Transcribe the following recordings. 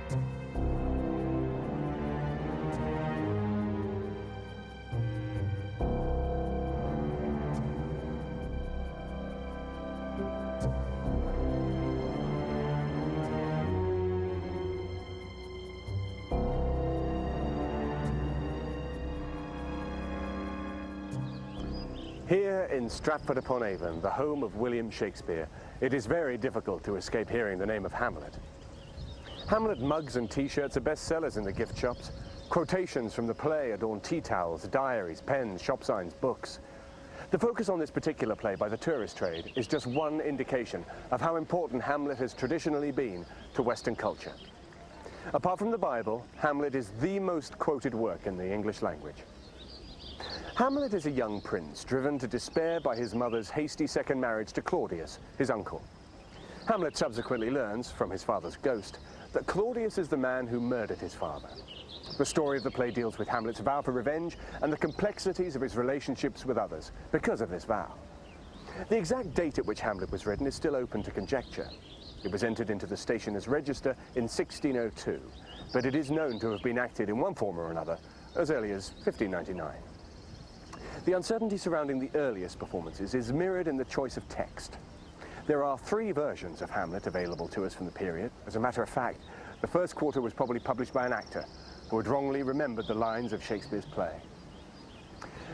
Here in Stratford-upon-Avon, the home of William Shakespeare, it is very difficult to escape hearing the name of Hamlet. Hamlet mugs and t-shirts are bestsellers in the gift shops. Quotations from the play adorn tea towels, diaries, pens, shop signs, books. The focus on this particular play by the tourist trade is just one indication of how important Hamlet has traditionally been to Western culture. Apart from the Bible, Hamlet is the most quoted work in the English language. Hamlet is a young prince driven to despair by his mother's hasty second marriage to Claudius, his uncle. Hamlet subsequently learns, from his father's ghost, that Claudius is the man who murdered his father. The story of the play deals with Hamlet's vow for revenge and the complexities of his relationships with others because of this vow. The exact date at which Hamlet was written is still open to conjecture. It was entered into the Stationer's Register in 1602, but it is known to have been acted in one form or another as early as 1599. The uncertainty surrounding the earliest performances is mirrored in the choice of text. There are 3 versions of Hamlet available to us from the period. As a matter of fact, the first quarto was probably published by an actor who had wrongly remembered the lines of Shakespeare's play.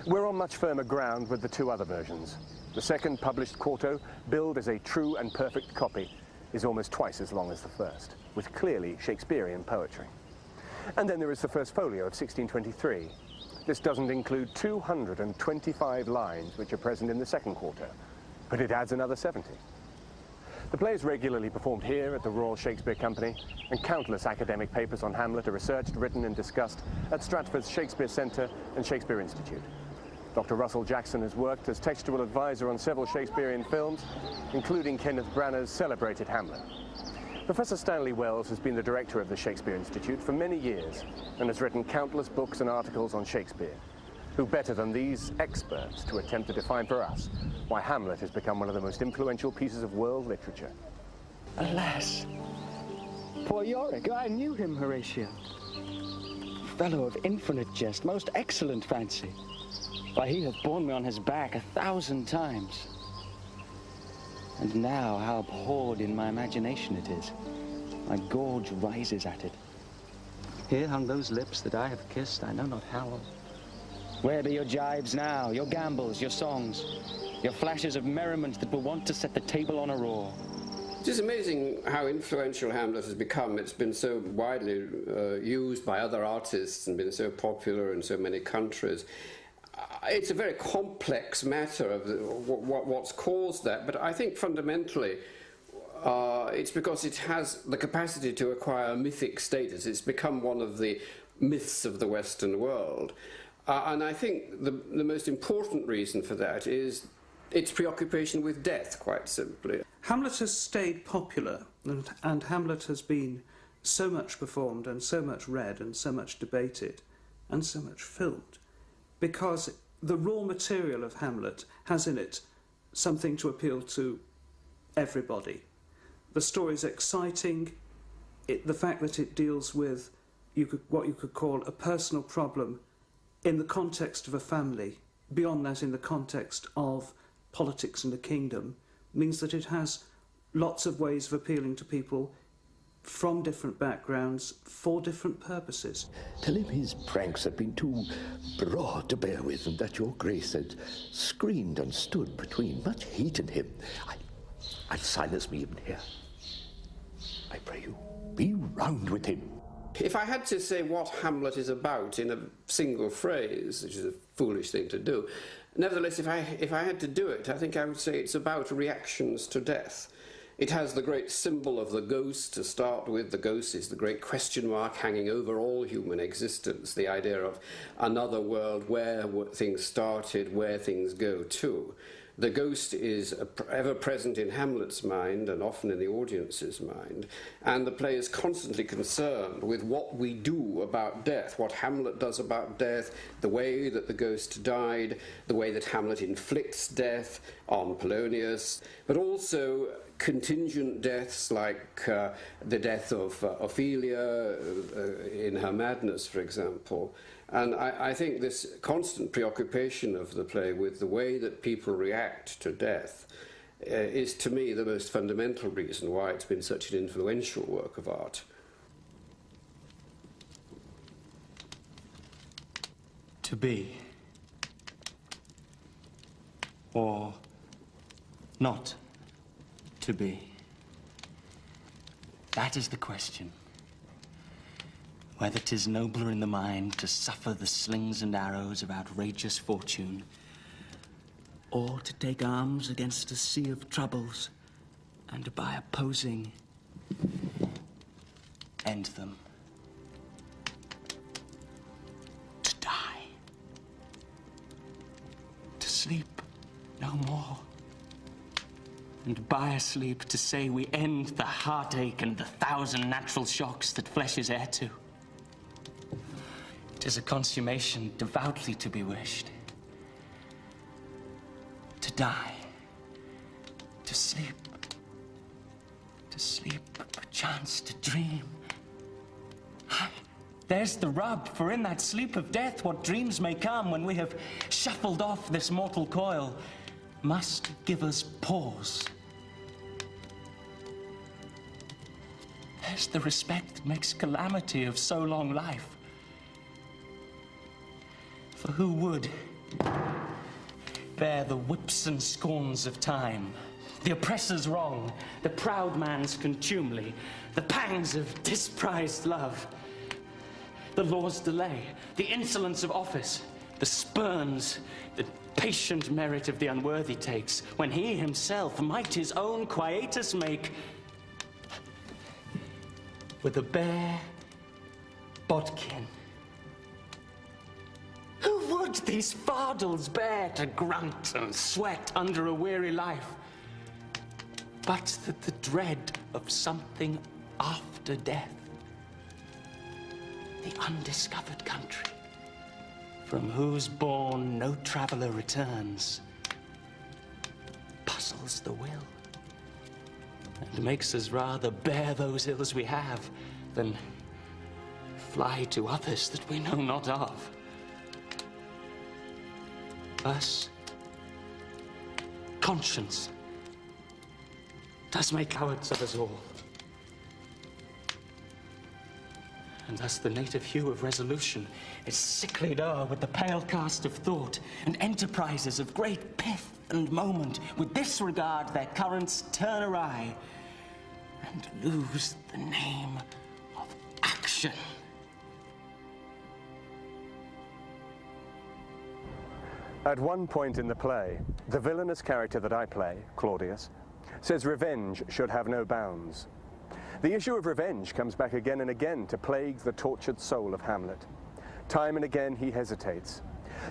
We're on much firmer ground with the 2 other versions. The second published quarto, billed as a true and perfect copy, is almost twice as long as the first, with clearly Shakespearean poetry. And then there is the first folio of 1623. This doesn't include 225 lines which are present in the second quarto, but it adds another 70. The play is regularly performed here at the Royal Shakespeare Company, and countless academic papers on Hamlet are researched, written and discussed at Stratford's Shakespeare Centre and Shakespeare Institute. Dr. Russell Jackson has worked as textual advisor on several Shakespearean films, including Kenneth Branagh's celebrated Hamlet. Professor Stanley Wells has been the director of the Shakespeare Institute for many years and has written countless books and articles on Shakespeare. Who better than these experts to attempt to define for us why Hamlet has become one of the most influential pieces of world literature? Alas, poor Yorick, I knew him, Horatio. Fellow of infinite jest, most excellent fancy. Why, he hath borne me on his back 1,000 times. And now how abhorred in my imagination it is. My gorge rises at it. Here hung those lips that I have kissed, I know not how. Where be your jibes now, your gambols, your songs, your flashes of merriment that were wont to set the table on a roar? It is amazing how influential Hamlet has become. It's been so widely used by other artists and been so popular in so many countries. It's a very complex matter of what's caused that, but I think fundamentally it's because it has the capacity to acquire a mythic status. It's become one of the myths of the Western world. And I think the most important reason for that is its preoccupation with death, quite simply. Hamlet has stayed popular, and Hamlet has been so much performed and so much read and so much debated and so much filmed, because the raw material of Hamlet has in it something to appeal to everybody. The story is exciting. The fact that it deals with what you could call a personal problem in the context of a family, beyond that in the context of politics and the kingdom, means that it has lots of ways of appealing to people from different backgrounds for different purposes. Tell him his pranks have been too broad to bear with, and that your grace had screened and stood between much heat in him. I'll silence me even here. I pray you, be round with him. If I had to say what Hamlet is about in a single phrase, which is a foolish thing to do, nevertheless, if I had to do it, I think I would say it's about reactions to death. It has the great symbol of the ghost to start with. The ghost is the great question mark hanging over all human existence, the idea of another world where things started, where things go to. The ghost is ever present in Hamlet's mind and often in the audience's mind, and the play is constantly concerned with what we do about death, what Hamlet does about death, the way that the ghost died, the way that Hamlet inflicts death on Polonius, but also contingent deaths like the death of Ophelia in her madness, for example. And I think this constant preoccupation of the play with the way that people react to death is, to me, the most fundamental reason why it's been such an influential work of art. To be, or not to be? That is the question. Whether 'tis nobler in the mind to suffer the slings and arrows of outrageous fortune, or to take arms against a sea of troubles, and by opposing, end them. To die. To sleep no more. And by a sleep to say we end the heartache and the thousand natural shocks that flesh is heir to. 'Tis a consummation devoutly to be wished. To die. To sleep. To sleep, perchance to dream. Aye, there's the rub, for in that sleep of death what dreams may come when we have shuffled off this mortal coil must give us pause. There's the respect that makes calamity of so long life. For who would bear the whips and scorns of time, the oppressor's wrong, the proud man's contumely, the pangs of disprized love, the law's delay, the insolence of office, the spurns, the patient merit of the unworthy takes, when he himself might his own quietus make with a bare bodkin? Who would these fardels bear to grunt and sweat under a weary life, but that the dread of something after death, the undiscovered country, from whose bourne no traveller returns, puzzles the will, and makes us rather bear those ills we have than fly to others that we know not of. Thus, conscience does make cowards of us all. And thus the native hue of resolution is sicklied o'er with the pale cast of thought, and enterprises of great pith and moment with this regard their currents turn awry, and lose the name of action. At one point in the play, the villainous character that I play, Claudius, says revenge should have no bounds. The issue of revenge comes back again and again to plague the tortured soul of Hamlet. Time and again he hesitates.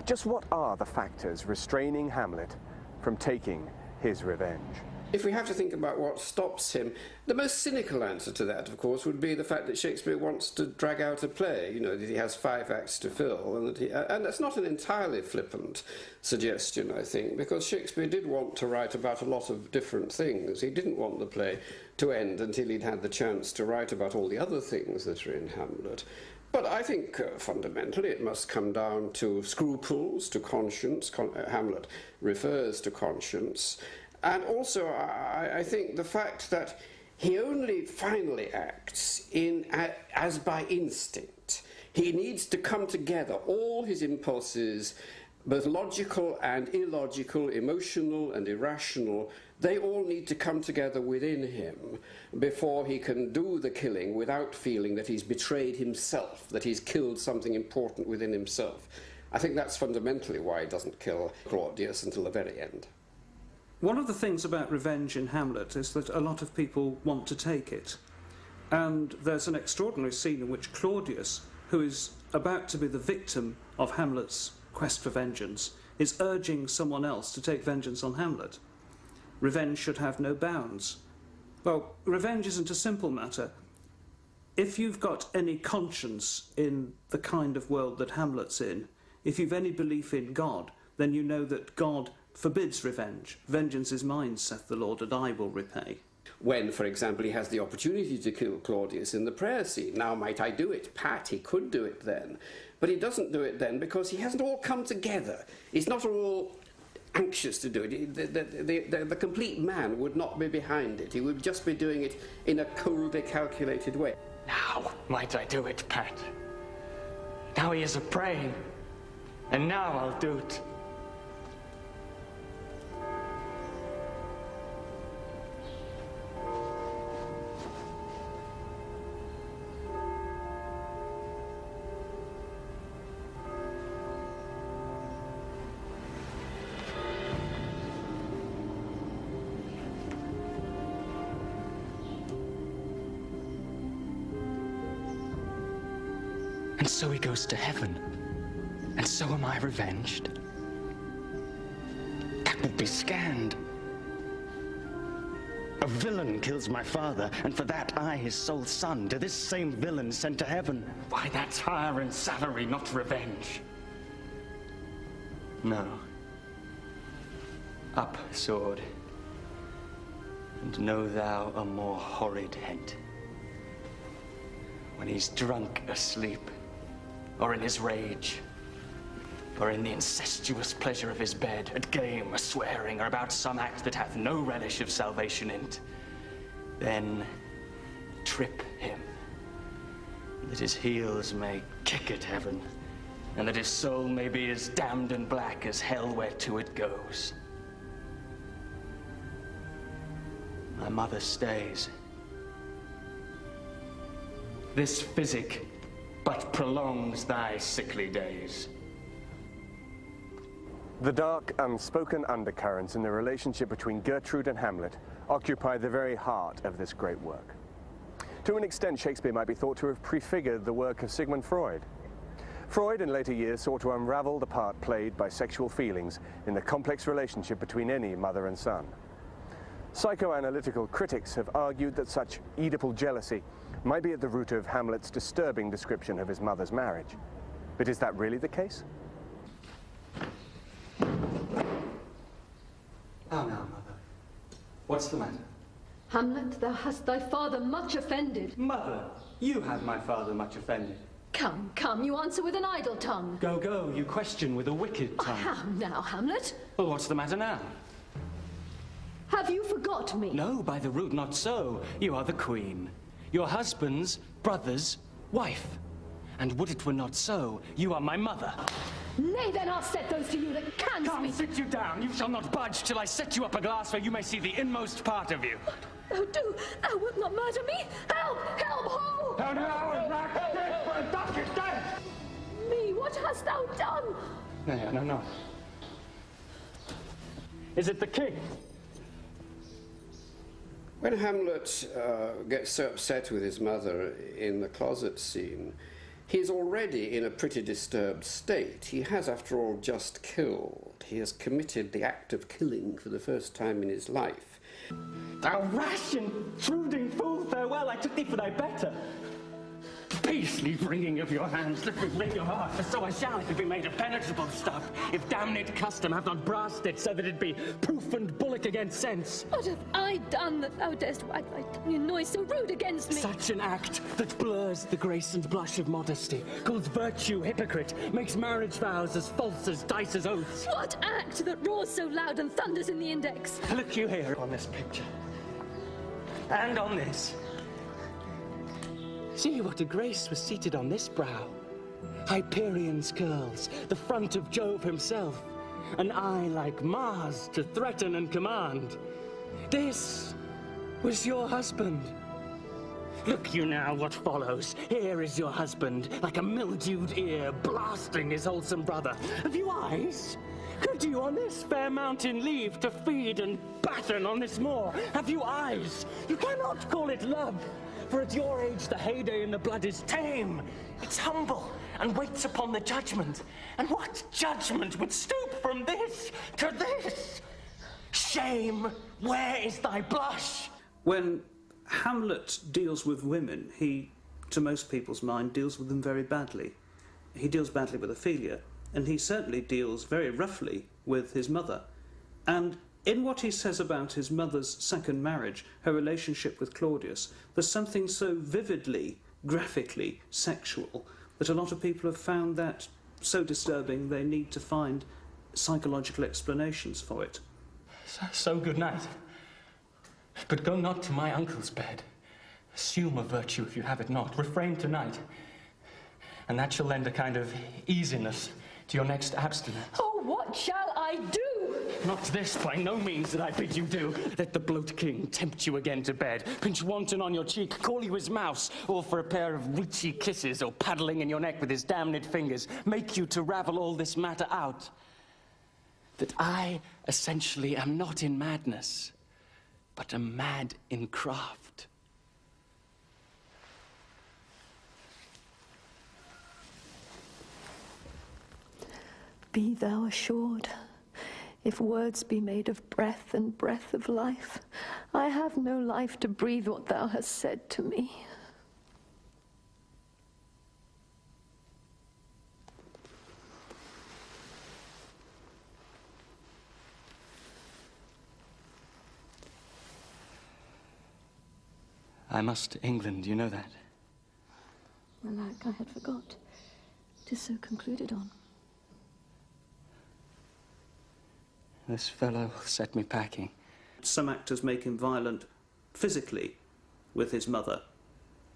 Just what are the factors restraining Hamlet from taking his revenge? If we have to think about what stops him, the most cynical answer to that, of course, would be the fact that Shakespeare wants to drag out a play, you know, that he has 5 acts to fill, and that's not an entirely flippant suggestion, I think, because Shakespeare did want to write about a lot of different things. He didn't want the play to end until he'd had the chance to write about all the other things that are in Hamlet. But I think fundamentally it must come down to scruples, to conscience. Hamlet refers to conscience. And also, I think the fact that he only finally acts as by instinct. He needs to come together, all his impulses, both logical and illogical, emotional and irrational, they all need to come together within him before he can do the killing without feeling that he's betrayed himself, that he's killed something important within himself. I think that's fundamentally why he doesn't kill Claudius until the very end. One of the things about revenge in Hamlet is that a lot of people want to take it. And there's an extraordinary scene in which Claudius, who is about to be the victim of Hamlet's quest for vengeance, is urging someone else to take vengeance on Hamlet. Revenge should have no bounds. Well, revenge isn't a simple matter. If you've got any conscience in the kind of world that Hamlet's in, if you've any belief in God, then you know that God forbids revenge. Vengeance is mine, saith the Lord, and I will repay. when, for example, he has the opportunity to kill Claudius in the prayer scene. Now, might I do it? Pat, he could do it then. But he doesn't do it then because he hasn't all come together. He's not all anxious to do it. The complete man would not be behind it. He would just be doing it in a coldly calculated way. Now might I do it, Pat. Now he is a-praying, and now I'll do it. And so he goes to heaven. And so am I revenged. That would be scanned. A villain kills my father, and for that I, his sole son, to this same villain sent to heaven. Why, that's hire and salary, not revenge. No. Up, sword. And know thou a more horrid hint. When he's drunk asleep, or in his rage, or in the incestuous pleasure of his bed, at game, a swearing, or about some act that hath no relish of salvation in't, then trip him, that his heels may kick at heaven, and that his soul may be as damned and black as hell whereto it goes. My mother stays. This physic but prolongs thy sickly days. The dark, unspoken undercurrents in the relationship between Gertrude and Hamlet occupy the very heart of this great work. To an extent, Shakespeare might be thought to have prefigured the work of Sigmund Freud. Freud, in later years, sought to unravel the part played by sexual feelings in the complex relationship between any mother and son. Psychoanalytical critics have argued that such Oedipal jealousy might be at the root of Hamlet's disturbing description of his mother's marriage. But is that really the case? How now, mother? What's the matter? Hamlet, thou hast thy father much offended. Mother, you have my father much offended. Come, come, you answer with an idle tongue. Go, go, you question with a wicked tongue. How now, Hamlet? Well, what's the matter now? Have you forgot me? No, by the root, not so. You are the queen. Your husband's brother's wife. And would it were not so, you are my mother. Nay, then I'll set those to you that can Come, speak. sit you down. You shall not budge till I set you up a glass where you may see the inmost part of you. Thou do, thou wilt not murder me. Help, help, ho! Down now, black death, for a duck is dead. Me, what hast thou done? No, no, no. Is it the king? When Hamlet gets so upset with his mother in the closet scene, he's already in a pretty disturbed state. He has, after all, just killed. He has committed the act of killing for the first time in his life. Thou rash intruding fool, farewell, I took thee for thy better. Beastly wringing of your hands, let me wring your heart, for so I shall if it be made of penetrable stuff, if damned custom have not brassed it so that it be proof and bullock against sense. What have I done that thou darest wag thy tongue in noise so rude against me? Such an act that blurs the grace and blush of modesty, calls virtue hypocrite, makes marriage vows as false as dice's oaths. What act that roars so loud and thunders in the index? Look you here on this picture, and on this. See what a grace was seated on this brow. Hyperion's curls, the front of Jove himself, an eye like Mars to threaten and command. This was your husband. Look you now what follows. Here is your husband, like a mildewed ear, blasting his wholesome brother. Have you eyes? Could you on this fair mountain leave to feed and batten on this moor? Have you eyes? You cannot call it love. For at your age the heyday in the blood is tame. It's humble and waits upon the judgment. And what judgment would stoop from this to this? Shame, where is thy blush? When Hamlet deals with women, he, to most people's mind, deals with them very badly. He deals badly with Ophelia, and he certainly deals very roughly with his mother. And In what he says about his mother's second marriage, her relationship with Claudius, there's something so vividly, graphically sexual that a lot of people have found that so disturbing they need to find psychological explanations for it. So good night. But go not to my uncle's bed. Assume a virtue if you have it not. Refrain tonight. And that shall lend a kind of easiness to your next abstinence. Oh, what shall I do? Not this, by no means, that I bid you do. Let the bloat king tempt you again to bed, pinch wanton on your cheek, call you his mouse, or for a pair of witchy kisses, or paddling in your neck with his damned fingers, make you to ravel all this matter out. That I, essentially, am not in madness, but am mad in craft. Be thou assured, if words be made of breath and breath of life, I have no life to breathe what thou hast said to me. I must to England, you know that? Alack, I had forgot. 'Tis so concluded on. This fellow set me packing. Some actors make him violent physically with his mother.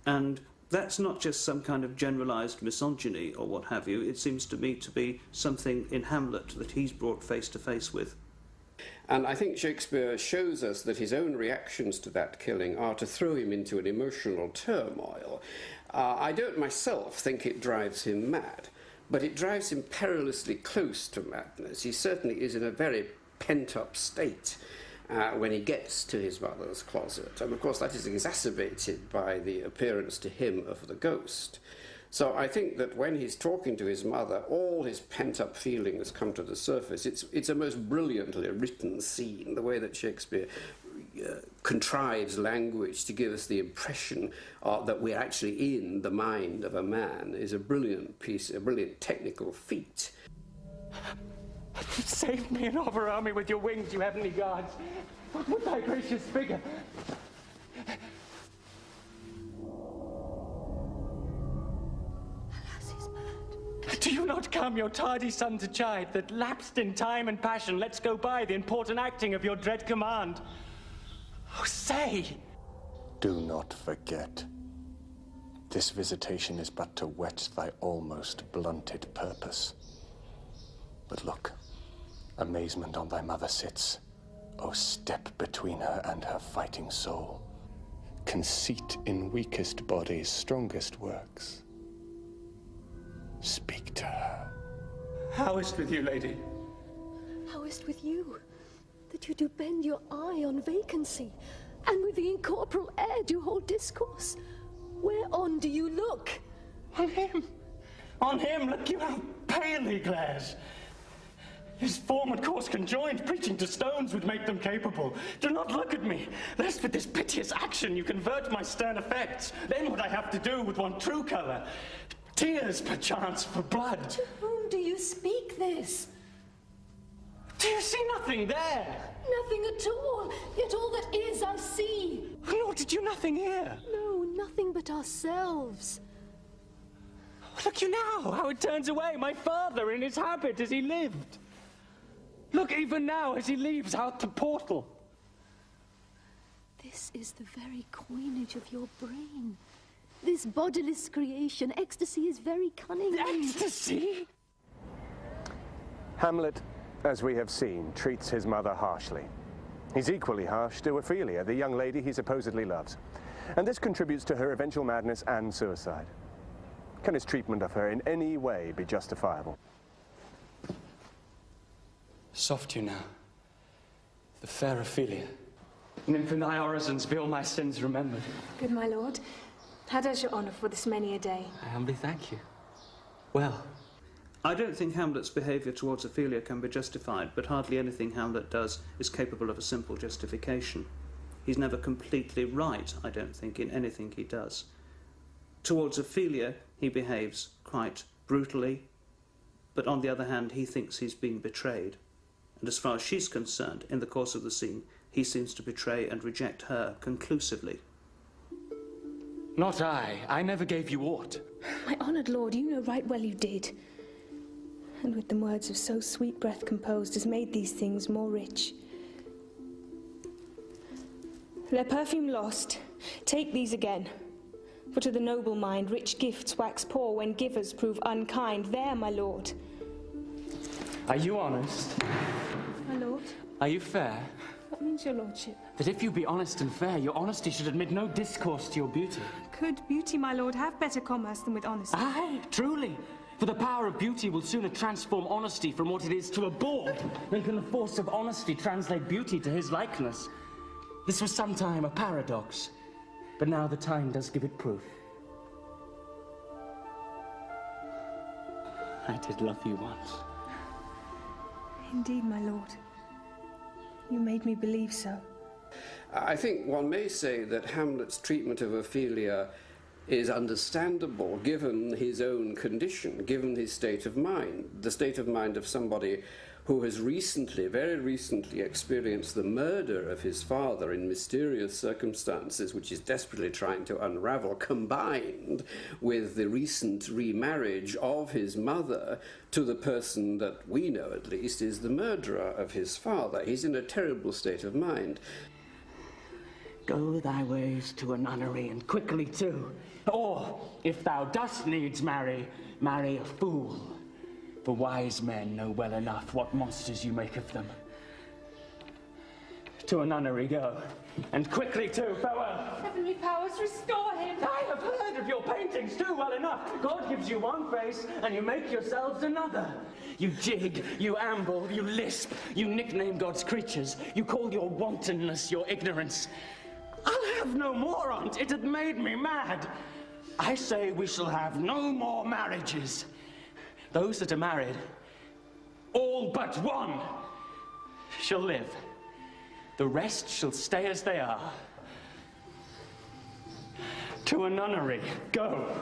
And that's not just some kind of generalised misogyny or what have you. It seems to me to be something in Hamlet that he's brought face to face with. And I think Shakespeare shows us that his own reactions to that killing are to throw him into an emotional turmoil. I don't myself think it drives him mad, but it drives him perilously close to madness. He certainly is in a very pent-up state when he gets to his mother's closet. And of course that is exacerbated by the appearance to him of the ghost. So I think that when he's talking to his mother, all his pent-up feelings come to the surface. It's a most brilliantly written scene, the way that Shakespeare contrives language to give us the impression that we're actually in the mind of a man is a brilliant piece, a brilliant technical feat. Save me and overwhelm me with your wings, you heavenly gods. What would thy gracious figure? Alas, he's mad. Do you not come your tardy son to chide, that lapsed in time and passion lets go by the important acting of your dread command? Oh, say! Do not forget. This visitation is but to whet thy almost blunted purpose. But look, amazement on thy mother sits. O step between her and her fighting soul. Conceit in weakest bodies, strongest works. Speak to her. How is't with you, lady? How is't with you, that you do bend your eye on vacancy, and with the incorporeal air do hold discourse? Whereon do you look? On him! On him! Look you how pale he glares! His form and course conjoined, preaching to stones would make them capable. Do not look at me, lest with this piteous action you convert my stern effects. Then would I have to do with one true colour. Tears, perchance, for blood. To whom do you speak this? Do you see nothing there? Nothing at all, yet all that is I see. Nor did you nothing hear? No, nothing but ourselves. Look you now, how it turns away, my father in his habit as he lived. Look even now as he leaves out the portal. This is the very coinage of your brain. This bodiless creation, ecstasy is very cunning. Ecstasy? Hamlet, as we have seen, treats his mother harshly. He's equally harsh to Ophelia, the young lady he supposedly loves. And this contributes to her eventual madness and suicide. Can his treatment of her in any way be justifiable? Soft you now, the fair Ophelia. Nymph in thy orisons be all my sins remembered. Good my lord, how does your honour for this many a day? I humbly thank you. Well, I don't think Hamlet's behaviour towards Ophelia can be justified, but hardly anything Hamlet does is capable of a simple justification. He's never completely right, I don't think, in anything he does. Towards Ophelia, he behaves quite brutally, but on the other hand, he thinks he's been betrayed. And as far as she's concerned, in the course of the scene, he seems to betray and reject her conclusively. Not I. I never gave you aught. My honoured lord, you know right well you did. And with them words of so sweet breath composed has made these things more rich. Their perfume lost, take these again. For to the noble mind rich gifts wax poor when givers prove unkind. There, my lord. Are you honest? My lord? Are you fair? What means your lordship? That if you be honest and fair, your honesty should admit no discourse to your beauty. Could beauty, my lord, have better commerce than with honesty? Aye, truly. For the power of beauty will sooner transform honesty from what it is to a bawd than can the force of honesty translate beauty to his likeness. This was sometime a paradox, but now the time does give it proof. I did love you once. Indeed, my lord. You made me believe so. I think one may say that Hamlet's treatment of Ophelia is understandable given his own condition, given his state of mind, the state of mind of somebody who has recently, very recently, experienced the murder of his father in mysterious circumstances, which he's desperately trying to unravel, combined with the recent remarriage of his mother to the person that we know, at least, is the murderer of his father. He's in a terrible state of mind. Go thy ways to a nunnery, and quickly too. Or, if thou dost needs marry, marry a fool. For wise men know well enough what monsters you make of them. To a nunnery go, and quickly too, farewell. Heavenly powers, restore him! I have heard of your paintings too well enough. God gives you one face, and you make yourselves another. You jig, you amble, you lisp, you nickname God's creatures. You call your wantonness your ignorance. I'll have no more on't. It had made me mad. I say we shall have no more marriages. Those that are married, all but one, shall live. The rest shall stay as they are. To a nunnery, go.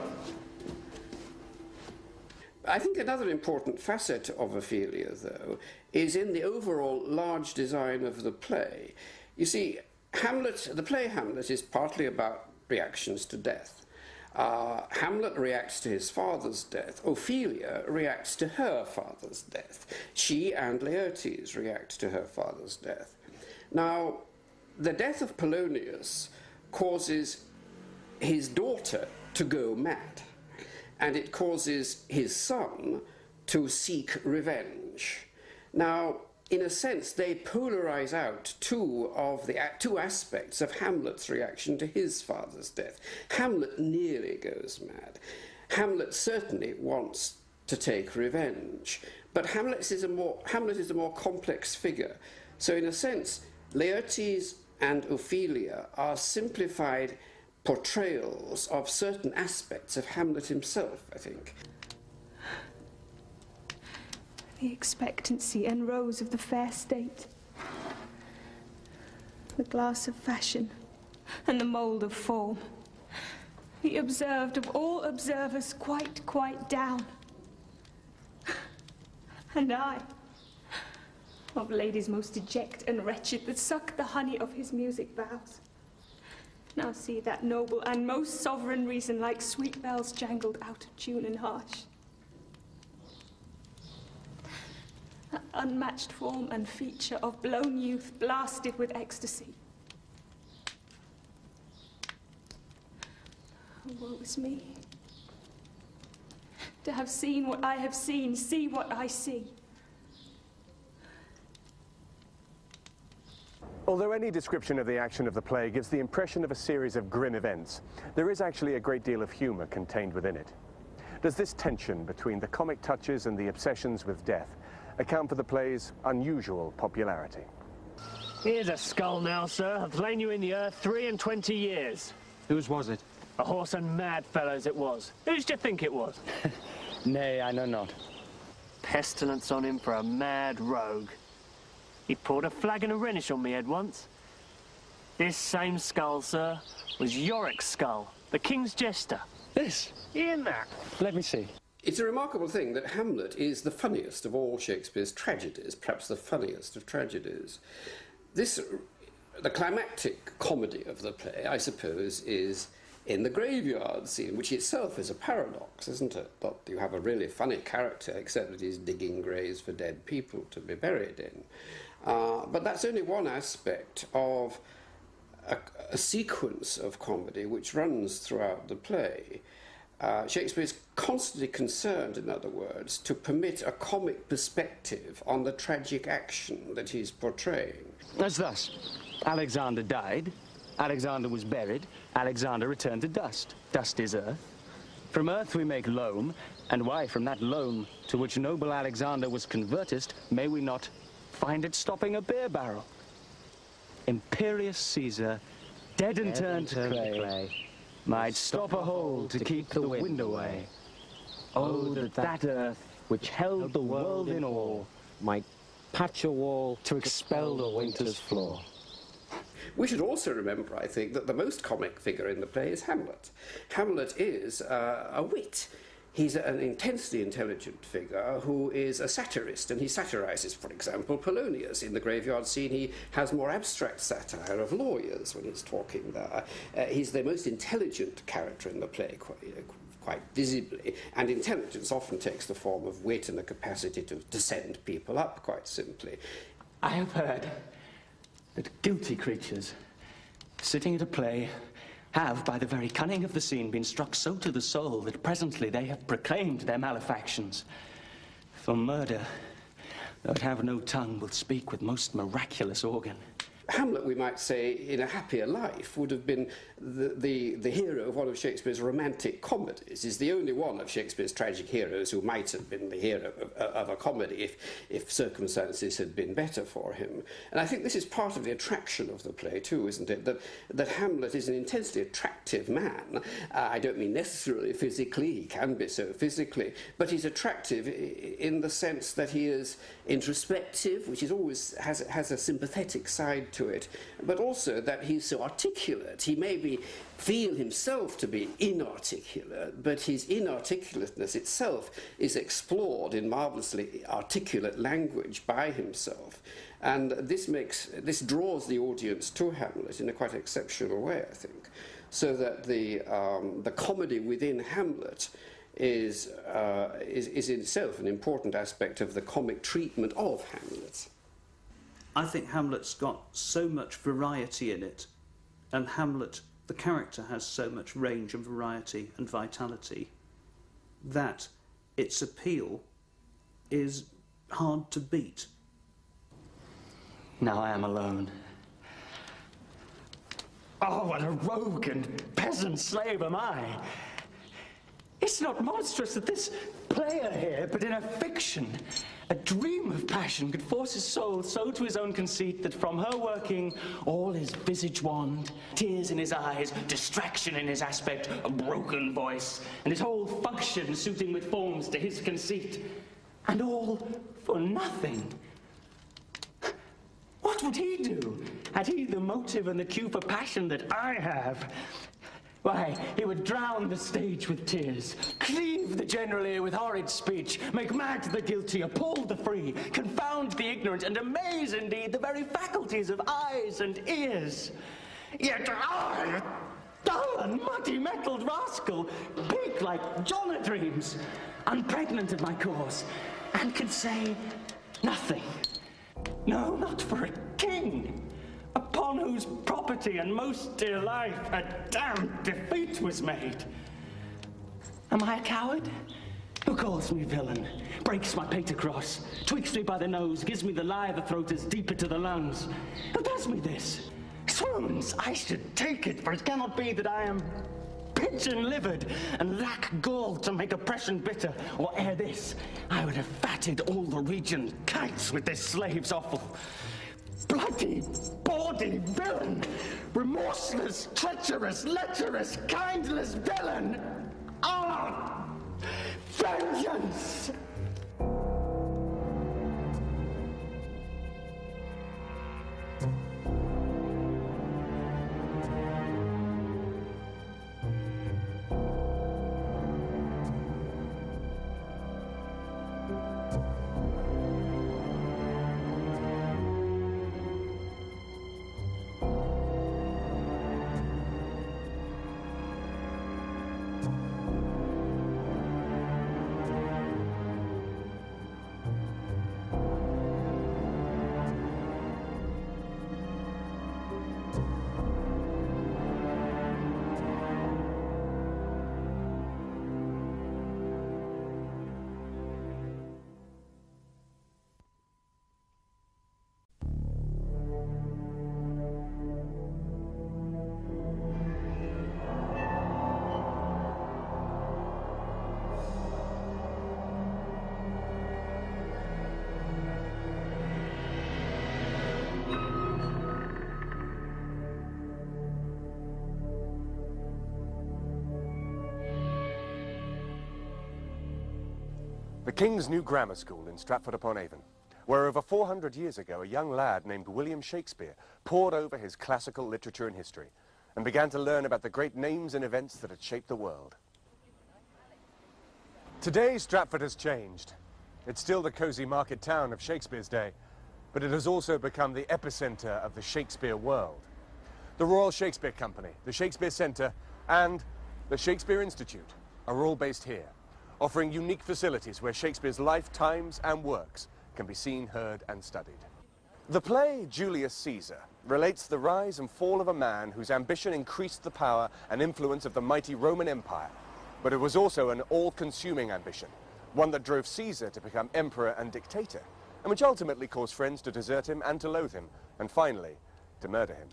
I think another important facet of Ophelia, though, is in the overall large design of the play. You see, Hamlet, the play Hamlet, is partly about reactions to death. Hamlet reacts to his father's death. Ophelia reacts to her father's death. She and Laertes react to her father's death. Now, the death of Polonius causes his daughter to go mad, and it causes his son to seek revenge. Now, in a sense, they polarize out two aspects of Hamlet's reaction to his father's death. Hamlet nearly goes mad. Hamlet certainly wants to take revenge, but Hamlet is a more complex figure. So in a sense, Laertes and Ophelia are simplified portrayals of certain aspects of Hamlet himself, I think. The expectancy and rose of the fair state, the glass of fashion and the mould of form, the observed of all observers quite down. And I, of ladies most deject and wretched, that suck the honey of his music vows, now see that noble and most sovereign reason like sweet bells jangled out of tune and harsh. That unmatched form and feature of blown youth blasted with ecstasy. Oh, woe is me. To have seen what I have seen, see what I see. Although any description of the action of the play gives the impression of a series of grim events, there is actually a great deal of humor contained within it. Does this tension between the comic touches and the obsessions with death account for the play's unusual popularity? Here's a skull now, sir. I've lain you in the earth 23 years. Whose was it? A horse and mad fellow's it was. Whose do you think it was? Nay, I know not. Pestilence on him for a mad rogue. He poured a flagon of Rhenish on me head once. This same skull, sir, was Yorick's skull, the king's jester. This? In that. Let me see. It's a remarkable thing that Hamlet is the funniest of all Shakespeare's tragedies, perhaps the funniest of tragedies. The climactic comedy of the play, I suppose, is in the graveyard scene, which itself is a paradox, isn't it? That you have a really funny character, except that he's digging graves for dead people to be buried in. But that's only one aspect of a sequence of comedy which runs throughout the play. Shakespeare is constantly concerned, in other words, to permit a comic perspective on the tragic action that he's portraying. As thus, Alexander died, Alexander was buried, Alexander returned to dust. Dust is earth. From earth we make loam, and why from that loam to which noble Alexander was convertest, may we not find it stopping a beer barrel? Imperious Caesar, dead and turned to clay, might stop a hole to keep the wind away. Oh, that earth, which held the world in awe, might patch a wall to expel the winter's flaw. We should also remember, I think, that the most comic figure in the play is Hamlet. Hamlet is a wit. He's an intensely intelligent figure who is a satirist, and he satirizes, for example, Polonius. In the graveyard scene, he has more abstract satire of lawyers when he's talking there. He's the most intelligent character in the play, quite visibly, and intelligence often takes the form of wit and the capacity to send people up, quite simply. I have heard that guilty creatures, sitting at a play, have, by the very cunning of the scene, been struck so to the soul that presently they have proclaimed their malefactions. For murder, that have no tongue, will speak with most miraculous organ. Hamlet, we might say, in a happier life, would have been the hero of one of Shakespeare's romantic comedies. He's the only one of Shakespeare's tragic heroes who might have been the hero of a comedy if circumstances had been better for him. And I think this is part of the attraction of the play, too, isn't it? That Hamlet is an intensely attractive man. I don't mean necessarily physically, he can be so physically, but he's attractive in the sense that he is introspective, which is always has a sympathetic side to it, but also that he's so articulate. He may feel himself to be inarticulate, but his inarticulateness itself is explored in marvelously articulate language by himself. And this draws the audience to Hamlet in a quite exceptional way, I think. So that the comedy within Hamlet is in itself an important aspect of the comic treatment of Hamlet. I think Hamlet's got so much variety in it, and Hamlet, the character, has so much range and variety and vitality that its appeal is hard to beat. Now I am alone. Oh, what a rogue and peasant slave am I! It's not monstrous that this player here, but in a fiction, a dream of passion, could force his soul so to his own conceit that from her working all his visage wand, tears in his eyes, distraction in his aspect, a broken voice, and his whole function suiting with forms to his conceit, and all for nothing. What would he do, had he the motive and the cue for passion that I have? Why, he would drown the stage with tears, cleave the general ear with horrid speech, make mad the guilty, appall the free, confound the ignorant, and amaze, indeed, the very faculties of eyes and ears. Yet I, dull and muddy-mettled rascal, speak like John a dreams, unpregnant of my cause, and can say nothing. No, not for a king, upon whose property and most dear life a damned defeat was made. Am I a coward? Who calls me villain, breaks my pater cross, tweaks me by the nose, gives me the lie of the throat as deeper to the lungs? Who does me this? Swoons, I should take it, for it cannot be that I am pigeon-livered and lack gall to make oppression bitter, or ere this I would have fatted all the region kites with this slave's offal. Bloody, bawdy villain! Remorseless, treacherous, lecherous, kindless villain! Ah! Vengeance! The King's New Grammar School in Stratford-upon-Avon, where over 400 years ago a young lad named William Shakespeare pored over his classical literature and history and began to learn about the great names and events that had shaped the world. Today, Stratford has changed. It's still the cosy market town of Shakespeare's day, but it has also become the epicenter of the Shakespeare world. The Royal Shakespeare Company, the Shakespeare Centre, and the Shakespeare Institute are all based here, offering unique facilities where Shakespeare's life, times, and works can be seen, heard, and studied. The play Julius Caesar relates the rise and fall of a man whose ambition increased the power and influence of the mighty Roman Empire, but it was also an all-consuming ambition, one that drove Caesar to become emperor and dictator, and which ultimately caused friends to desert him and to loathe him, and finally, to murder him.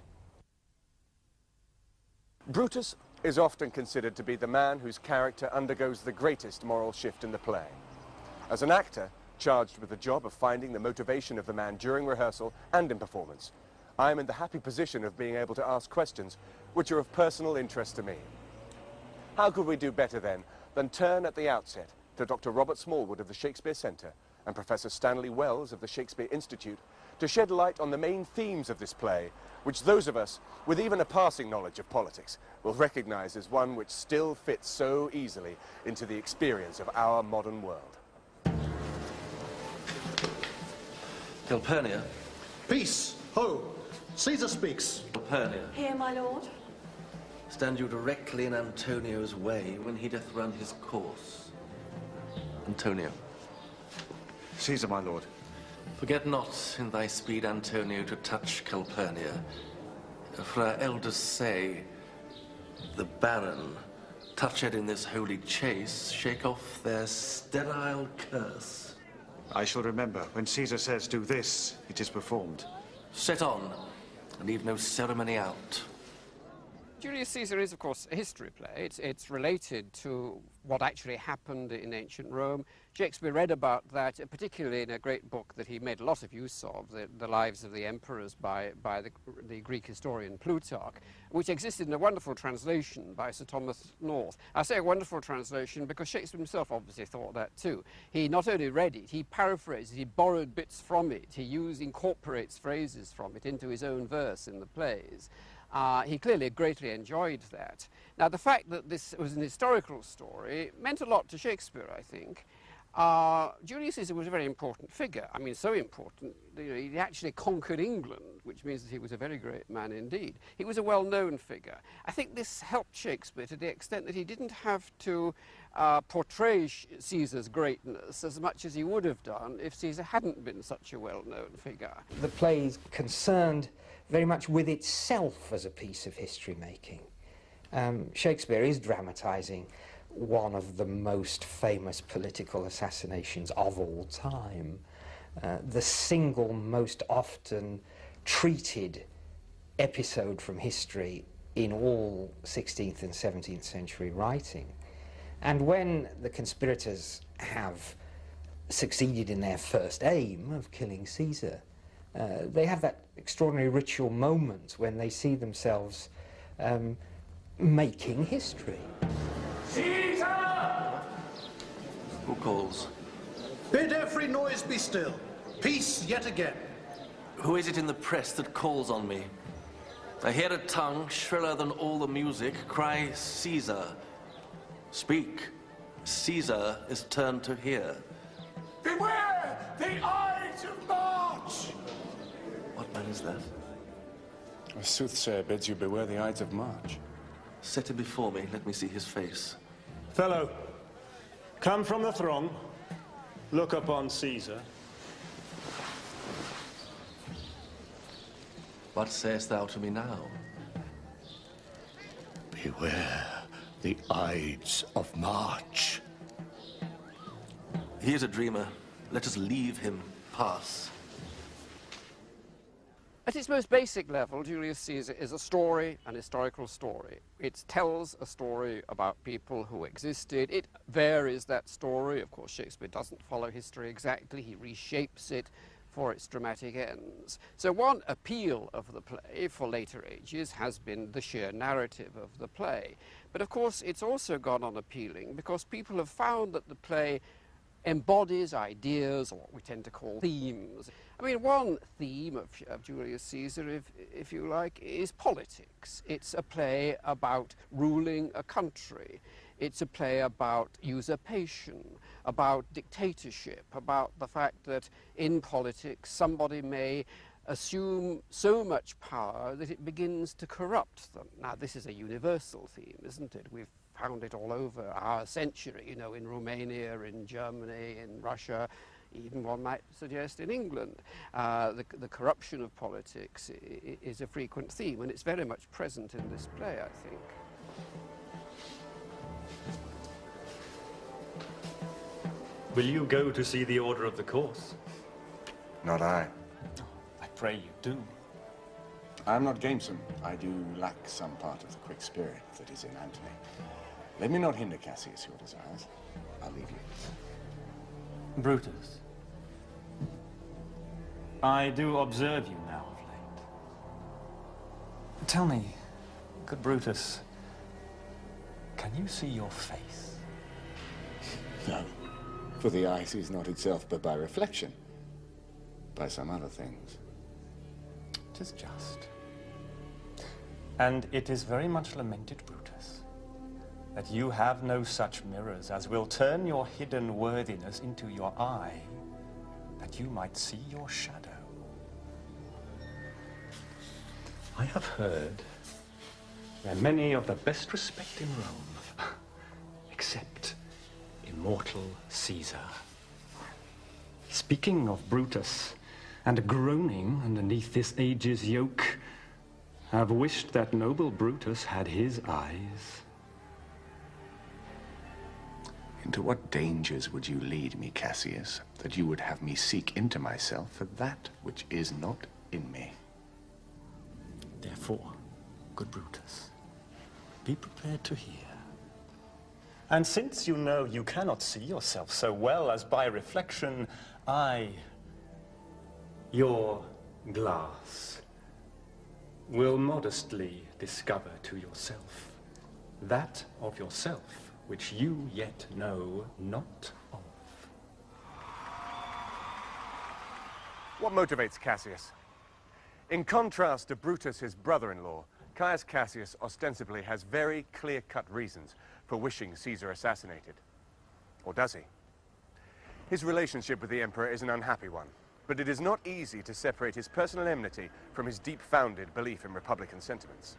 Brutus is often considered to be the man whose character undergoes the greatest moral shift in the play. As an actor, charged with the job of finding the motivation of the man during rehearsal and in performance, I am in the happy position of being able to ask questions which are of personal interest to me. How could we do better, then, than turn at the outset to Dr. Robert Smallwood of the Shakespeare Centre and Professor Stanley Wells of the Shakespeare Institute to shed light on the main themes of this play, which those of us with even a passing knowledge of politics will recognize as one which still fits so easily into the experience of our modern world. Calpurnia. Peace! Ho! Caesar speaks. Calpurnia. Here, my lord. Stand you directly in Antonio's way when he doth run his course. Antonio. Caesar, my lord. Forget not in thy speed, Antonio, to touch Calpurnia. For our elders say, the baron, touched in this holy chase, shake off their sterile curse. I shall remember. When Caesar says do this, it is performed. Set on, and leave no ceremony out. Julius Caesar is, of course, a history play. It's related to what actually happened in ancient Rome. Shakespeare read about that, particularly in a great book that he made a lot of use of, The Lives of the Emperors by the Greek historian Plutarch, which existed in a wonderful translation by Sir Thomas North. I say a wonderful translation because Shakespeare himself obviously thought that too. He not only read it, he paraphrased it, he borrowed bits from it, he incorporates phrases from it into his own verse in the plays. He clearly greatly enjoyed that. Now, the fact that this was an historical story meant a lot to Shakespeare, I think. Julius Caesar was a very important figure. I mean, so important, he actually conquered England, which means that he was a very great man indeed. He was a well-known figure. I think this helped Shakespeare to the extent that he didn't have to portray Caesar's greatness as much as he would have done if Caesar hadn't been such a well-known figure. The play is concerned very much with itself as a piece of history-making. Shakespeare is dramatising one of the most famous political assassinations of all time, the single most often treated episode from history in all 16th and 17th century writing. And when the conspirators have succeeded in their first aim of killing Caesar, they have that extraordinary ritual moment when they see themselves making history. Caesar! Who calls? Bid every noise be still. Peace yet again. Who is it in the press that calls on me? I hear a tongue shriller than all the music cry Caesar. Speak. Caesar is turned to hear. Beware the Ides of March! What man is that? A soothsayer bids you beware the Ides of March. Set him before me, let me see his face. Fellow, come from the throng, look upon Caesar. What sayest thou to me now? Beware the Ides of March. He is a dreamer. Let us leave him pass. At its most basic level, Julius Caesar is a story, an historical story. It tells a story about people who existed. It varies that story. Of course, Shakespeare doesn't follow history exactly. He reshapes it for its dramatic ends. So one appeal of the play for later ages has been the sheer narrative of the play. But of course, it's also gone on appealing because people have found that the play embodies ideas, or what we tend to call themes. I mean, one theme of Julius Caesar, if you like, is politics. It's a play about ruling a country. It's a play about usurpation, about dictatorship, about the fact that in politics somebody may assume so much power that it begins to corrupt them. Now, this is a universal theme, isn't it? We've found it all over our century, you know, in Romania, in Germany, in Russia, even one might suggest in England. The corruption of politics is a frequent theme, and it's very much present in this play, I think. Will you go to see the order of the course? Not I. I pray you do. I'm not gamesome. I do lack some part of the quick spirit that is in Antony. Let me not hinder, Cassius, your desires. I'll leave you. Brutus, I do observe you now of late. Tell me, good Brutus, can you see your face? No, for the eye sees not itself but by reflection, by some other things. 'Tis just. And it is very much lamented, Brutus, that you have no such mirrors as will turn your hidden worthiness into your eye, that you might see your shadow. I have heard that many of the best respect in Rome, except immortal Caesar, speaking of Brutus and groaning underneath this age's yoke, have wished that noble Brutus had his eyes. Into what dangers would you lead me, Cassius, that you would have me seek into myself for that which is not in me? Therefore, good Brutus, be prepared to hear. And since you know you cannot see yourself so well as by reflection, I, your glass, will modestly discover to yourself that of yourself which you yet know not of. What motivates Cassius? In contrast to Brutus, his brother-in-law, Caius Cassius ostensibly has very clear-cut reasons for wishing Caesar assassinated. Or does he? His relationship with the emperor is an unhappy one, but it is not easy to separate his personal enmity from his deep-founded belief in republican sentiments.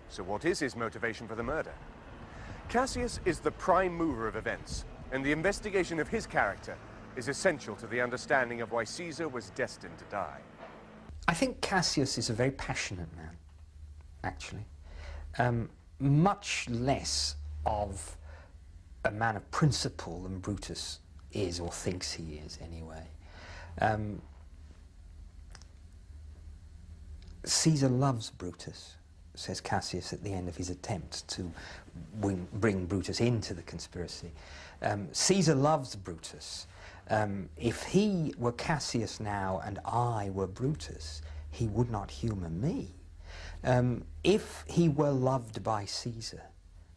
So what is his motivation for the murder? Cassius is the prime mover of events, and the investigation of his character is essential to the understanding of why Caesar was destined to die. I think Cassius is a very passionate man, actually. Much less of a man of principle than Brutus is, or thinks he is, anyway. Caesar loves Brutus, says Cassius at the end of his attempt to bring Brutus into the conspiracy. Caesar loves Brutus. If he were Cassius now and I were Brutus, he would not humour me. If he were loved by Caesar,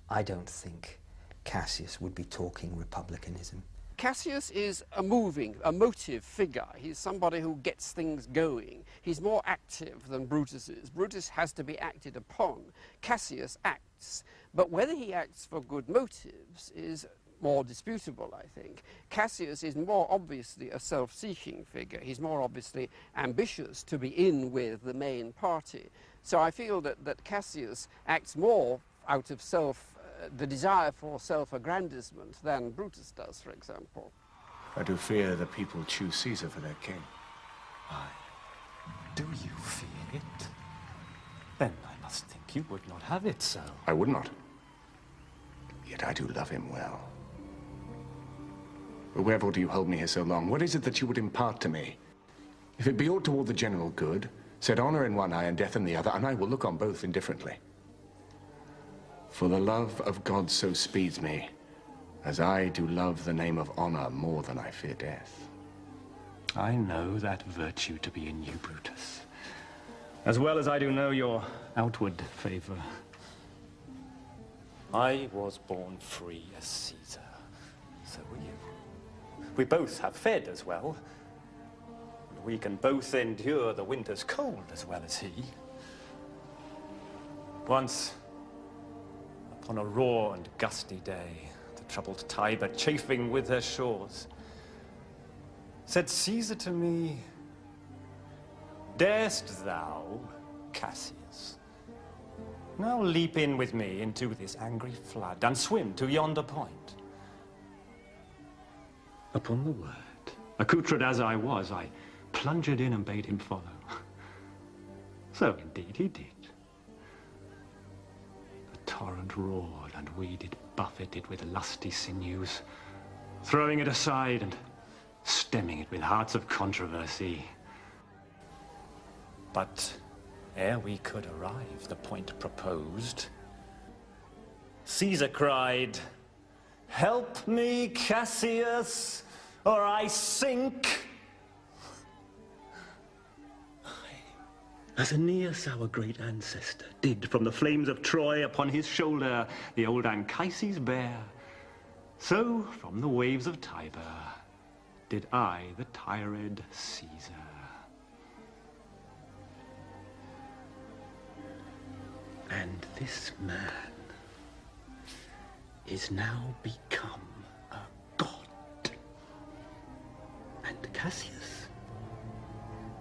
I don't think Cassius would be talking republicanism. Cassius is a moving, a motive figure. He's somebody who gets things going. He's more active than Brutus is. Brutus has to be acted upon. Cassius acts. But whether he acts for good motives is more disputable, I think. Cassius is more obviously a self-seeking figure. He's more obviously ambitious to be in with the main party. So I feel that Cassius acts more out of the desire for self-aggrandizement than Brutus does, for example. I do fear the people choose Caesar for their king. Aye. Do you fear it? Then I must think you would not have it so. I would not. Yet I do love him well. But wherefore do you hold me here so long? What is it that you would impart to me? If it be aught toward the general good, set honor in one eye and death in the other, and I will look on both indifferently. For the love of God so speeds me, as I do love the name of honor more than I fear death. I know that virtue to be in you, Brutus, as well as I do know your outward favor. I was born free as Caesar, so were you. We both have fed as well. And we can both endure the winter's cold as well as he. Once, upon a raw and gusty day, the troubled Tiber, chafing with her shores, said Caesar to me, "Darest thou, Cassius, now leap in with me into this angry flood and swim to yonder point?" Upon the word, accoutred as I was, I plunged in and bade him follow. So indeed he did. The torrent roared, and we did buffet it with lusty sinews, throwing it aside and stemming it with hearts of controversy. But ere we could arrive the point proposed, Caesar cried, "Help me, Cassius, or I sink!" As Aeneas, our great ancestor, did from the flames of Troy upon his shoulder the old Anchises bear, so from the waves of Tiber did I the tired Caesar. And this man is now become a god. And Cassius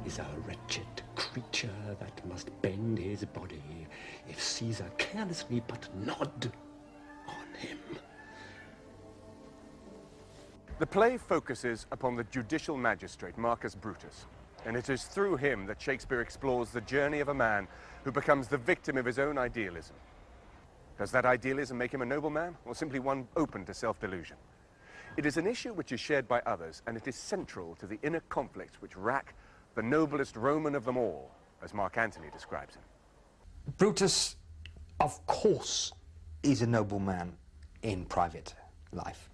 is a wretched creature that must bend his body if Caesar carelessly but nod on him. The play focuses upon the judicial magistrate, Marcus Brutus, and it is through him that Shakespeare explores the journey of a man who becomes the victim of his own idealism. Does that idealism make him a noble man, or simply one open to self-delusion? It is an issue which is shared by others, and it is central to the inner conflicts which rack the noblest Roman of them all, as Mark Antony describes him. Brutus, of course, is a noble man in private life.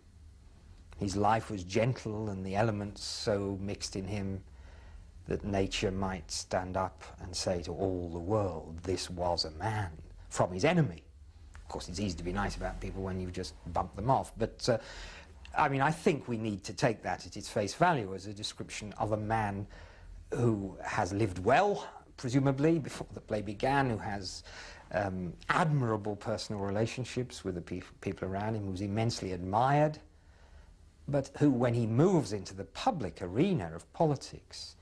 His life was gentle, and the elements so mixed in him that nature might stand up and say to all the world, this was a man from his enemy. Of course, it's easy to be nice about people when you've just bumped them off, but I mean, I think we need to take that at its face value as a description of a man who has lived well, presumably, before the play began, who has admirable personal relationships with the people around him, who's immensely admired, but who, when he moves into the public arena of politics,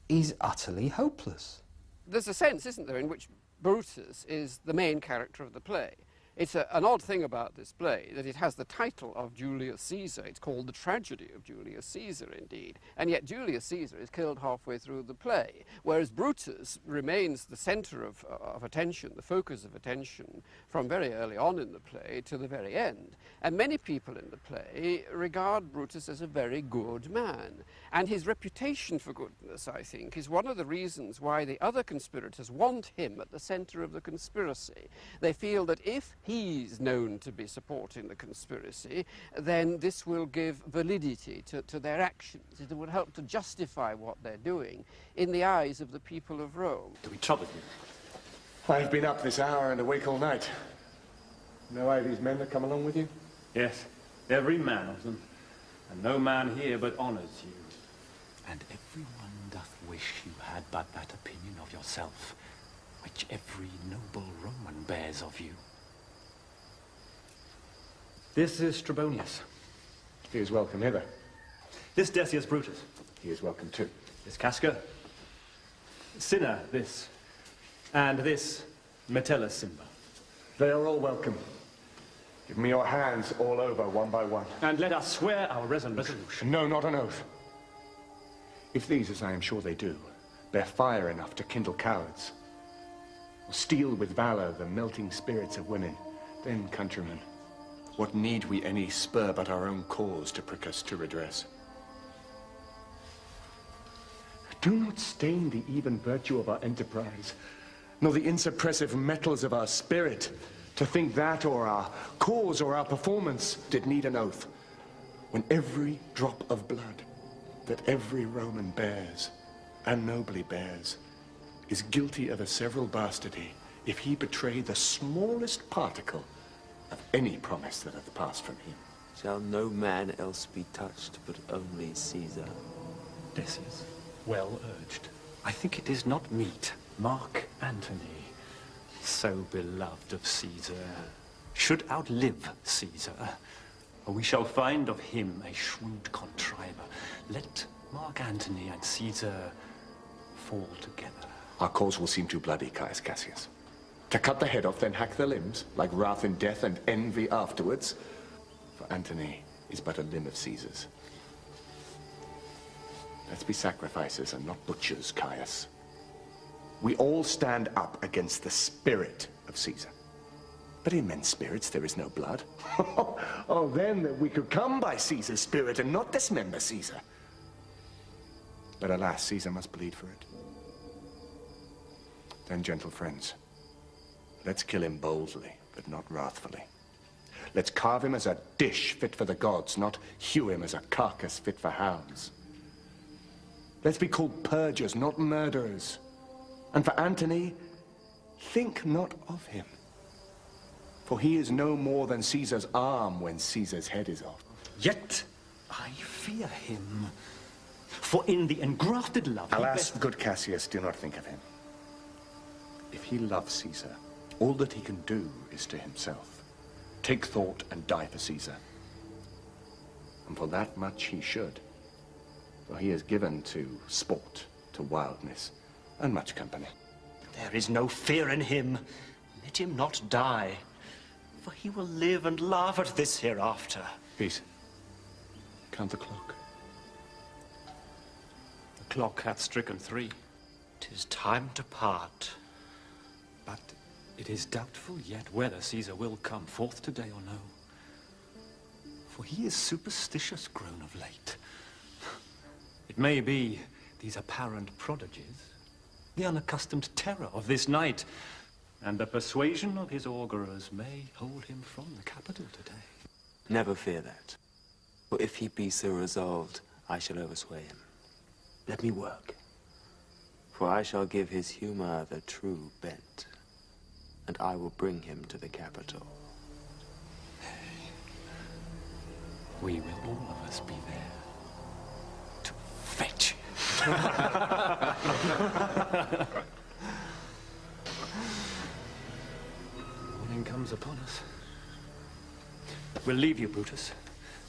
is utterly hopeless. There's a sense, isn't there, in which Brutus is the main character of the play. It's an odd thing about this play that it has the title of Julius Caesar. It's called The Tragedy of Julius Caesar, indeed. And yet Julius Caesar is killed halfway through the play, whereas Brutus remains the centre of attention, the focus of attention, from very early on in the play to the very end. And many people in the play regard Brutus as a very good man. And his reputation for goodness, I think, is one of the reasons why the other conspirators want him at the centre of the conspiracy. They feel that if he's known to be supporting the conspiracy, then this will give validity to their actions. It will help to justify what they're doing in the eyes of the people of Rome. Do we trouble you? I've been up this hour and awake all night. Know I these men that come along with you? Yes, every man of them. And no man here but honours you. And everyone doth wish you had but that opinion of yourself, which every noble Roman bears of you. This is Strabonius. He is welcome hither. This Decius Brutus. He is welcome too. This Casca. Cinna, this. And this Metellus Simba. They are all welcome. Give me your hands all over, one by one. And let us swear our resolution. No, not an oath. If these, as I am sure they do, bear fire enough to kindle cowards, or steel with valor the melting spirits of women, then, countrymen, what need we any spur but our own cause to prick us to redress? Do not stain the even virtue of our enterprise, nor the insuppressive metals of our spirit, to think that or our cause or our performance did need an oath, when every drop of blood that every Roman bears, and nobly bears, is guilty of a several bastardy if he betray the smallest particle of any promise that hath passed from him. shall no man else be touched but only Caesar. Decius, well urged. I think it is not meet Mark Antony, so beloved of Caesar, should outlive Caesar. Or we shall find of him a shrewd contriver. Let Mark Antony and Caesar fall together. Our cause will seem too bloody, Caius Cassius. To cut the head off, then hack the limbs, like wrath in death and envy afterwards. For Antony is but a limb of Caesar's. Let's be sacrificers and not butchers, Caius. We all stand up against the spirit of Caesar. But in men's spirits there is no blood. Oh, then that we could come by Caesar's spirit and not dismember Caesar. But alas, Caesar must bleed for it. Then, gentle friends, let's kill him boldly, but not wrathfully. Let's carve him as a dish fit for the gods, not hew him as a carcass fit for hounds. Let's be called purgers, not murderers. And for Antony, think not of him. For he is no more than Caesar's arm when Caesar's head is off. Yet I fear him. For in the engrafted love... Alas, good Cassius, do not think of him. If he loves Caesar, all that he can do is to himself. Take thought and die for Caesar. And for that much he should. For he is given to sport, to wildness, and much company. There is no fear in him. Let him not die. For he will live and laugh at this hereafter. Peace. Count the clock. The clock hath stricken 3. 'Tis time to part. But it is doubtful yet whether Caesar will come forth today or no. For he is superstitious grown of late. It may be these apparent prodigies, the unaccustomed terror of this night, and the persuasion of his augurers may hold him from the capital today. Never fear that. For if he be so resolved, I shall oversway him. Let me work. For I shall give his humor the true bent, and I will bring him to the capital. We will all of us be there to fetch him. Morning comes upon us. We'll leave you, Brutus.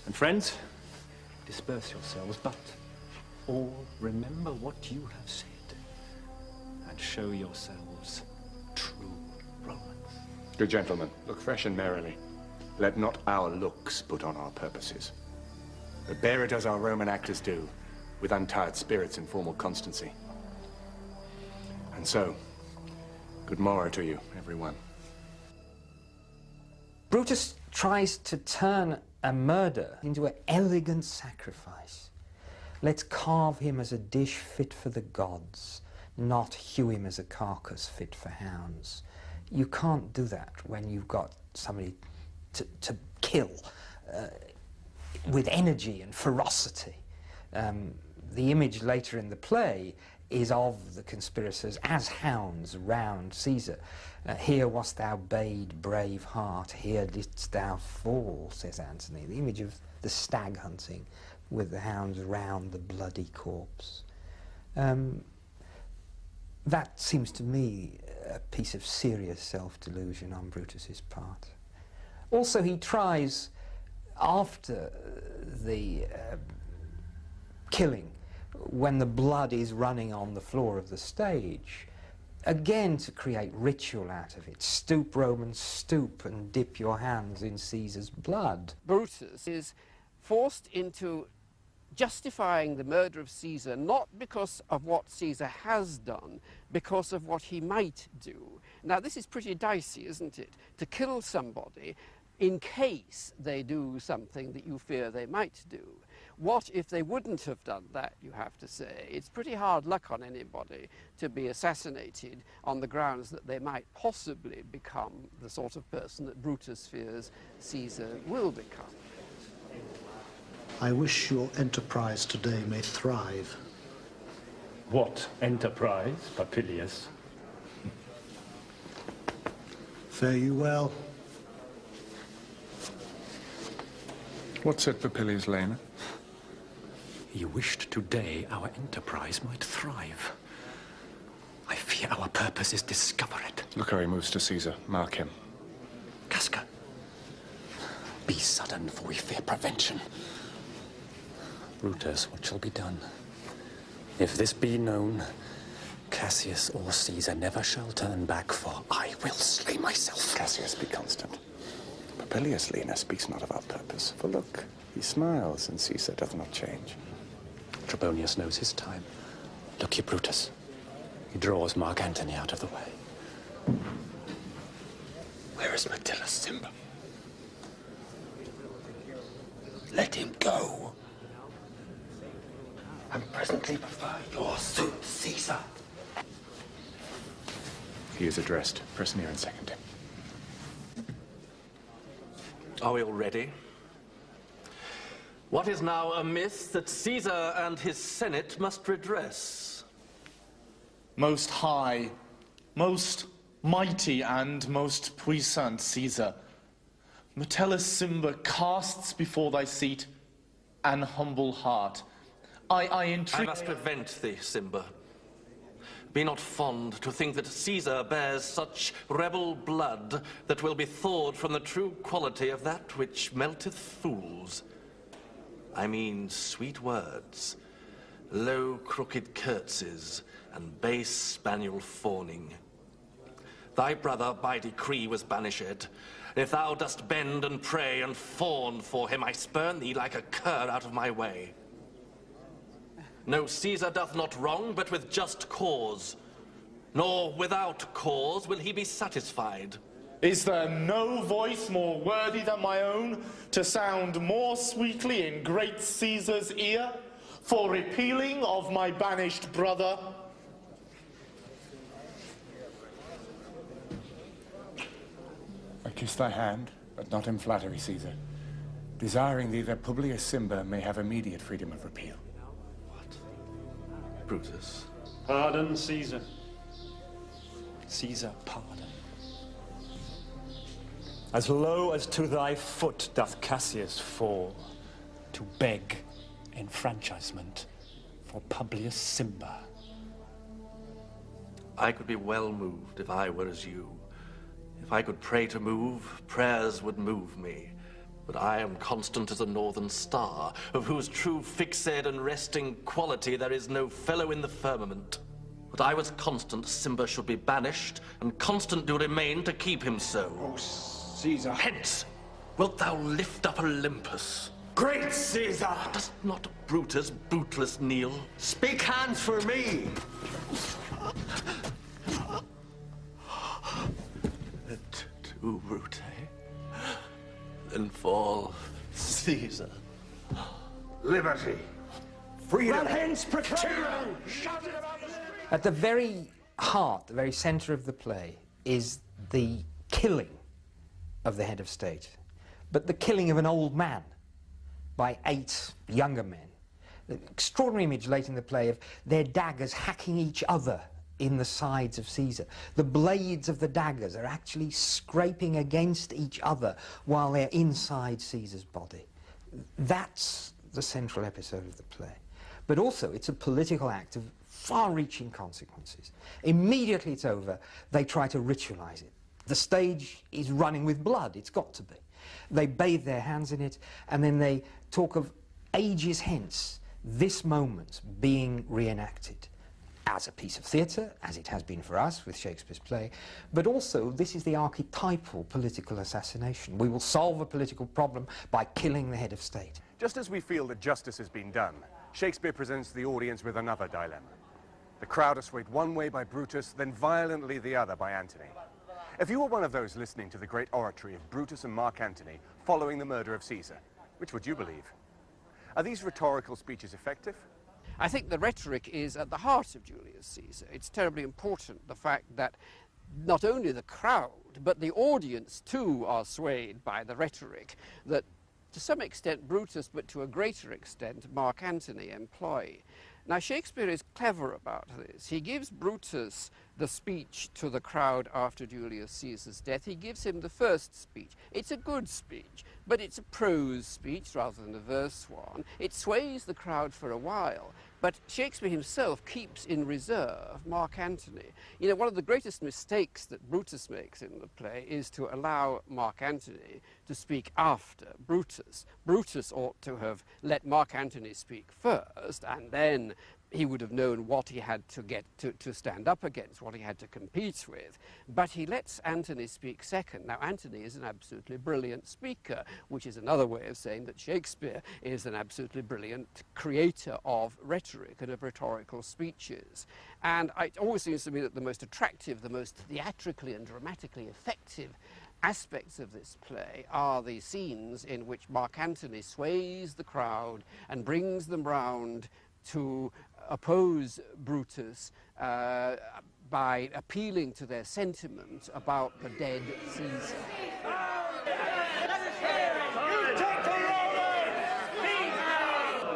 And friends, disperse yourselves, but all remember what you have said, and show yourselves true Romans. Good gentlemen, look fresh and merrily. Let not our looks put on our purposes, but bear it as our Roman actors do, with untired spirits and formal constancy. And so, good morrow to you, everyone. Brutus tries to turn a murder into an elegant sacrifice. Let's carve him as a dish fit for the gods, not hew him as a carcass fit for hounds. You can't do that when you've got somebody to kill with energy and ferocity. The image later in the play is of the conspirators as hounds round Caesar. Here wast thou bade, brave heart, here didst thou fall, says Antony. The image of the stag hunting with the hounds round the bloody corpse. That seems to me a piece of serious self-delusion on Brutus's part. Also, he tries, after the killing, when the blood is running on the floor of the stage, again to create ritual out of it. Stoop, Romans, stoop, and dip your hands in Caesar's blood. Brutus is forced into justifying the murder of Caesar not because of what Caesar has done, because of what he might do. Now, this is pretty dicey, isn't it? To kill somebody in case they do something that you fear they might do. What if they wouldn't have done that, you have to say? It's pretty hard luck on anybody to be assassinated on the grounds that they might possibly become the sort of person that Brutus fears Caesar will become. I wish your enterprise today may thrive. What enterprise, Papilius? Fare you well. What said Papilius Lena? He wished today our enterprise might thrive. I fear our purpose is discovered. Look how he moves to Caesar. Mark him. Casca, be sudden, for we fear prevention. Brutus, what shall be done? If this be known, Cassius or Caesar never shall turn back, for I will slay myself. Cassius, be constant. Papilius Lena speaks not of our purpose. For look, he smiles, and Caesar doth not change. Trebonius knows his time. Look ye, Brutus. He draws Mark Antony out of the way. Where is Metellus Cimber? Let him go. And presently prefer your suit, Caesar. He is addressed. Press near and second him. Are we all ready? What is now amiss that Caesar and his Senate must redress? Most high, most mighty, and most puissant Caesar, Metellus Cimber casts before thy seat an humble heart. I entreat... I must prevent thee, Cimber. Be not fond to think that Caesar bears such rebel blood that will be thawed from the true quality of that which melteth fools. I mean sweet words, low crooked curtsies, and base spaniel fawning. Thy brother by decree was banished. If thou dost bend and pray and fawn for him, I spurn thee like a cur out of my way. No, Caesar doth not wrong, but with just cause. Nor without cause will he be satisfied. Is there no voice more worthy than my own to sound more sweetly in great Caesar's ear for repealing of my banished brother? I kiss thy hand, but not in flattery, Caesar, desiring thee that Publius Cimber may have immediate freedom of repeal. Brutus. Pardon, Caesar. Caesar, pardon. As low as to thy foot doth Cassius fall, to beg enfranchisement for Publius Cimber. I could be well moved if I were as you. If I could pray to move, prayers would move me. But I am constant as a northern star, of whose true fixed and resting quality there is no fellow in the firmament. But I was constant, Cimber should be banished, and constant do remain to keep him so. Oh, Caesar. Hence, wilt thou lift up Olympus? Great Caesar! Does not Brutus bootless kneel? Speak hands for me! Et tu, Brute? Then fall, Caesar. Liberty. Freedom. Run hence, Praetorian! At the very heart, the very center of the play, is the killing of the head of state, but the killing of an old man by 8 younger men. The extraordinary image late in the play of their daggers hacking each other in the sides of Caesar. The blades of the daggers are actually scraping against each other while they're inside Caesar's body. That's the central episode of the play. But also, it's a political act of far-reaching consequences. Immediately it's over, they try to ritualize it. The stage is running with blood, it's got to be. They bathe their hands in it, and then they talk of ages hence, this moment being reenacted as a piece of theatre, as it has been for us with Shakespeare's play, but also this is the archetypal political assassination. We will solve a political problem by killing the head of state. Just as we feel that justice has been done, Shakespeare presents the audience with another dilemma. The crowd are swayed one way by Brutus, then violently the other by Antony. If you were one of those listening to the great oratory of Brutus and Mark Antony following the murder of Caesar, which would you believe? Are these rhetorical speeches effective? I think the rhetoric is at the heart of Julius Caesar. It's terribly important, the fact that not only the crowd, but the audience too are swayed by the rhetoric that to some extent Brutus, but to a greater extent Mark Antony employ. Now, Shakespeare is clever about this. He gives Brutus the speech to the crowd after Julius Caesar's death. He gives him the first speech. It's a good speech, but it's a prose speech rather than a verse one. It sways the crowd for a while, but Shakespeare himself keeps in reserve Mark Antony. You know, one of the greatest mistakes that Brutus makes in the play is to allow Mark Antony to speak after Brutus. Brutus ought to have let Mark Antony speak first, and then he would have known what he had to get to stand up against, what he had to compete with. But he lets Antony speak second. Now, Antony is an absolutely brilliant speaker, which is another way of saying that Shakespeare is an absolutely brilliant creator of rhetoric and of rhetorical speeches. And it always seems to me that the most attractive, the most theatrically and dramatically effective aspects of this play are the scenes in which Mark Antony sways the crowd and brings them round to oppose Brutus by appealing to their sentiment about the dead Caesar.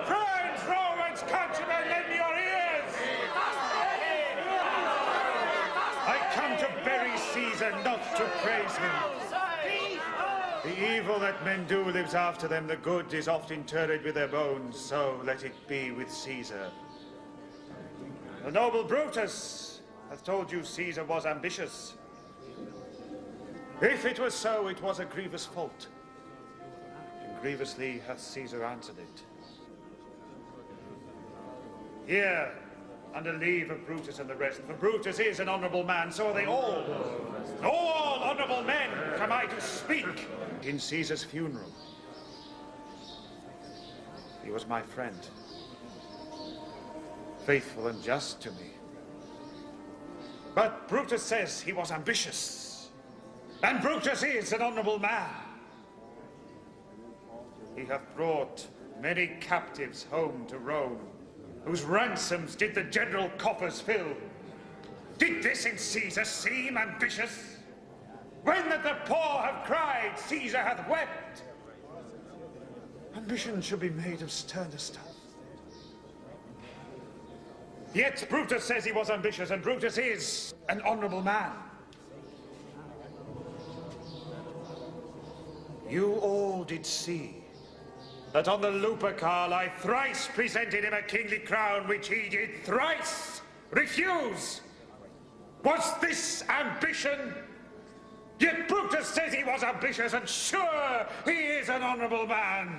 Friends, Romans, countrymen, lend your ears! I come to bury Caesar, not to praise him. The evil that men do lives after them, the good is oft interred with their bones, so let it be with Caesar. The noble Brutus hath told you Caesar was ambitious. If it was so, it was a grievous fault, and grievously hath Caesar answered it. Here, under leave of Brutus and the rest, for Brutus is an honourable man, so are they all. All honourable men come I to speak in Caesar's funeral. He was my friend, faithful and just to me. But Brutus says he was ambitious, and Brutus is an honourable man. He hath brought many captives home to Rome, whose ransoms did the general coffers fill. Did this in Caesar seem ambitious? When that the poor have cried, Caesar hath wept. Ambition should be made of sterner stuff. Yet Brutus says he was ambitious, and Brutus is an honourable man. You all did see that on the Lupercal I thrice presented him a kingly crown, which he did thrice refuse. Was this ambition? Yet Brutus says he was ambitious, and sure he is an honourable man.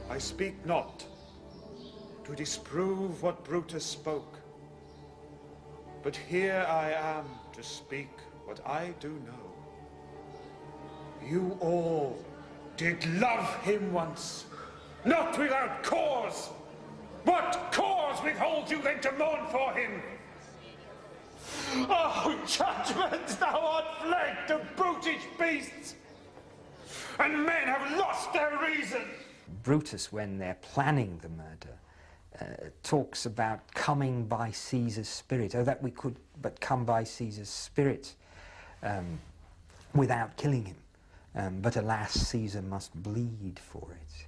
I speak not to disprove what Brutus spoke, but here I am to speak what I do know. You all did love him once, not without cause. What cause withholds you then to mourn for him? Oh, judgment, thou art fled to brutish beasts, and men have lost their reason. Brutus, when they're planning the murder, talks about coming by Caesar's spirit. Oh, that we could but come by Caesar's spirit without killing him. But alas, Caesar must bleed for it.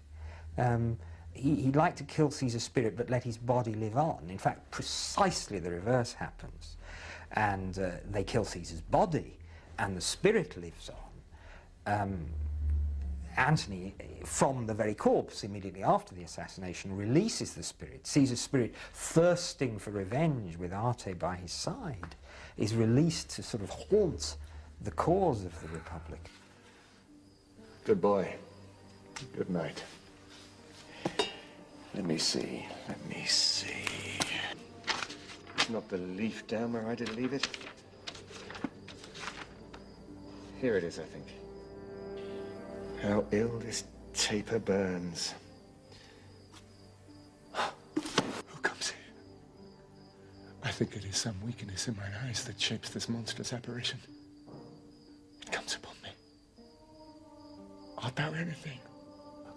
He'd like to kill Caesar's spirit but let his body live on. In fact, precisely the reverse happens. And they kill Caesar's body, and the spirit lives on. Antony, from the very corpse immediately after the assassination, releases the spirit. Caesar's spirit, thirsting for revenge with Arte by his side, is released to sort of haunt the cause of the Republic. Good boy. Good night. Let me see. Not the leaf down where I did leave it. Here it is, I think. How ill this taper burns. Who comes here? I think it is some weakness in mine eyes that shapes this monstrous apparition. It comes upon me. Art thou anything?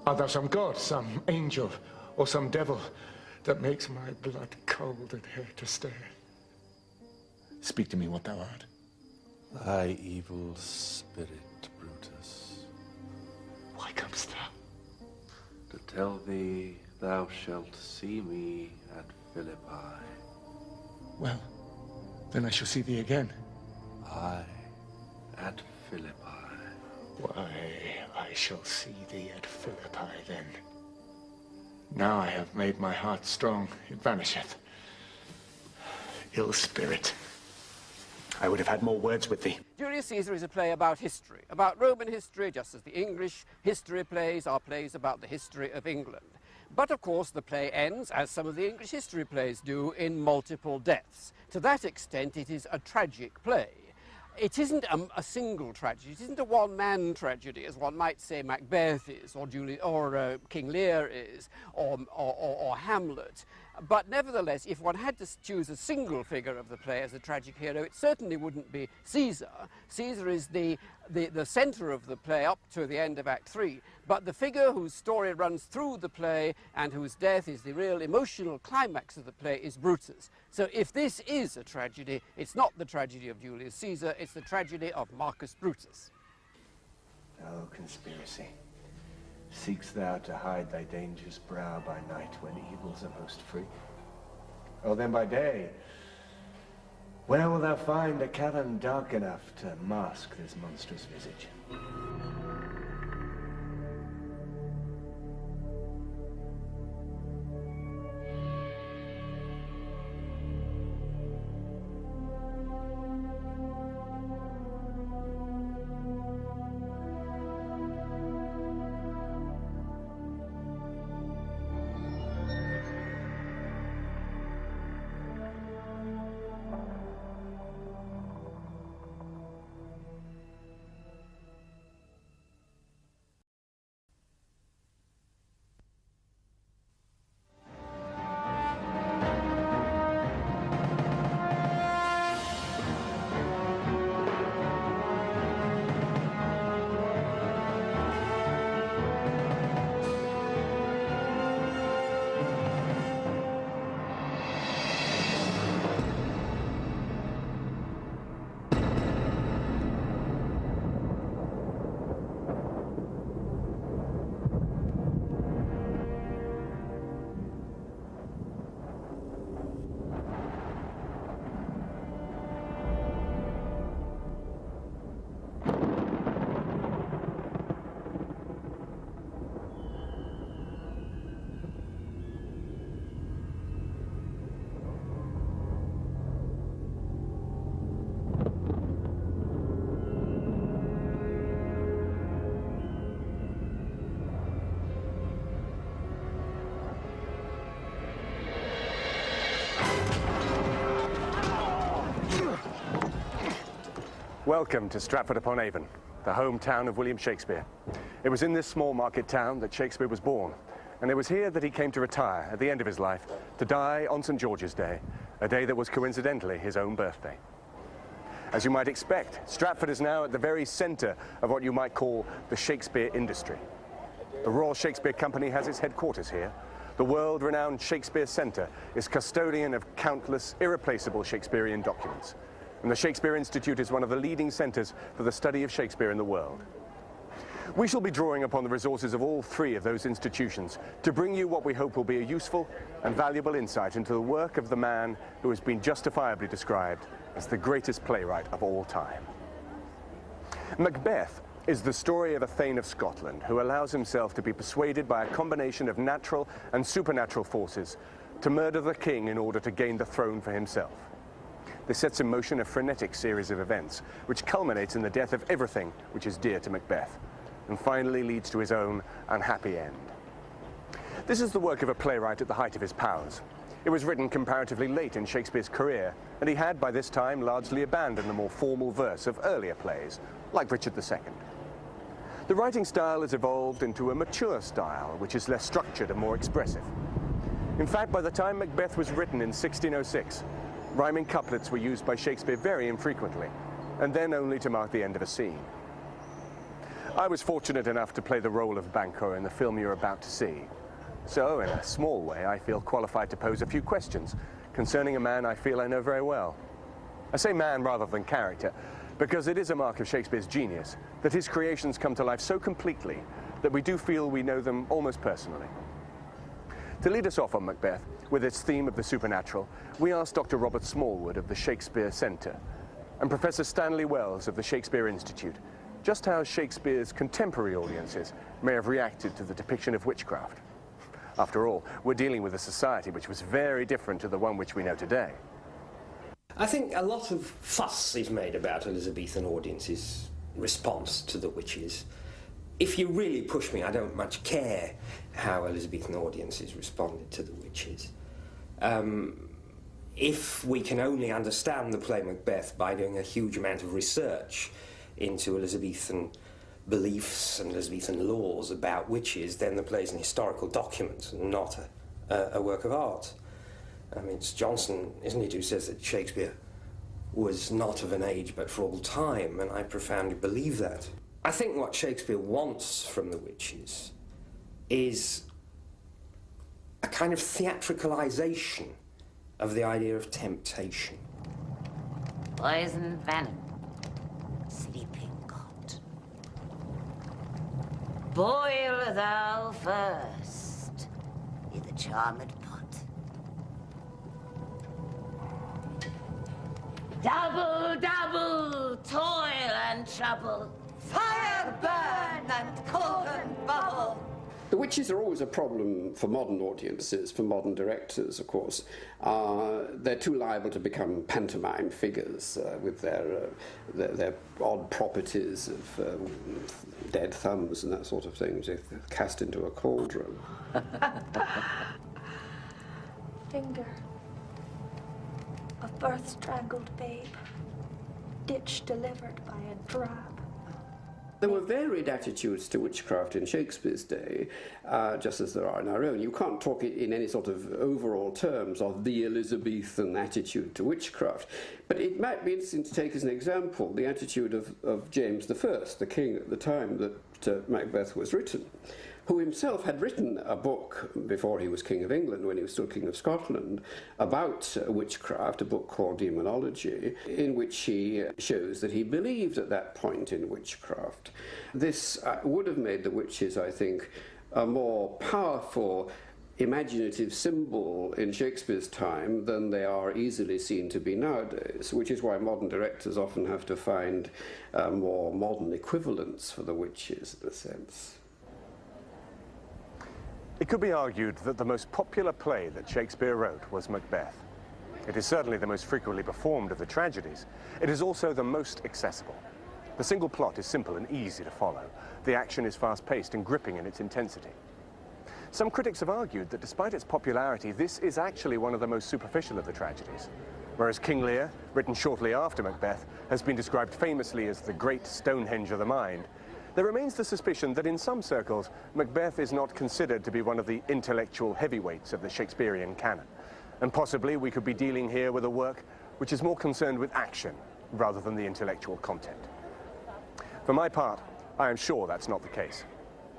Art thou some god, some angel, or some devil that makes my blood cold and hair to stir? Speak to me what thou art. Thy evil spirit, Brutus. Why comest thou? To Tell thee thou shalt see me at Philippi. Well, then I shall see thee again. Aye, at Philippi. Why, I shall see thee at Philippi then. Now I have made my heart strong, it vanisheth. Ill spirit. I would have had more words with thee. Julius Caesar is a play about history, about Roman history, just as the English history plays are plays about the history of England. But of course the play ends, as some of the English history plays do, in multiple deaths. To that extent it is a tragic play. It isn't a single tragedy, it isn't a one-man tragedy, as one might say Macbeth is, or King Lear is, or Hamlet. But nevertheless, if one had to choose a single figure of the play as a tragic hero, it certainly wouldn't be Caesar. Caesar is the centre of the play up to the end of Act 3, but the figure whose story runs through the play and whose death is the real emotional climax of the play is Brutus. So if this is a tragedy, it's not the tragedy of Julius Caesar, it's the tragedy of Marcus Brutus. O conspiracy, seek'st thou to hide thy dangerous brow by night when evils are most free? Or then by day, where wilt thou find a cavern dark enough to mask this monstrous visage? Welcome to Stratford-upon-Avon, the hometown of William Shakespeare. It was in this small market town that Shakespeare was born, and it was here that he came to retire at the end of his life, to die on St. George's Day, a day that was coincidentally his own birthday. As you might expect, Stratford is now at the very centre of what you might call the Shakespeare industry. The Royal Shakespeare Company has its headquarters here. The world-renowned Shakespeare Centre is custodian of countless irreplaceable Shakespearean documents. And the Shakespeare Institute is one of the leading centres for the study of Shakespeare in the world. We shall be drawing upon the resources of all three of those institutions to bring you what we hope will be a useful and valuable insight into the work of the man who has been justifiably described as the greatest playwright of all time. Macbeth is the story of a Thane of Scotland who allows himself to be persuaded by a combination of natural and supernatural forces to murder the king in order to gain the throne for himself. This sets in motion a frenetic series of events, which culminates in the death of everything which is dear to Macbeth, and finally leads to his own unhappy end. This is the work of a playwright at the height of his powers. It was written comparatively late in Shakespeare's career, and he had by this time largely abandoned the more formal verse of earlier plays, like Richard II. The writing style has evolved into a mature style, which is less structured and more expressive. In fact, by the time Macbeth was written in 1606, rhyming couplets were used by Shakespeare very infrequently, and then only to mark the end of a scene. I was fortunate enough to play the role of Banquo in the film you're about to see. So, in a small way, I feel qualified to pose a few questions concerning a man I feel I know very well. I say man rather than character, because it is a mark of Shakespeare's genius that his creations come to life so completely that we do feel we know them almost personally. To lead us off on Macbeth, with its theme of the supernatural, we asked Dr. Robert Smallwood of the Shakespeare Centre and Professor Stanley Wells of the Shakespeare Institute just how Shakespeare's contemporary audiences may have reacted to the depiction of witchcraft. After all, we're dealing with a society which was very different to the one which we know today. I think a lot of fuss is made about Elizabethan audiences' response to the witches. If you really push me, I don't much care how Elizabethan audiences responded to the witches. If we can only understand the play Macbeth by doing a huge amount of research into Elizabethan beliefs and Elizabethan laws about witches, then the play is an historical document and not a work of art. I mean, it's Johnson, isn't it, who says that Shakespeare was not of an age but for all time, and I profoundly believe that. I think what Shakespeare wants from the witches is a kind of theatricalization of the idea of temptation. Poison venom, sleeping god. Boil thou first i' the charmed pot. Double, double, toil and trouble, fire burn and cauldron bubble. The witches are always a problem for modern audiences, for modern directors, of course. They're too liable to become pantomime figures with their odd properties of dead thumbs and that sort of thing, which they're cast into a cauldron. Finger of birth-strangled babe, ditch delivered by a drab. There were varied attitudes to witchcraft in Shakespeare's day, just as there are in our own. You can't talk in any sort of overall terms of the Elizabethan attitude to witchcraft, but it might be interesting to take as an example the attitude of James I, the king at the time that Macbeth was written, who himself had written a book before he was King of England, when he was still King of Scotland, about witchcraft, a book called Demonology, in which he shows that he believed at that point in witchcraft. This would have made the witches, I think, a more powerful imaginative symbol in Shakespeare's time than they are easily seen to be nowadays, which is why modern directors often have to find more modern equivalents for the witches, in a sense. It could be argued that the most popular play that Shakespeare wrote was Macbeth. It is certainly the most frequently performed of the tragedies. It is also the most accessible. The single plot is simple and easy to follow. The action is fast-paced and gripping in its intensity. Some critics have argued that despite its popularity, this is actually one of the most superficial of the tragedies. Whereas King Lear, written shortly after Macbeth, has been described famously as the great Stonehenge of the mind, there remains the suspicion that in some circles, Macbeth is not considered to be one of the intellectual heavyweights of the Shakespearean canon. And possibly we could be dealing here with a work which is more concerned with action rather than the intellectual content. For my part, I am sure that's not the case,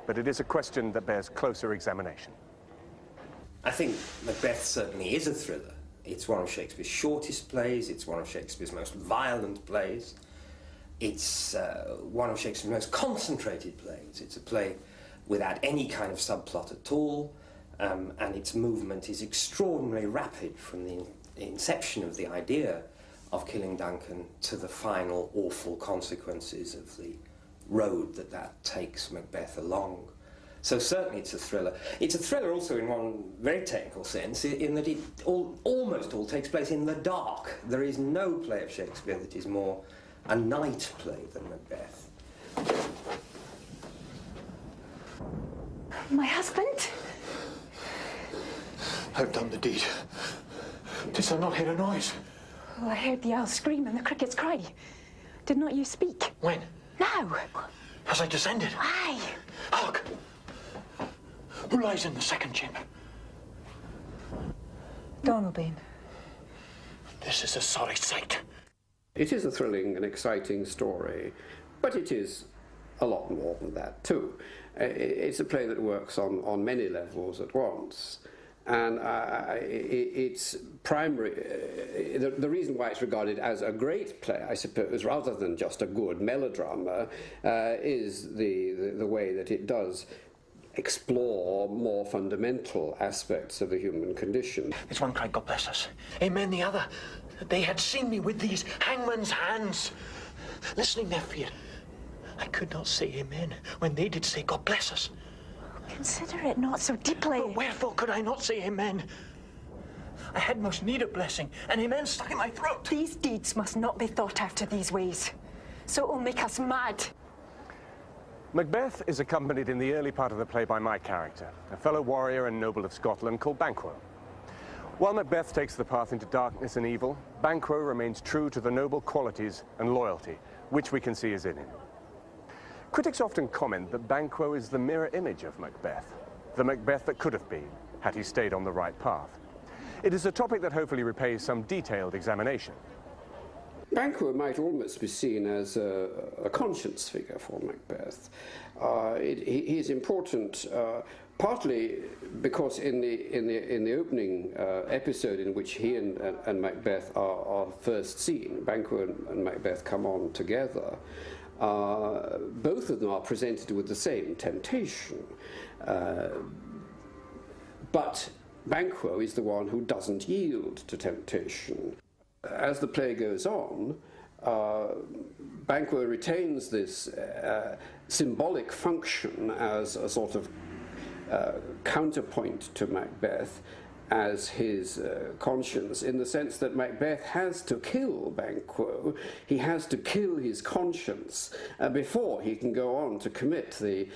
but it is a question that bears closer examination. I think Macbeth certainly is a thriller. It's one of Shakespeare's shortest plays, it's one of Shakespeare's most violent plays. It's one of Shakespeare's most concentrated plays. It's a play without any kind of subplot at all, and its movement is extraordinarily rapid from the inception of the idea of killing Duncan to the final awful consequences of the road that takes Macbeth along. So certainly it's a thriller. It's a thriller also in one very technical sense, in that it almost all takes place in the dark. There is no play of Shakespeare that is more a night play than Macbeth. My husband? I've done the deed. Didst thou not hear a noise? Oh, I heard the owl scream and the crickets cry. Did not you speak? When? Now. As I descended? Aye. Hark! Who lies in the second chamber? Donalbain. This is a sorry sight. It is a thrilling and exciting story, but it is a lot more than that too. It's a play that works on many levels at once. And it's primary. The reason why it's regarded as a great play, I suppose, rather than just a good melodrama, is the way that it does explore more fundamental aspects of the human condition. This one cried, "God bless us." Amen, the other. They had seen me with these hangman's hands, listening their fear. I could not say amen when they did say, "God bless us." Consider it not so deeply. But wherefore could I not say amen? I had most need of blessing, and amen stuck in my throat. These deeds must not be thought after these ways, so it will make us mad. Macbeth is accompanied in the early part of the play by my character, a fellow warrior and noble of Scotland called Banquo. While Macbeth takes the path into darkness and evil, Banquo remains true to the noble qualities and loyalty, which we can see is in him. Critics often comment that Banquo is the mirror image of Macbeth, the Macbeth that could have been, had he stayed on the right path. It is a topic that hopefully repays some detailed examination. Banquo might almost be seen as a conscience figure for Macbeth. He is important partly because in the opening episode in which he and Macbeth are first seen, Banquo and Macbeth come on together. Both of them are presented with the same temptation, but Banquo is the one who doesn't yield to temptation. As the play goes on, Banquo retains this symbolic function as a sort of counterpoint to Macbeth as his conscience, in the sense that Macbeth has to kill Banquo. He has to kill his conscience before he can go on to commit the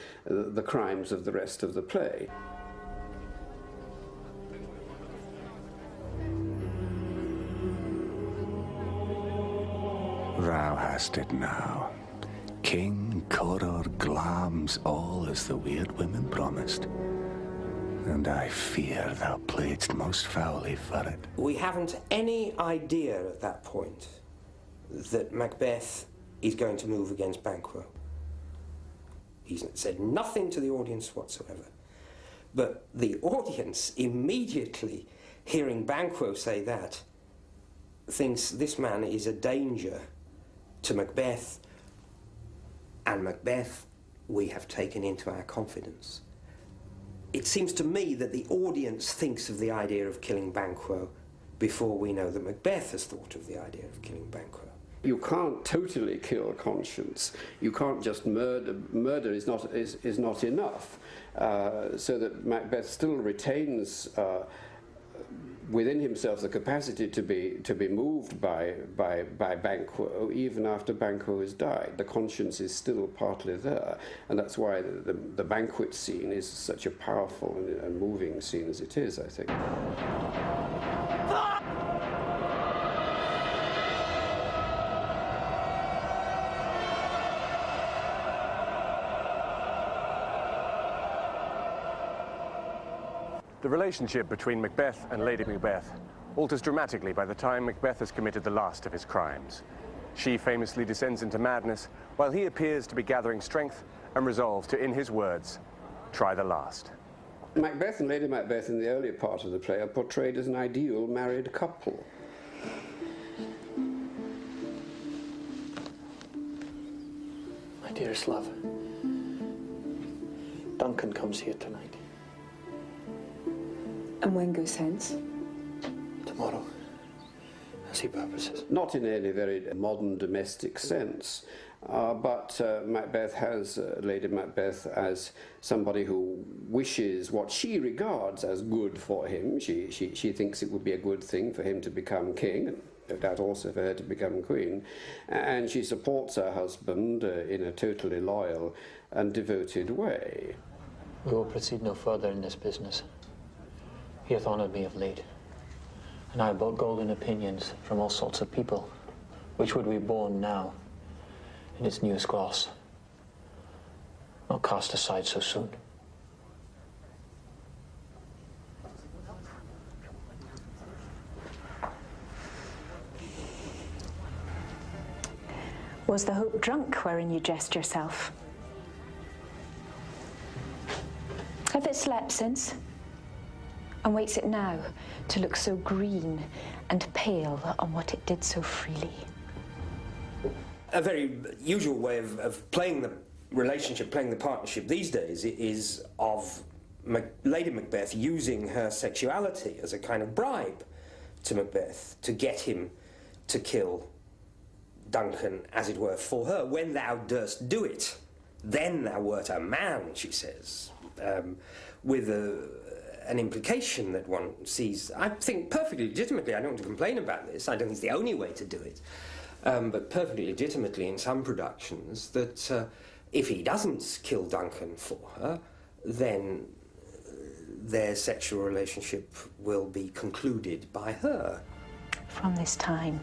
crimes of the rest of the play. Thou hast it now. King, Coror, Glams, all as the weird women promised. And I fear thou playedst most foully for it. We haven't any idea at that point that Macbeth is going to move against Banquo. He's said nothing to the audience whatsoever. But the audience, immediately hearing Banquo say that, thinks this man is a danger to Macbeth, and Macbeth we have taken into our confidence. It seems to me that the audience thinks of the idea of killing Banquo before we know that Macbeth has thought of the idea of killing Banquo. You can't totally kill conscience. You can't just murder. Murder is not enough. So that Macbeth still retains within himself the capacity to be moved by Banquo even after Banquo has died. The conscience is still partly there, and that's why the banquet scene is such a powerful and moving scene as it is, I think. The relationship between Macbeth and Lady Macbeth alters dramatically by the time Macbeth has committed the last of his crimes. She famously descends into madness, while he appears to be gathering strength and resolve to, in his words, try the last. Macbeth and Lady Macbeth in the earlier part of the play are portrayed as an ideal married couple. My dearest love, Duncan comes here tonight. And when goes hence? Tomorrow, as he purposes. Not in any very modern domestic sense, but Macbeth has Lady Macbeth as somebody who wishes what she regards as good for him. She thinks it would be a good thing for him to become king, and no doubt also for her to become queen. And she supports her husband in a totally loyal and devoted way. We will proceed no further in this business. He hath honoured me of late, and I have bought golden opinions from all sorts of people, which would be born now in its newest gloss, not cast aside so soon. Was the hope drunk wherein you dressed yourself? Hath it slept since? And waits it now to look so green and pale on what it did so freely. A very usual way of playing the relationship, playing the partnership these days is of Lady Macbeth using her sexuality as a kind of bribe to Macbeth to get him to kill Duncan, as it were, for her. When thou durst do it, then thou wert a man, she says, with an implication that one sees, I think, perfectly legitimately. I don't want to complain about this. I don't think it's the only way to do it. But perfectly legitimately in some productions, that if he doesn't kill Duncan for her, then their sexual relationship will be concluded by her. From this time,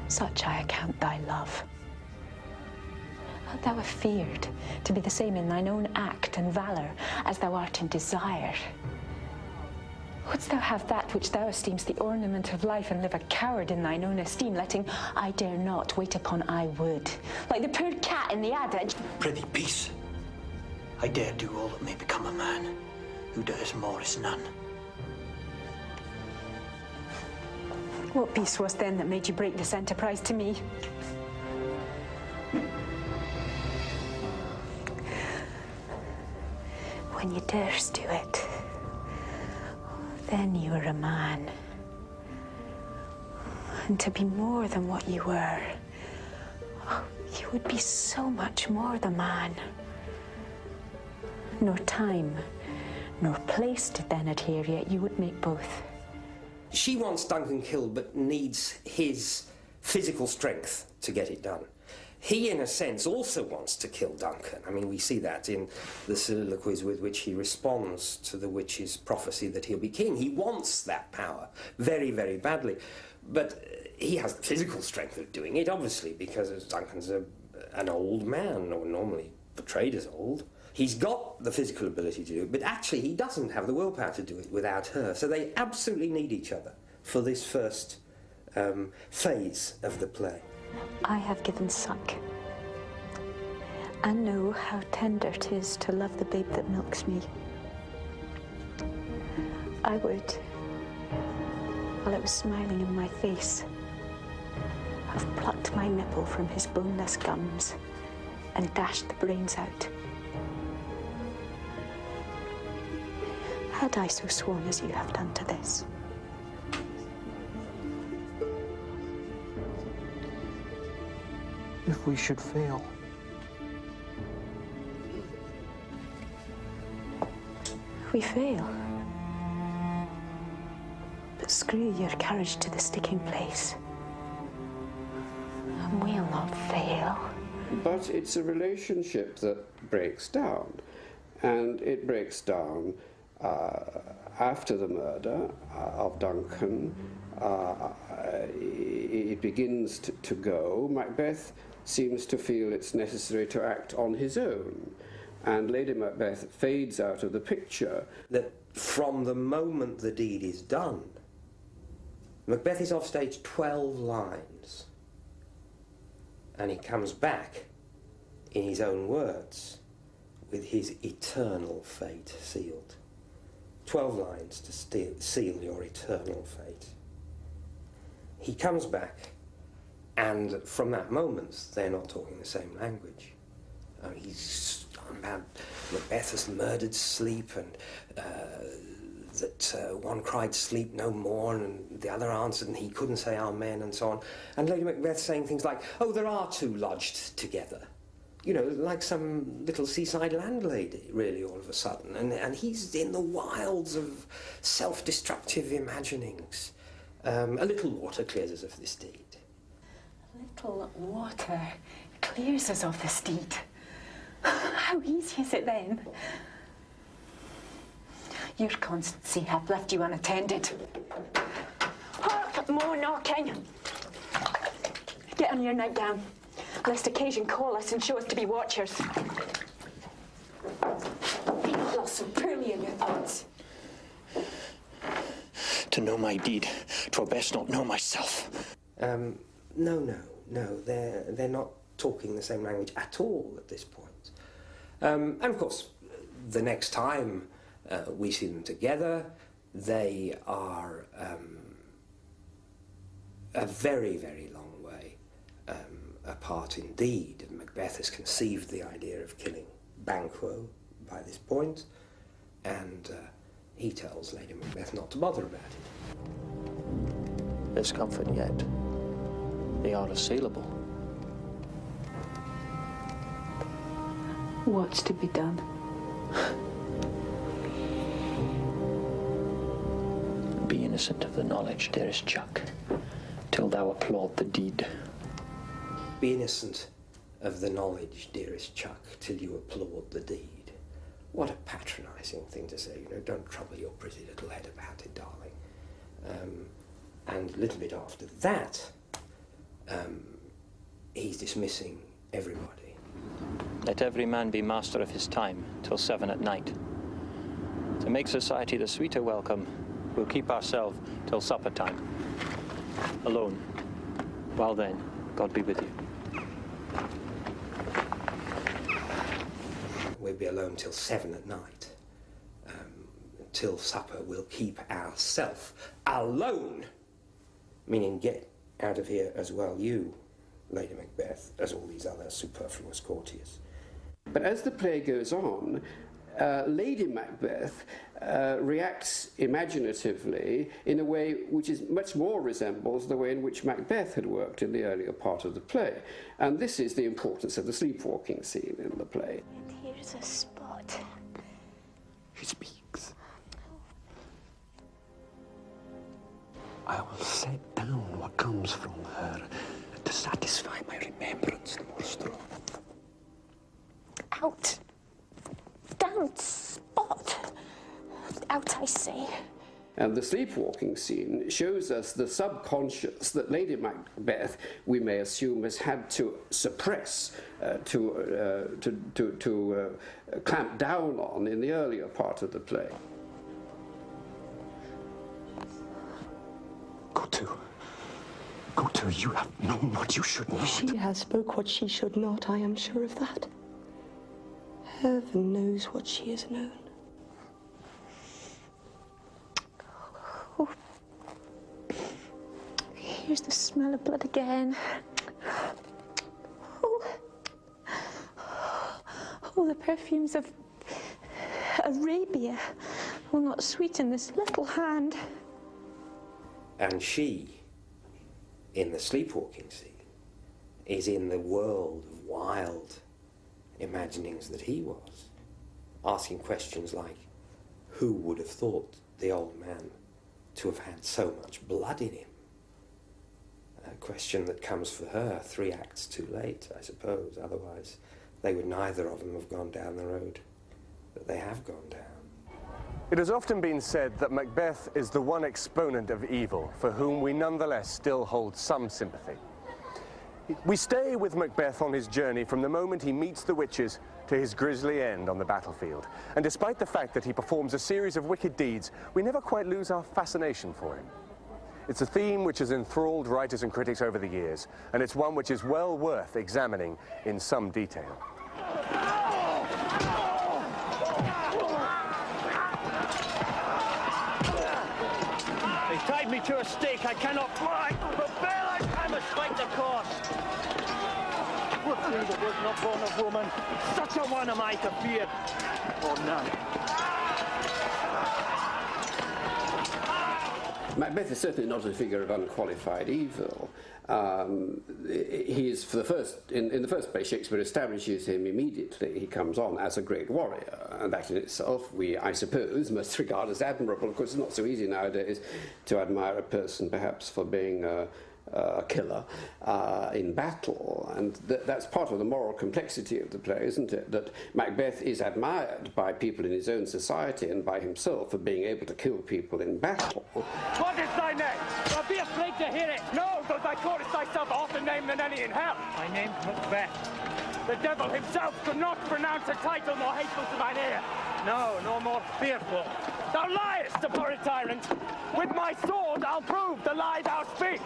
such I account thy love. Art thou afeared to be the same in thine own act and valour as thou art in desire? Wouldst thou have that which thou esteemest the ornament of life, and live a coward in thine own esteem, letting I dare not wait upon I would, like the poor cat in the adage? Prithee, peace. I dare do all that may become a man, who dares more is none. What peace was then that made you break this enterprise to me? When you durst do it, then you were a man. And to be more than what you were, you would be so much more the man. Nor time, nor place did then adhere, yet you would make both. She wants Duncan killed, but needs his physical strength to get it done. He, in a sense, also wants to kill Duncan. I mean, we see that in the soliloquies with which he responds to the witch's prophecy that he'll be king. He wants that power very, very badly. But he has the physical strength of doing it, obviously, because Duncan's an old man, or normally portrayed as old. He's got the physical ability to do it, but actually he doesn't have the willpower to do it without her. So they absolutely need each other for this first phase of the play. I have given suck, and know how tender 'tis to love the babe that milks me. I would, while it was smiling in my face, have plucked my nipple from his boneless gums and dashed the brains out. Had I so sworn as you have done to this? If we should fail. We fail. But screw your courage to the sticking place. And we'll not fail. But it's a relationship that breaks down. And it breaks down after the murder of Duncan. It begins to go. Macbeth seems to feel it's necessary to act on his own. And Lady Macbeth fades out of the picture. That from the moment the deed is done, Macbeth is off stage 12 lines. And he comes back, in his own words, with his eternal fate sealed. 12 lines to seal your eternal fate. He comes back, and from that moment, they're not talking the same language. He's talking about Macbeth has murdered sleep, and that one cried sleep no more, and the other answered, and he couldn't say amen, and so on. And Lady Macbeth saying things like, oh, there are two lodged together. You know, like some little seaside landlady, really, all of a sudden. And he's in the wilds of self-destructive imaginings. A little water clears us of this deed. A little water clears us of this deed. How easy is it then? Your constancy hath left you unattended. More knocking. Get on your nightgown, lest occasion call us and show us to be watchers. Be not lost so poorly in your thoughts. To know my deed, 'twere best not know myself. No, they're not talking the same language at all at this point. And of course, the next time we see them together, they are a very, very long way apart indeed. Macbeth has conceived the idea of killing Banquo by this point, and he tells Lady Macbeth not to bother about it. There's comfort yet. They are assailable. What's to be done? Be innocent of the knowledge, dearest Chuck, till thou applaud the deed. Be innocent of the knowledge, dearest Chuck, till you applaud the deed. What a patronising thing to say, you know. Don't trouble your pretty little head about it, darling. And a little bit after that, he's dismissing everybody. Let every man be master of his time till 7 at night. To make society the sweeter welcome, we'll keep ourselves till supper time. Alone. Well then, God be with you. We'll be alone till 7 at night. Till supper, we'll keep ourselves alone. Meaning get out of here as well, you, Lady Macbeth, as all these other superfluous courtiers. But as the play goes on, Lady Macbeth reacts imaginatively in a way which is much more resembles the way in which Macbeth had worked in the earlier part of the play. And this is the importance of the sleepwalking scene in the play. And here's a spot. He speaks. I will set down what comes from her to satisfy my remembrance the more strong. Out. Damned spot. Out, I say. And the sleepwalking scene shows us the subconscious that Lady Macbeth, we may assume, has had to suppress, to clamp down on in the earlier part of the play. Go to, you have known what you should not. She has spoke what she should not, I am sure of that. Heaven knows what she has known. Oh. Here's the smell of blood again. Oh, the perfumes of Arabia will not sweeten this little hand. And she, in the sleepwalking scene, is in the world of wild imaginings that he was, asking questions like, who would have thought the old man to have had so much blood in him? A question that comes for her 3 acts too late, I suppose. Otherwise, they would neither of them have gone down the road that they have gone down. It has often been said that Macbeth is the one exponent of evil for whom we nonetheless still hold some sympathy. We stay with Macbeth on his journey from the moment he meets the witches to his grisly end on the battlefield. And despite the fact that he performs a series of wicked deeds, we never quite lose our fascination for him. It's a theme which has enthralled writers and critics over the years, and it's one which is well worth examining in some detail. They tied me to a stake. I cannot fly. But I must fight the course. Would that was not born of woman. Such a one am I to fear, or none. Macbeth is certainly not a figure of unqualified evil. He is, for the first, in the first place, Shakespeare establishes him immediately. He comes on as a great warrior, and that in itself we, I suppose, must regard as admirable. Of course, it's not so easy nowadays to admire a person, perhaps, for being a killer in battle, and that's part of the moral complexity of the play, isn't it? That Macbeth is admired by people in his own society and by himself for being able to kill people in battle. What is thy name? I'll be afraid to hear it. No, though thou callest thyself a hotter name than any in hell. My name's Macbeth. The devil himself could not pronounce a title more hateful to thine ear. No, nor more fearful. Thou liest, abhorred tyrant. With my sword I'll prove the lie thou speak.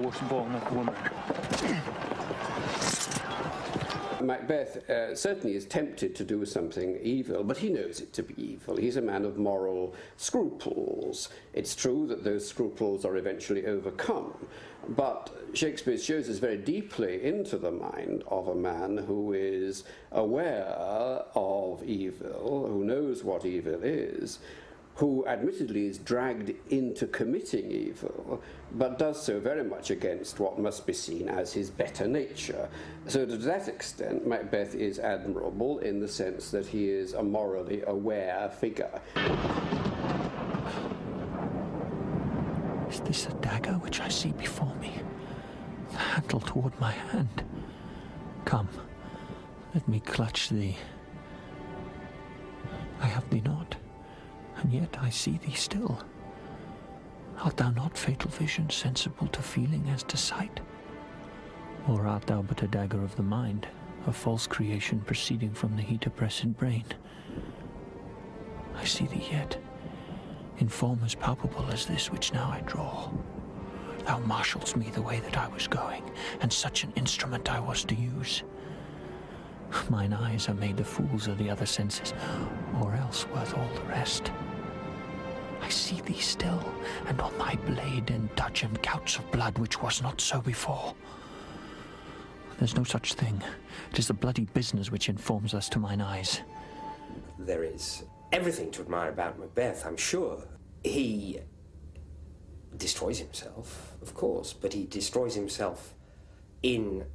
was born of woman. Macbeth certainly is tempted to do something evil, but he knows it to be evil. He's a man of moral scruples. It's true that those scruples are eventually overcome, but Shakespeare shows us very deeply into the mind of a man who is aware of evil, who knows what evil is, who admittedly is dragged into committing evil, but does so very much against what must be seen as his better nature. So to that extent, Macbeth is admirable in the sense that he is a morally aware figure. Is this a dagger which I see before me? The handle toward my hand. Come, let me clutch thee. I have thee not, and yet I see thee still. Art thou not fatal vision, sensible to feeling as to sight? Or art thou but a dagger of the mind, a false creation proceeding from the heat-oppressed brain? I see thee yet, in form as palpable as this which now I draw. Thou marshalledst me the way that I was going, and such an instrument I was to use. Mine eyes are made the fools of the other senses, or else worth all the rest. I see thee still, and on thy blade indulge gouts of blood, which was not so before. There's no such thing. It is the bloody business which informs us to mine eyes. There is everything to admire about Macbeth, I'm sure. He destroys himself, of course, but he destroys himself in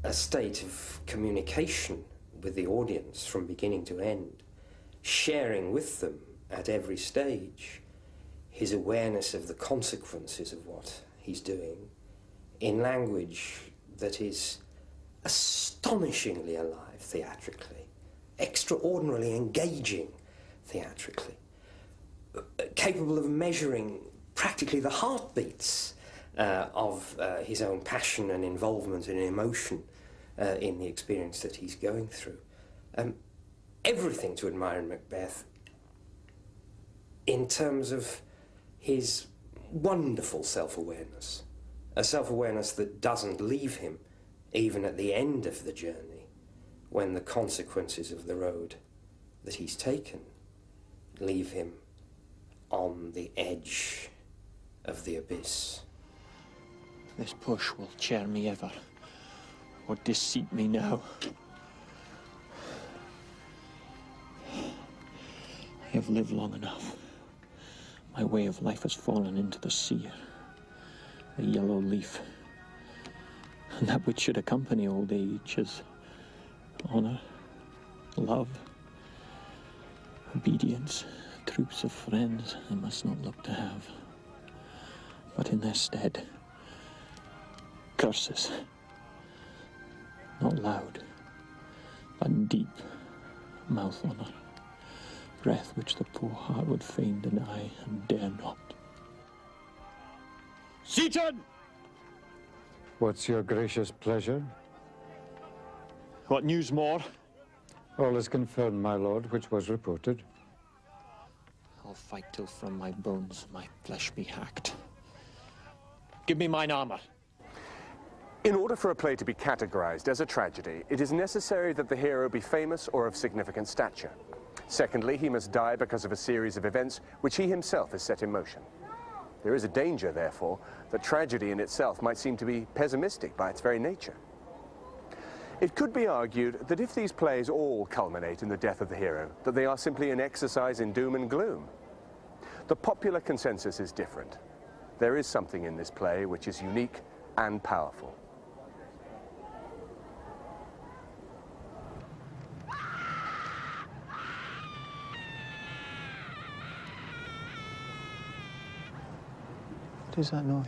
a state of communication with the audience from beginning to end, sharing with them at every stage his awareness of the consequences of what he's doing in language that is astonishingly alive theatrically, extraordinarily engaging theatrically, capable of measuring practically the heartbeats of his own passion and involvement and emotion in the experience that he's going through. Everything to admire in Macbeth in terms of his wonderful self-awareness, a self-awareness that doesn't leave him even at the end of the journey, when the consequences of the road that he's taken leave him on the edge of the abyss. This push will cheer me ever, or deceit me now. I have lived long enough. My way of life has fallen into the seer, the yellow leaf. And that which should accompany old age is honor, love, obedience, troops of friends I must not look to have. But in their stead, curses, not loud, but deep mouth honor, breath which the poor heart would fain deny and dare not. Seaton! What's your gracious pleasure? What news more? All is confirmed, my lord, which was reported. I'll fight till from my bones my flesh be hacked. Give me mine armor. In order for a play to be categorized as a tragedy, it is necessary that the hero be famous or of significant stature. Secondly, he must die because of a series of events which he himself has set in motion. There is a danger, therefore, that tragedy in itself might seem to be pessimistic by its very nature. It could be argued that if these plays all culminate in the death of the hero, that they are simply an exercise in doom and gloom. The popular consensus is different. There is something in this play which is unique and powerful. What is that noise?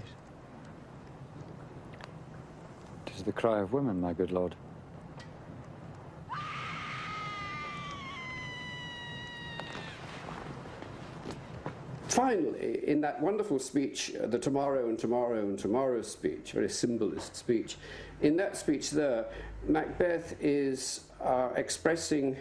It is the cry of women, my good lord. Finally, in that wonderful speech, the tomorrow and tomorrow and tomorrow speech, very symbolist speech, in that speech there, Macbeth is expressing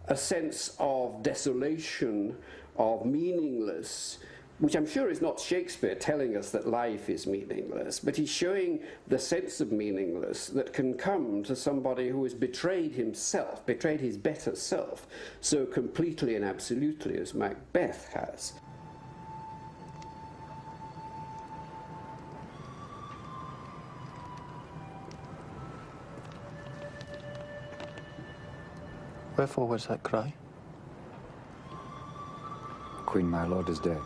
a sense of desolation, of meaningless which I'm sure is not Shakespeare telling us that life is meaningless, but he's showing the sense of meaningless that can come to somebody who has betrayed himself, betrayed his better self, so completely and absolutely as Macbeth has. Wherefore was that cry? Queen, my lord is dead.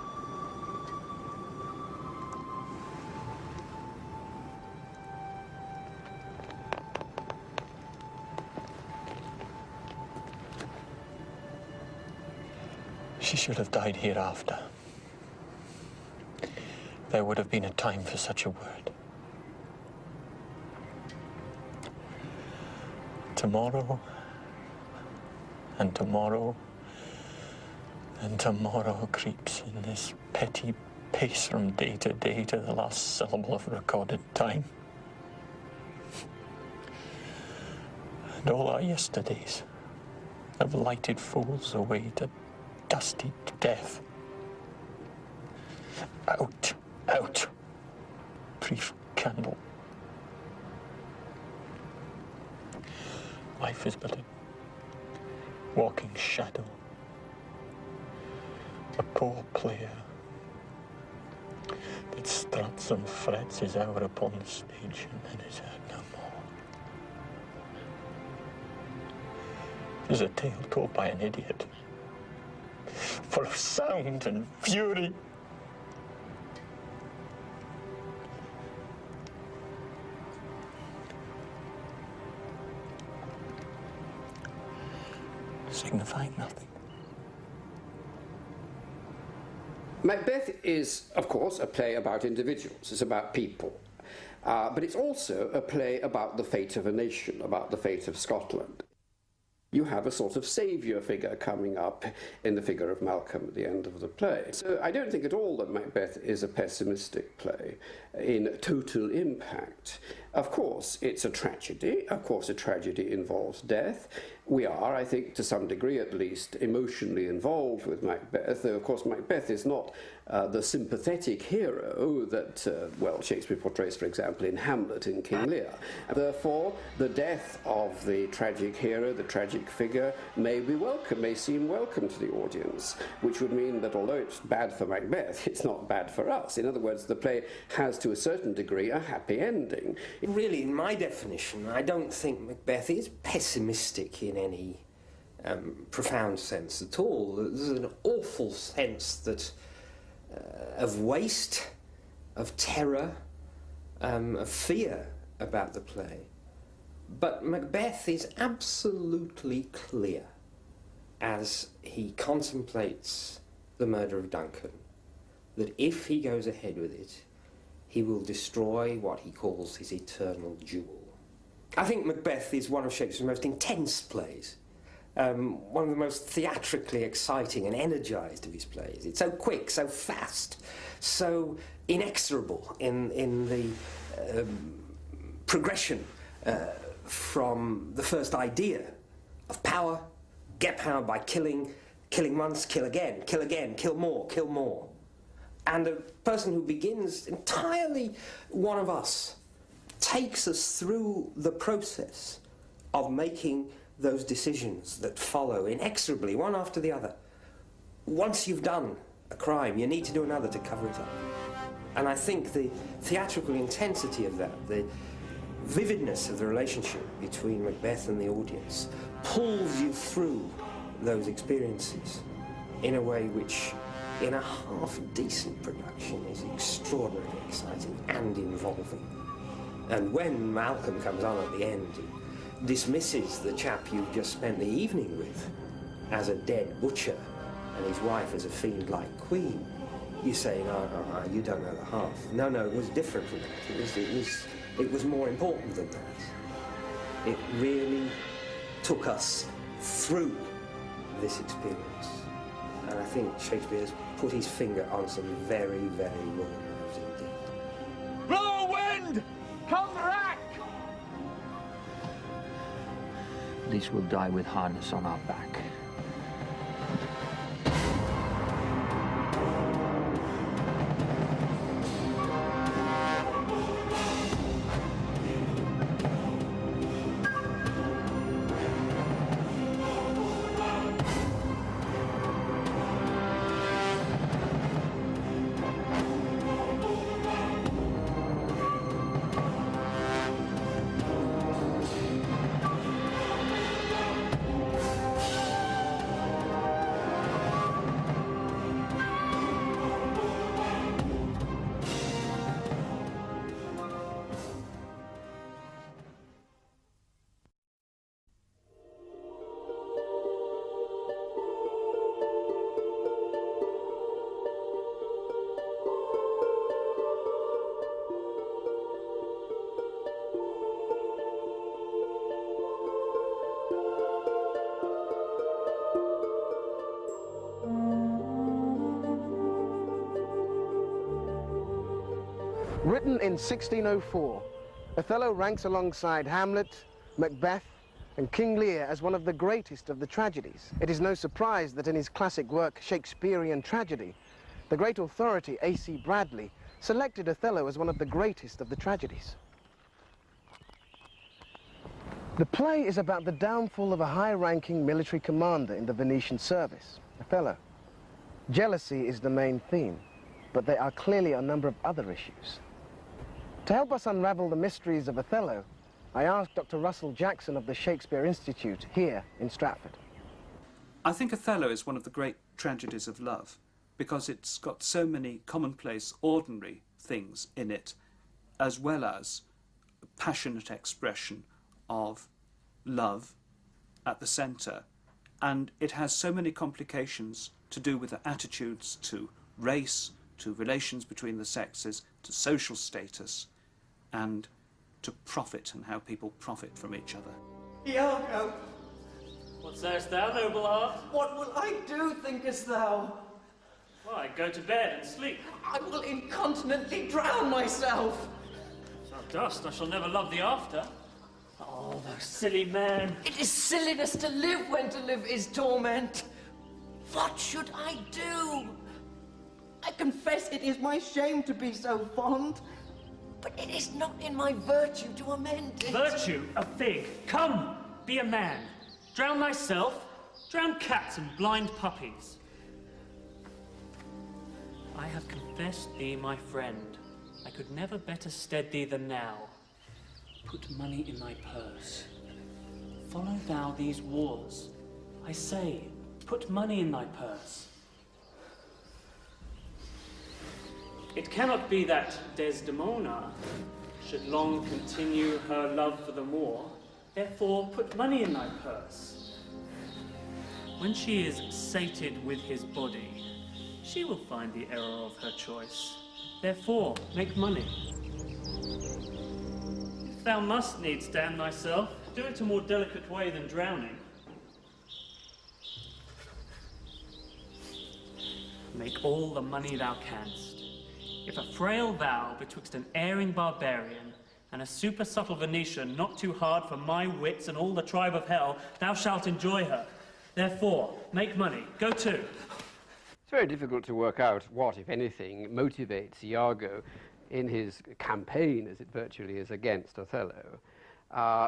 She should have died hereafter. There would have been a time for such a word. Tomorrow, and tomorrow, and tomorrow creeps in this petty pace from day to the last syllable of recorded time. And all our yesterdays have lighted fools away to dusty death. Out, out, brief candle. Life is but a walking shadow, a poor player that struts and frets his hour upon the stage and then is heard no more. It is a tale told by an idiot, full of sound and fury. Signifying nothing. Macbeth is, of course, a play about individuals. It's about people. But it's also a play about the fate of a nation, about the fate of Scotland. You have a sort of saviour figure coming up in the figure of Malcolm at the end of the play. So I don't think at all that Macbeth is a pessimistic play in total impact. Of course, it's a tragedy. Of course, a tragedy involves death. We are, I think, to some degree at least, emotionally involved with Macbeth, though, of course, Macbeth is not the sympathetic hero that, well, Shakespeare portrays, for example, in Hamlet in King Lear. Therefore, the death of the tragic hero, the tragic figure, may be welcome, may seem welcome to the audience, which would mean that although it's bad for Macbeth, it's not bad for us. In other words, the play has, to a certain degree, a happy ending. Really, in my definition, I don't think Macbeth is pessimistic in any profound sense at all. There's an awful sense that of waste, of terror, of fear about the play. But Macbeth is absolutely clear as he contemplates the murder of Duncan that if he goes ahead with it, he will destroy what he calls his eternal jewel. I think Macbeth is one of Shakespeare's most intense plays. One of the most theatrically exciting and energised of his plays. It's so quick, so fast, so inexorable in the progression from the first idea of power, get power by killing once, kill again, kill more. And a person who begins entirely one of us takes us through the process of making those decisions that follow inexorably, one after the other. Once you've done a crime, you need to do another to cover it up. And I think the theatrical intensity of that, the vividness of the relationship between Macbeth and the audience, pulls you through those experiences in a way which, in a half-decent production, is extraordinarily exciting and involving. And when Malcolm comes on at the end, dismisses the chap you've just spent the evening with as a dead butcher and his wife as a fiend-like queen, you say, no, you don't know the half. No, it was different from that. It was more important than that. It really took us through this experience. And I think Shakespeare has put his finger on some very, very raw nerves indeed. Blow wind! Come rack! At least we'll die with harness on our back. Written in 1604, Othello ranks alongside Hamlet, Macbeth, and King Lear as one of the greatest of the tragedies. It is no surprise that in his classic work, Shakespearean Tragedy, the great authority A.C. Bradley selected Othello as one of the greatest of the tragedies. The play is about the downfall of a high-ranking military commander in the Venetian service, Othello. Jealousy is the main theme, but there are clearly a number of other issues. To help us unravel the mysteries of Othello, I asked Dr. Russell Jackson of the Shakespeare Institute here in Stratford. I think Othello is one of the great tragedies of love because it's got so many commonplace, ordinary things in it, as well as a passionate expression of love at the centre. And it has so many complications to do with the attitudes to race, to relations between the sexes, to social status, and to profit and how people profit from each other. Iago! What sayest thou, noble heart? What will I do, thinkest thou? Why, go to bed and sleep. I will incontinently drown myself! If thou dost, I shall never love thee after. Oh, thou silly man. It is silliness to live when to live is torment. What should I do? I confess it is my shame to be so fond, but it is not in my virtue to amend it. Virtue? A fig. Come, be a man. Drown thyself, drown cats and blind puppies. I have confessed thee my friend. I could never better stead thee than now. Put money in thy purse. Follow thou these wars. I say, put money in thy purse. It cannot be that Desdemona should long continue her love for the Moor. Therefore, put money in thy purse. When she is sated with his body, she will find the error of her choice. Therefore, make money. If thou must needs damn thyself, do it a more delicate way than drowning. Make all the money thou canst. If a frail vow betwixt an erring barbarian and a super-subtle Venetian not too hard for my wits and all the tribe of hell, thou shalt enjoy her. Therefore, make money. Go to. It's very difficult to work out what, if anything, motivates Iago in his campaign, as it virtually is, against Othello.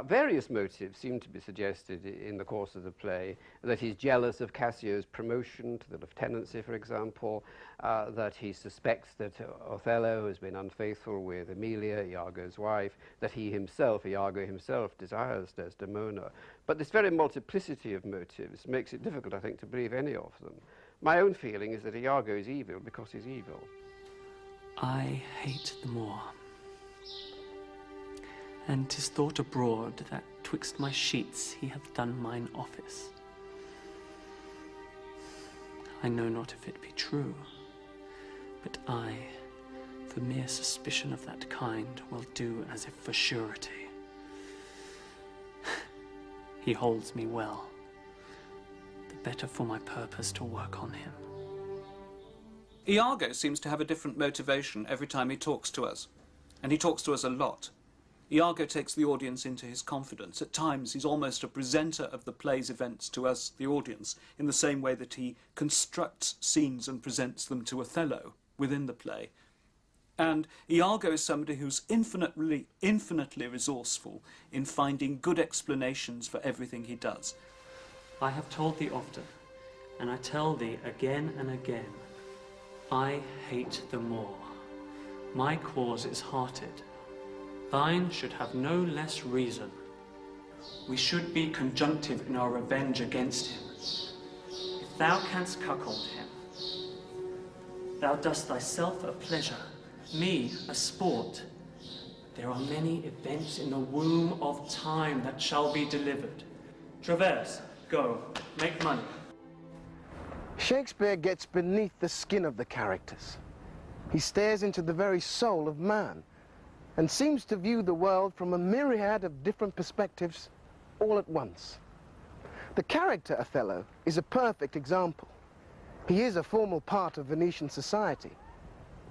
Various motives seem to be suggested in the course of the play, that he's jealous of Cassio's promotion to the lieutenancy, for example, that he suspects that Othello has been unfaithful with Emilia, Iago's wife, that he himself, Iago himself, desires Desdemona. But this very multiplicity of motives makes it difficult, I think, to believe any of them. My own feeling is that Iago is evil because he's evil. I hate the Moor. And 'tis thought abroad that twixt my sheets he hath done mine office. I know not if it be true, but I, for mere suspicion of that kind, will do as if for surety. He holds me well, the better for my purpose to work on him. Iago seems to have a different motivation every time he talks to us, and he talks to us a lot. Iago takes the audience into his confidence. At times, he's almost a presenter of the play's events to us, the audience, in the same way that he constructs scenes and presents them to Othello within the play. And Iago is somebody who's infinitely resourceful in finding good explanations for everything he does. I have told thee often, and I tell thee again and again, I hate the Moor. My cause is hearted. Thine should have no less reason. We should be conjunctive in our revenge against him. If thou canst cuckold him, thou dost thyself a pleasure, me a sport. There are many events in the womb of time that shall be delivered. Traverse, go, make money. Shakespeare gets beneath the skin of the characters. He stares into the very soul of man and seems to view the world from a myriad of different perspectives all at once. The character Othello is a perfect example. He is a formal part of Venetian society,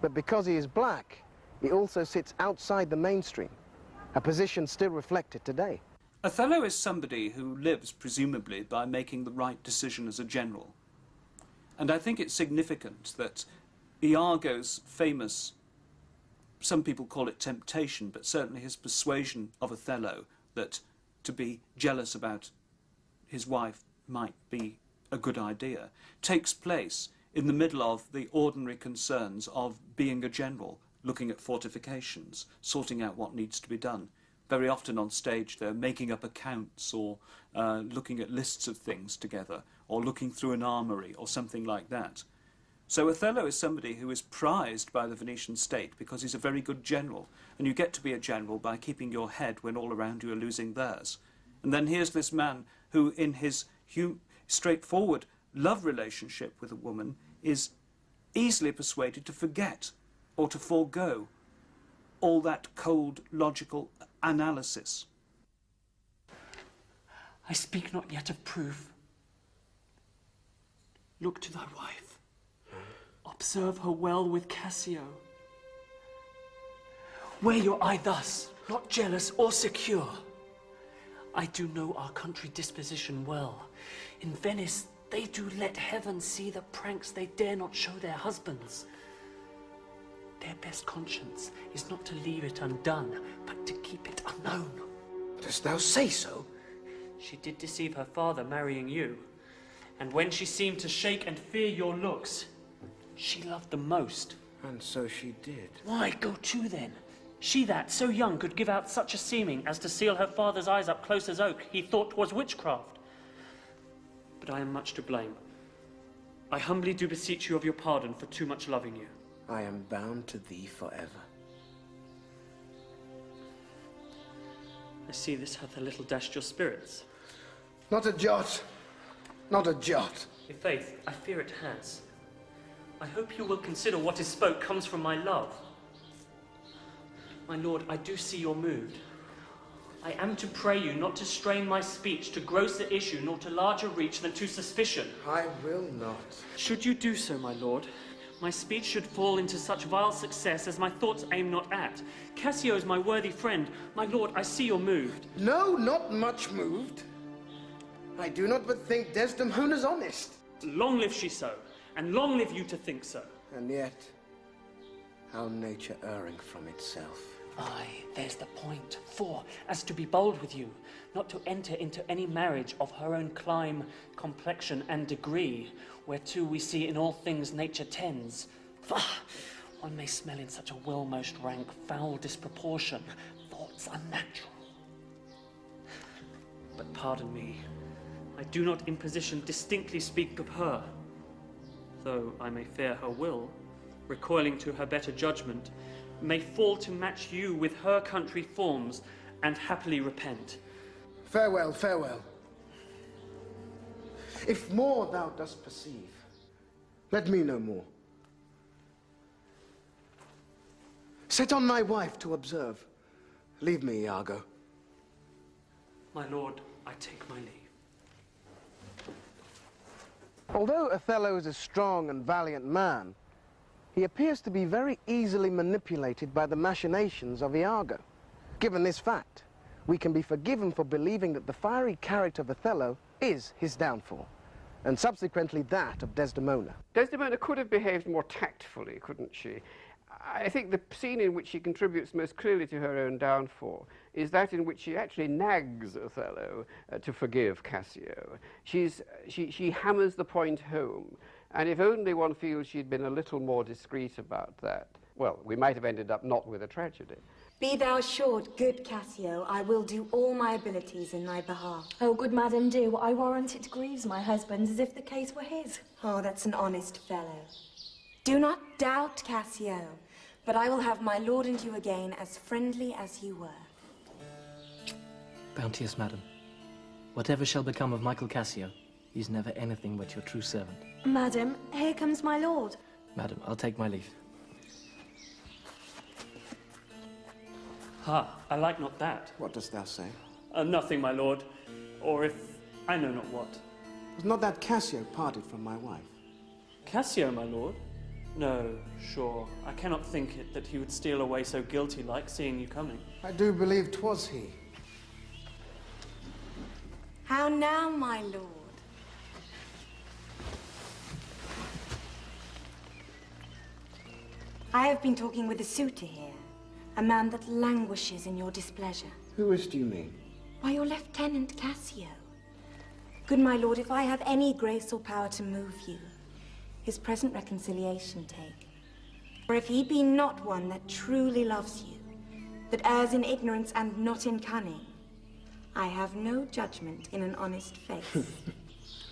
but because he is black, he also sits outside the mainstream, a position still reflected today. Othello is somebody who lives, presumably, by making the right decision as a general. And I think it's significant that Iago's famous, some people call it temptation, but certainly his persuasion of Othello that to be jealous about his wife might be a good idea, takes place in the middle of the ordinary concerns of being a general, looking at fortifications, sorting out what needs to be done. Very often on stage they're making up accounts or looking at lists of things together or looking through an armoury or something like that. So Othello is somebody who is prized by the Venetian state because he's a very good general, and you get to be a general by keeping your head when all around you are losing theirs. And then here's this man who, in his straightforward love relationship with a woman, is easily persuaded to forget or to forego all that cold, logical analysis. I speak not yet of proof. Look to thy wife. Observe her well with Cassio. Wear your eye thus, not jealous or secure. I do know our country disposition well. In Venice, they do let heaven see the pranks they dare not show their husbands. Their best conscience is not to leave it undone, but to keep it unknown. Dost thou say so? She did deceive her father marrying you, and when she seemed to shake and fear your looks, she loved them most. And so she did. Why, go to then. She that, so young, could give out such a seeming as to seal her father's eyes up close as oak, he thought 'twas witchcraft. But I am much to blame. I humbly do beseech you of your pardon for too much loving you. I am bound to thee forever. I see this hath a little dashed your spirits. Not a jot. Not a jot. In faith, I fear it has. I hope you will consider what is spoke comes from my love. My lord, I do see you're moved. I am to pray you not to strain my speech to grosser issue nor to larger reach than to suspicion. I will not. Should you do so, my lord, my speech should fall into such vile success as my thoughts aim not at. Cassio is my worthy friend. My lord, I see you're moved. No, not much moved. I do not but think Desdemona's honest. Long live she so, and long live you to think so. And yet, how nature erring from itself. Aye, there's the point. For, as to be bold with you, not to enter into any marriage of her own clime, complexion, and degree, whereto we see in all things nature tends. Bah! One may smell in such a will most rank foul disproportion, thoughts unnatural. But pardon me, I do not in position distinctly speak of her, though I may fear her will, recoiling to her better judgment, may fall to match you with her country forms, and happily repent. Farewell, farewell. If more thou dost perceive, let me know more. Set on thy wife to observe. Leave me, Iago. My lord, I take my leave. Although Othello is a strong and valiant man, he appears to be very easily manipulated by the machinations of Iago. Given this fact, we can be forgiven for believing that the fiery character of Othello is his downfall, and subsequently that of Desdemona. Desdemona could have behaved more tactfully, couldn't she? I think the scene in which she contributes most clearly to her own downfall is that in which she actually nags Othello to forgive Cassio. She hammers the point home, and if only one feels she'd been a little more discreet about that, well, we might have ended up not with a tragedy. Be thou assured, good Cassio, I will do all my abilities in thy behalf. Oh, good madam, do. I warrant it grieves my husband as if the case were his. Oh, that's an honest fellow. Do not doubt, Cassio, but I will have my lord and you again as friendly as you were. Bounteous madam, whatever shall become of Michael Cassio, he's never anything but your true servant. Madam, here comes my lord. Madam, I'll take my leave. Ha, I like not that. What dost thou say? Nothing, my lord. Or if I know not what. Was not that Cassio parted from my wife? Cassio, my lord? No, sure. I cannot think it that he would steal away so guilty-like, seeing you coming. I do believe 'twas he. How now, my lord? I have been talking with a suitor here, a man that languishes in your displeasure. Who is, do you mean? Why, your Lieutenant Cassio. Good my lord, if I have any grace or power to move you, his present reconciliation take. For if he be not one that truly loves you, that errs in ignorance and not in cunning, I have no judgment in an honest face.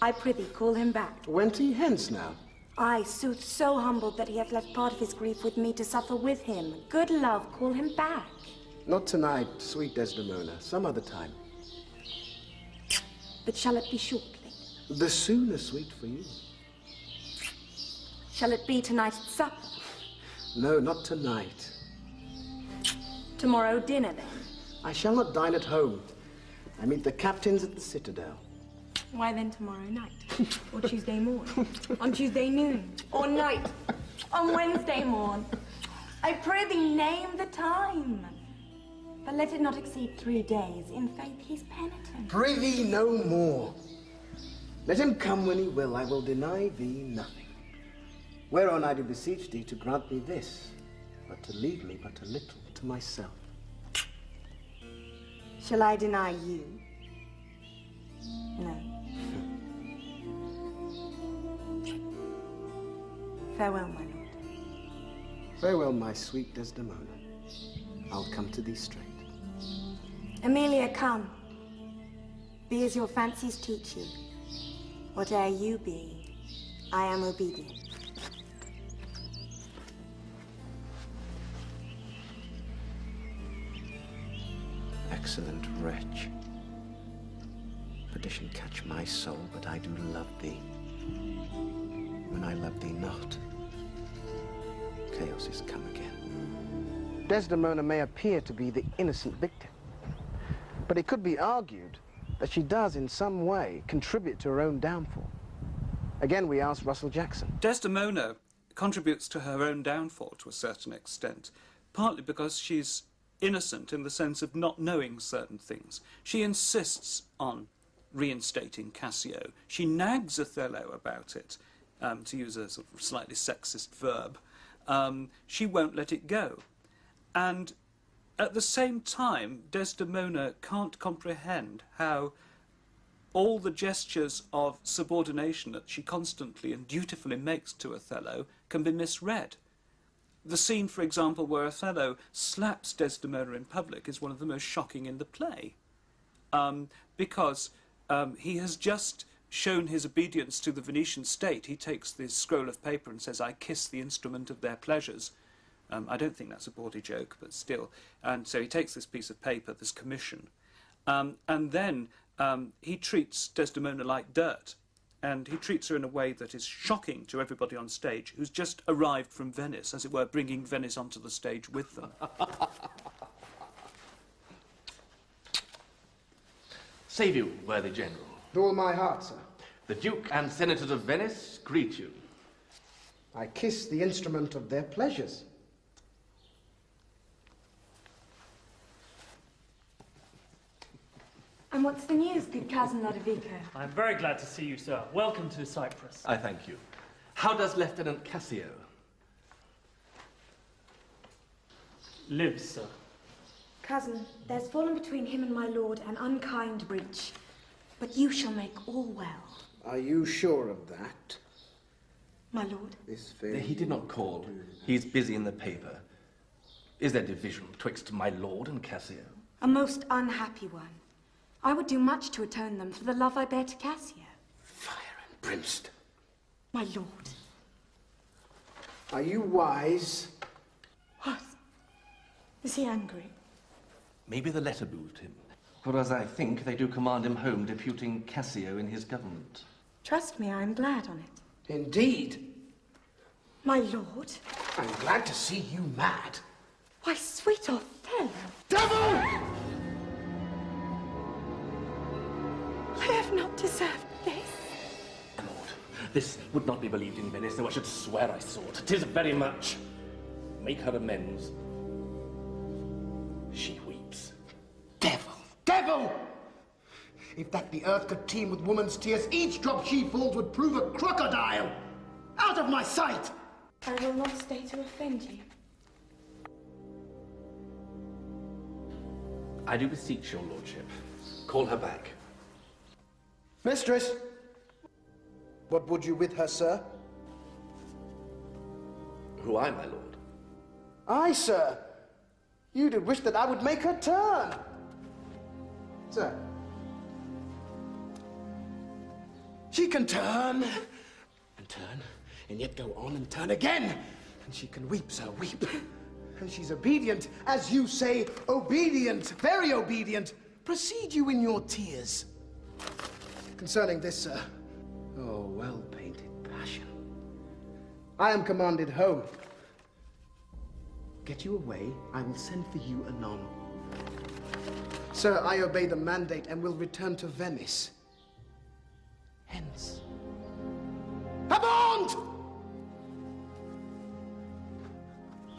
I prithee, call him back. Went he hence now? I, sooth, so humbled that he hath left part of his grief with me to suffer with him. Good love, call him back. Not tonight, sweet Desdemona. Some other time. But shall it be shortly? The sooner, sweet, for you. Shall it be tonight at supper? No, not tonight. Tomorrow dinner, then? I shall not dine at home. I meet the captains at the Citadel. Why then tomorrow night? Or Tuesday morn? On Tuesday noon? Or night? On Wednesday morn? I prithee, name the time. But let it not exceed 3 days. In faith, he's penitent. Prithee no more. Let him come when he will. I will deny thee nothing. Whereon I do beseech thee to grant me this, but to leave me but a little to myself. Shall I deny you? No. Farewell, my lord. Farewell, my sweet Desdemona. I'll come to thee straight. Amelia, come. Be as your fancies teach you. Whate'er you be, I am obedient. Excellent wretch. Perdition catch my soul, but I do love thee. When I love thee not, chaos is come again. Desdemona may appear to be the innocent victim, but it could be argued that she does in some way contribute to her own downfall. Again, we ask Russell Jackson. Desdemona contributes to her own downfall to a certain extent, partly because she's innocent in the sense of not knowing certain things. She insists on reinstating Cassio. She nags Othello about it, to use a sort of slightly sexist verb. She won't let it go. And at the same time, Desdemona can't comprehend how all the gestures of subordination that she constantly and dutifully makes to Othello can be misread. The scene, for example, where Othello slaps Desdemona in public is one of the most shocking in the play, because he has just shown his obedience to the Venetian state. He takes this scroll of paper and says, "I kiss the instrument of their pleasures." I don't think that's a bawdy joke, but still. And so he takes this piece of paper, this commission, and then he treats Desdemona like dirt. And he treats her in a way that is shocking to everybody on stage, who's just arrived from Venice, as it were, bringing Venice onto the stage with them. Save you, worthy general. With all my heart, sir. The Duke and Senators of Venice greet you. I kiss the instrument of their pleasures. And what's the news, good cousin Lodovico? I'm very glad to see you, sir. Welcome to Cyprus. I thank you. How does Lieutenant Cassio? Lives, sir. Cousin, there's fallen between him and my lord an unkind breach. But you shall make all well. Are you sure of that? My lord? He did not call. He's busy in the paper. Is there division betwixt my lord and Cassio? A most unhappy one. I would do much to atone them for the love I bear to Cassio. Brimstone. My lord. Are you wise? What? Is he angry? Maybe the letter moved him. For as I think, they do command him home, deputing Cassio in his government. Trust me, I am glad on it. Indeed. My lord? I'm glad to see you mad. Why, sweet Othello. Devil! I have not deserved this. Lord, This would not be believed in Venice, though I should swear I saw it. 'Tis very much. Make her amends. She weeps. Devil! Devil! If that the earth could teem with woman's tears, each drop she falls would prove a crocodile! Out of my sight! I will not stay to offend you. I do beseech your lordship. Call her back. Mistress! What would you with her, sir? Who I, my lord? Aye, sir. You did wish that I would make her turn. Sir. She can turn and turn and yet go on and turn again. And she can weep, sir, weep. And she's obedient, as you say, obedient, very obedient. Proceed you in your tears. Concerning this, sir, oh, well-painted passion. I am commanded home. Get you away, I will send for you anon. Sir, I obey the mandate and will return to Venice. Hence. Avaunt!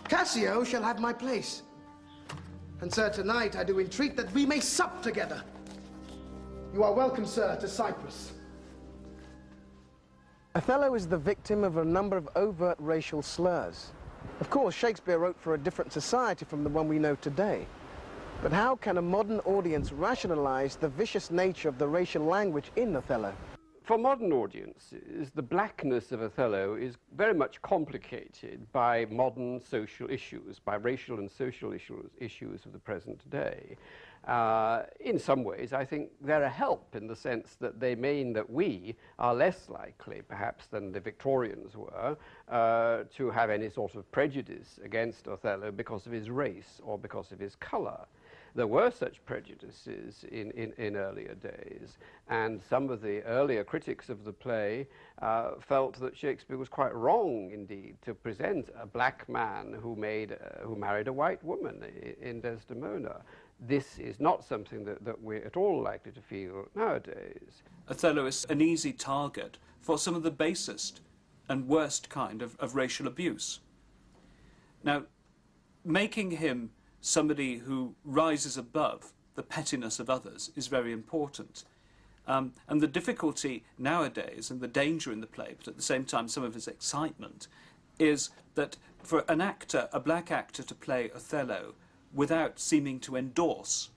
Cassio shall have my place. And, sir, tonight I do entreat that we may sup together. You are welcome, sir, to Cyprus. Othello is the victim of a number of overt racial slurs. Of course, Shakespeare wrote for a different society from the one we know today. But how can a modern audience rationalize the vicious nature of the racial language in Othello? For modern audiences, the blackness of Othello is very much complicated by modern social issues, by racial and social issues of the present day. In some ways, I think they're a help in the sense that they mean that we are less likely, perhaps, than the Victorians were, to have any sort of prejudice against Othello because of his race or because of his colour. There were such prejudices in earlier days, and some of the earlier critics of the play felt that Shakespeare was quite wrong, indeed, to present a black man who married a white woman in Desdemona. This is not something that we're at all likely to feel nowadays. Othello is an easy target for some of the basest and worst kind of racial abuse. Now, making him somebody who rises above the pettiness of others is very important. And the difficulty nowadays, and the danger in the play, but at the same time some of its excitement, is that for an actor, a black actor, to play Othello without seeming to endorse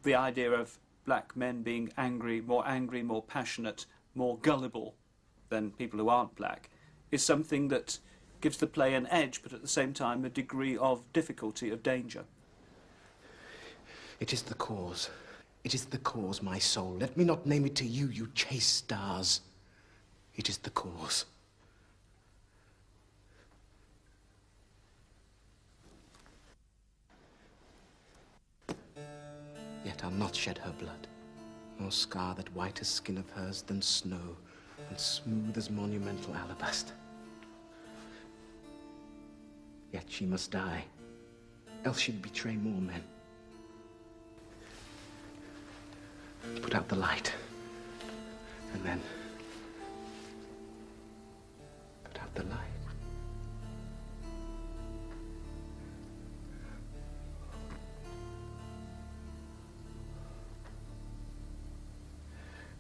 the idea of black men being angry, more passionate, more gullible than people who aren't black, is something that gives the play an edge, but at the same time a degree of difficulty, of danger. It is the cause. It is the cause, my soul. Let me not name it to you, you chaste stars. It is the cause. Yet I'll not shed her blood, nor scar that whiter skin of hers than snow, and smooth as monumental alabaster. Yet she must die, else she'd betray more men. Put out the light, and then put out the light.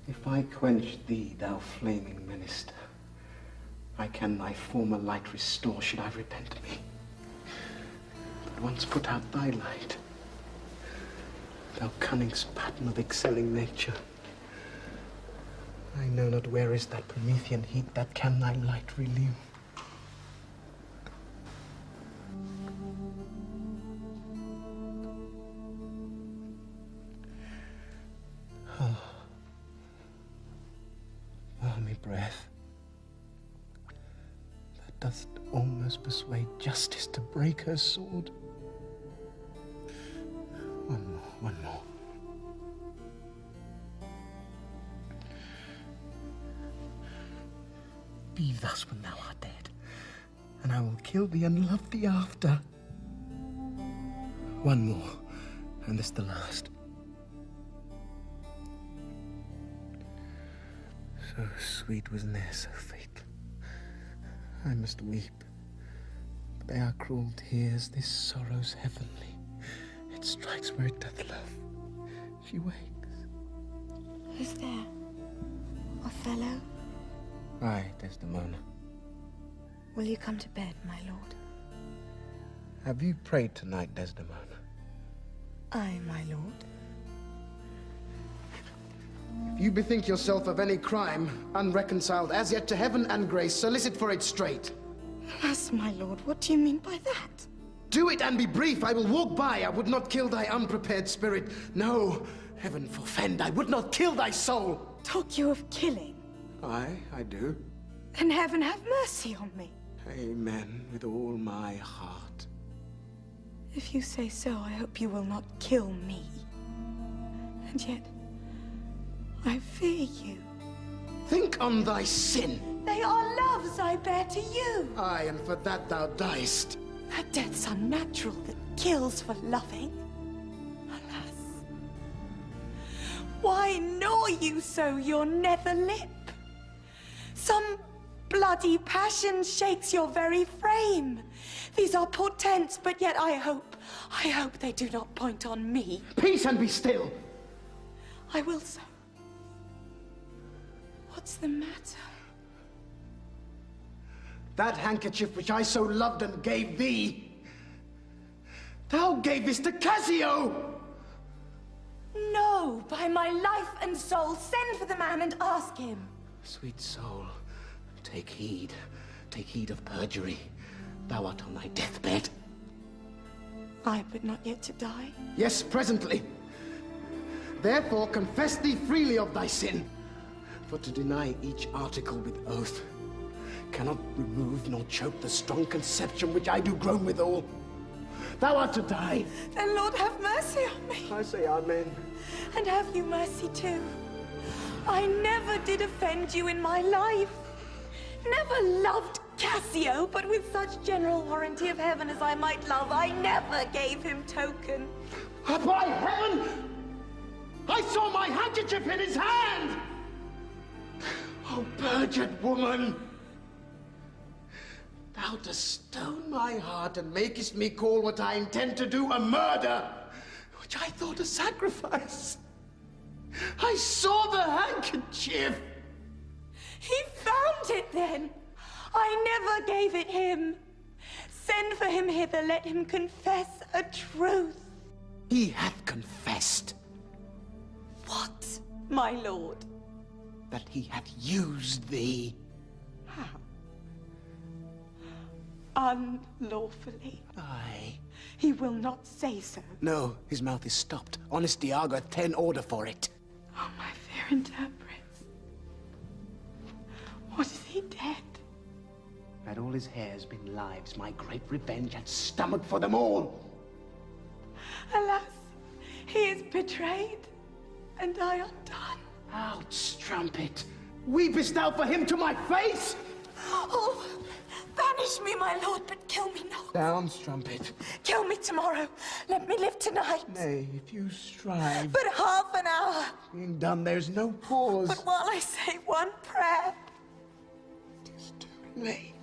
If I quench thee, thou flaming minister, I can thy former light restore, should I repent me. But once put out thy light, thou cunning pattern of excelling nature, I know not where is that Promethean heat that can thy light relieve. Balmy breath, that dost almost persuade justice to break her sword. One more. Be thus when thou art dead, and I will kill thee and love thee after. One more, and this the last. So sweet was ne'er so fatal. I must weep, but they are cruel tears. This sorrow's heavenly. It strikes where it doth love. She wakes. Who's there? Othello? Aye, Desdemona. Will you come to bed, my lord? Have you prayed tonight, Desdemona? Aye, my lord. If you bethink yourself of any crime, unreconciled as yet to heaven and grace, solicit for it straight. Alas, my lord, what do you mean by that? Do it and be brief. I will walk by. I would not kill thy unprepared spirit. No, heaven forfend, I would not kill thy soul. Talk you of killing? Aye, I do. Then heaven have mercy on me. Amen, with all my heart. If you say so, I hope you will not kill me. And yet, I fear you. Think on thy sin. They are loves I bear to you. Aye, and for that thou diest. That death's unnatural that kills for loving. Alas. Why gnaw you so your nether lip? Some bloody passion shakes your very frame. These are portents, but yet I hope they do not point on me. Peace and be still. I will so. What's the matter? That handkerchief which I so loved and gave thee, thou gavest to Cassio! No, by my life and soul, send for the man and ask him. Sweet soul, take heed of perjury. Thou art on thy deathbed. Aye, but not yet to die. Yes, presently. Therefore confess thee freely of thy sin. For to deny each article with oath cannot remove nor choke the strong conception which I do groan withal. Thou art to die. Then Lord have mercy on me. I say amen. And have you mercy too. I never did offend you in my life. Never loved Cassio, but with such general warranty of heaven as I might love, I never gave him token. By heaven! I saw my handkerchief in his hand! Oh, perjured woman! Thou dost stone my heart and makest me call what I intend to do a murder, which I thought a sacrifice. I saw the handkerchief! He found it then! I never gave it him. Send for him hither, let him confess a truth. He hath confessed. What, my lord? That he hath used thee. How? Unlawfully. Aye. He will not say so. No, his mouth is stopped. Honest Iago hath ta'en order for it. Oh, my fear interprets. What is he dead? Had all his hairs been lives, my great revenge had stomach for them all. Alas, he is betrayed, and I undone. Out, strumpet! Weepest thou for him to my face? Oh, banish me, my lord, but kill me not. Down, strumpet. Kill me tomorrow. Let me live tonight. Nay, if you strive. But half an hour. Being done, there's no pause. But while I say one prayer. Tis too late.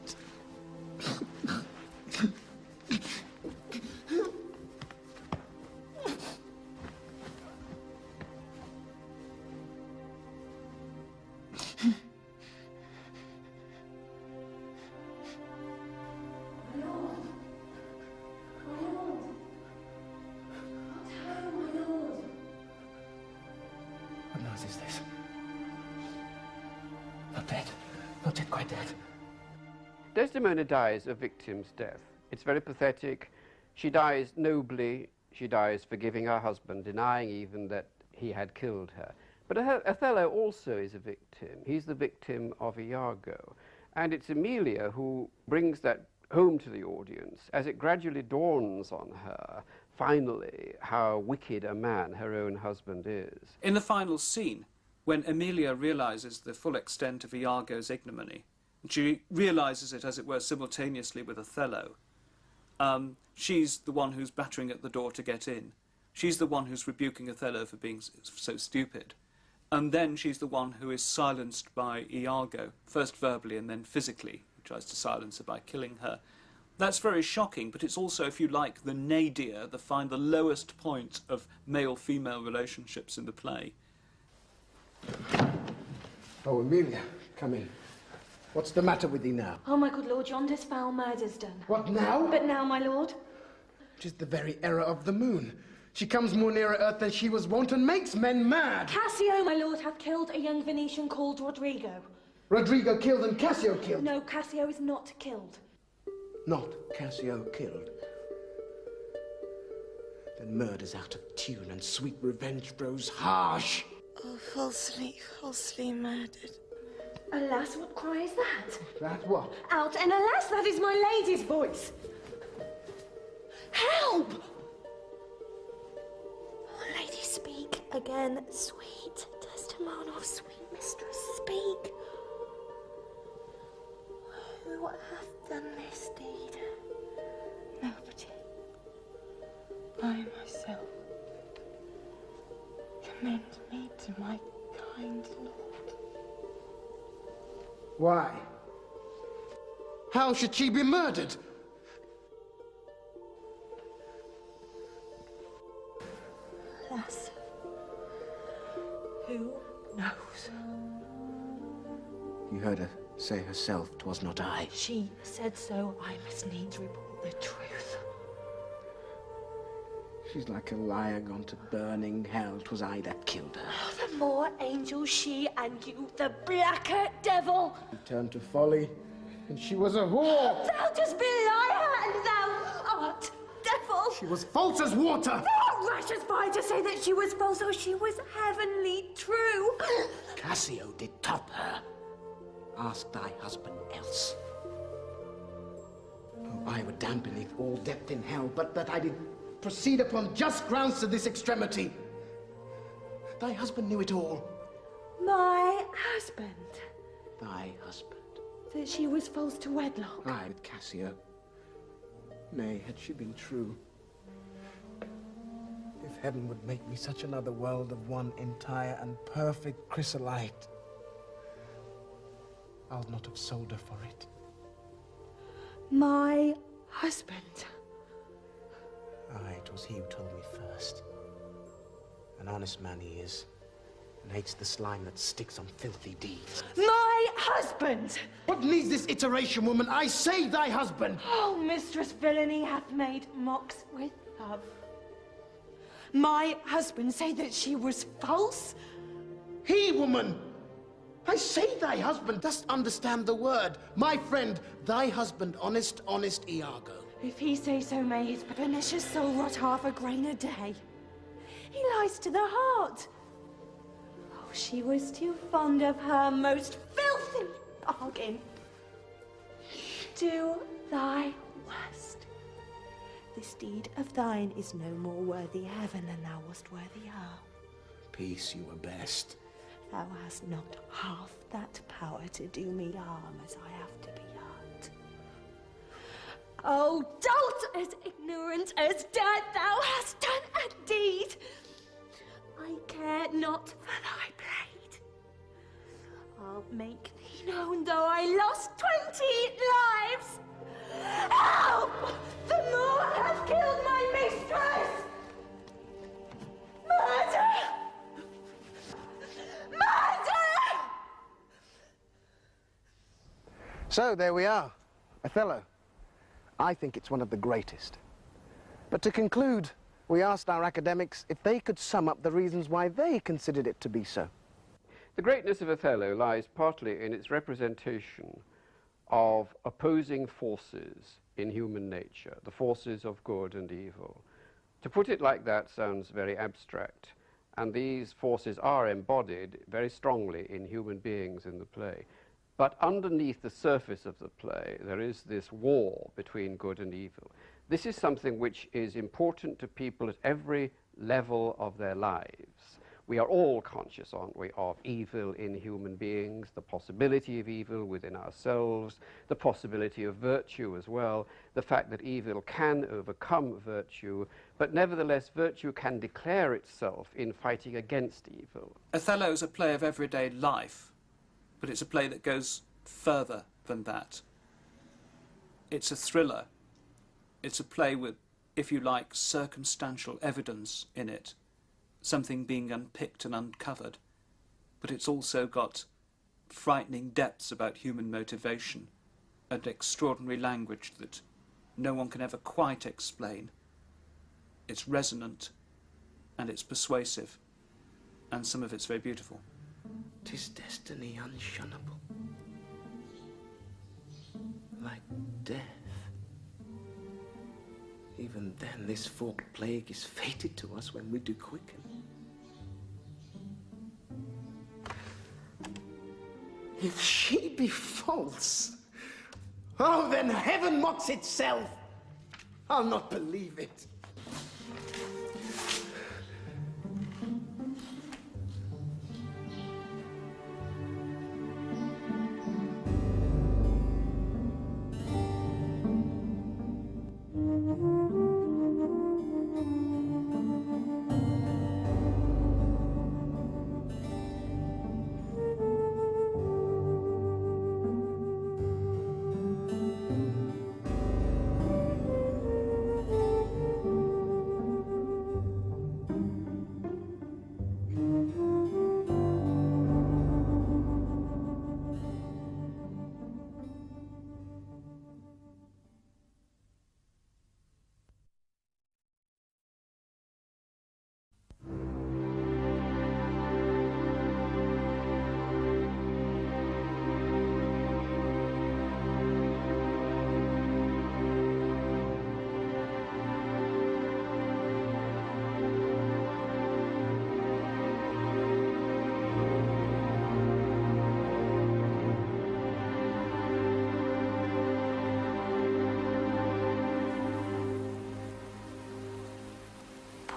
What noise is this? Not dead. Not yet quite dead. Desdemona dies a victim's death. It's very pathetic. She dies nobly. She dies forgiving her husband, denying even that he had killed her. But Othello also is a victim. He's the victim of Iago. And it's Emilia who brings that home to the audience as it gradually dawns on her, finally, how wicked a man her own husband is. In the final scene, when Emilia realizes the full extent of Iago's ignominy, she realizes it, as it were, simultaneously with Othello. She's the one who's battering at the door to get in. She's the one who's rebuking Othello for being so stupid. And then she's the one who is silenced by Iago, first verbally and then physically. He tries to silence her by killing her. That's very shocking, but it's also, if you like, the nadir, the lowest point of male-female relationships in the play. Oh, Amelia, come in. What's the matter with thee now? Oh, my good lord, yonder's foul murder's done. What now? But now, my lord. 'Tis the very error of the moon. She comes more nearer earth than she was wont, and makes men mad. Cassio, my lord, hath killed a young Venetian called Rodrigo. Rodrigo killed and Cassio killed. No, Cassio is not killed. Not Cassio killed. Then murder's out of tune, and sweet revenge grows harsh. Oh, falsely murdered. Alas, what cry is that? That what? Out, and alas, that is my lady's voice. Help! Oh, lady, speak again, sweet Desdemona, sweet mistress, speak. Who hath done this deed? Nobody. I myself. Commend me to my kind lord. Why? How should she be murdered? Alas, who knows? You heard her say herself, 'twas not I. She said so. I must needs report the truth. She's like a liar gone to burning hell. 'Twas I that killed her. Oh, the more angel she, and you the blacker devil. She turned to folly, and she was a whore. Thou dost belie her, and thou art devil. She was false as water. Thou art rash as fire to say that she was false, or she was heavenly true. Cassio did top her. Ask thy husband else. Oh, I were damned beneath all depth in hell, but that I did proceed upon just grounds to this extremity. Thy husband knew it all. My husband. Thy husband. That she was false to wedlock. Aye, with Cassio. Nay, had she been true. If heaven would make me such another world of one entire and perfect chrysolite, I'll not have sold her for it. My husband. Aye, it was he who told me first. An honest man he is, and hates the slime that sticks on filthy deeds. My husband! What needs this iteration, woman? I say thy husband! Oh, mistress villainy hath made mocks with love. My husband say that she was false? He, woman! I say thy husband. Dost understand the word? My friend, thy husband, honest Iago. If he say so may his pernicious soul rot half a grain a day. He lies to the heart. Oh, she was too fond of her most filthy bargain. Do thy worst. This deed of thine is no more worthy heaven than thou wast worthy her. Peace you were best. Thou hast not half that power to do me harm as I have to be hurt. Oh, dolt as ignorant as dead, thou hast done a deed. I care not for thy blade. I'll make thee known though I lost 20 lives. Help! The Moor hath killed my mistress! Murder! Murder! So, there we are. Othello. I think it's one of the greatest. But to conclude, we asked our academics if they could sum up the reasons why they considered it to be so. The greatness of Othello lies partly in its representation of opposing forces in human nature, the forces of good and evil. To put it like that sounds very abstract, and these forces are embodied very strongly in human beings in the play. But underneath the surface of the play, there is this war between good and evil. This is something which is important to people at every level of their lives. We are all conscious, aren't we, of evil in human beings, the possibility of evil within ourselves, the possibility of virtue as well, the fact that evil can overcome virtue, but nevertheless virtue can declare itself in fighting against evil. Othello is a play of everyday life, but it's a play that goes further than that. It's a thriller. It's a play with, if you like, circumstantial evidence in it, something being unpicked and uncovered, but it's also got frightening depths about human motivation and extraordinary language that no one can ever quite explain. It's resonant and it's persuasive, and some of it's very beautiful. 'Tis destiny unshunnable, like death. Even then, this forked plague is fated to us when we do quicken. If she be false, oh, then heaven mocks itself. I'll not believe it.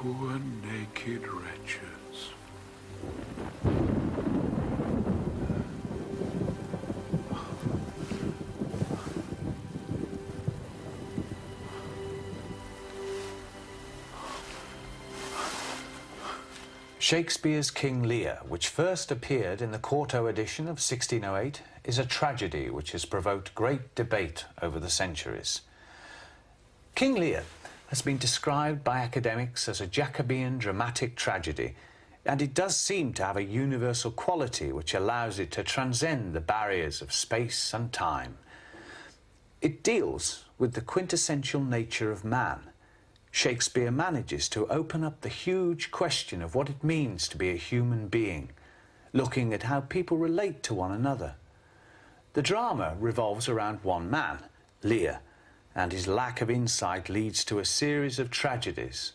Poor naked wretches. Shakespeare's King Lear, which first appeared in the quarto edition of 1608, is a tragedy which has provoked great debate over the centuries. King Lear has been described by academics as a Jacobean dramatic tragedy, and it does seem to have a universal quality which allows it to transcend the barriers of space and time. It deals with the quintessential nature of man. Shakespeare manages to open up the huge question of what it means to be a human being, looking at how people relate to one another. The drama revolves around one man, Lear, and his lack of insight leads to a series of tragedies.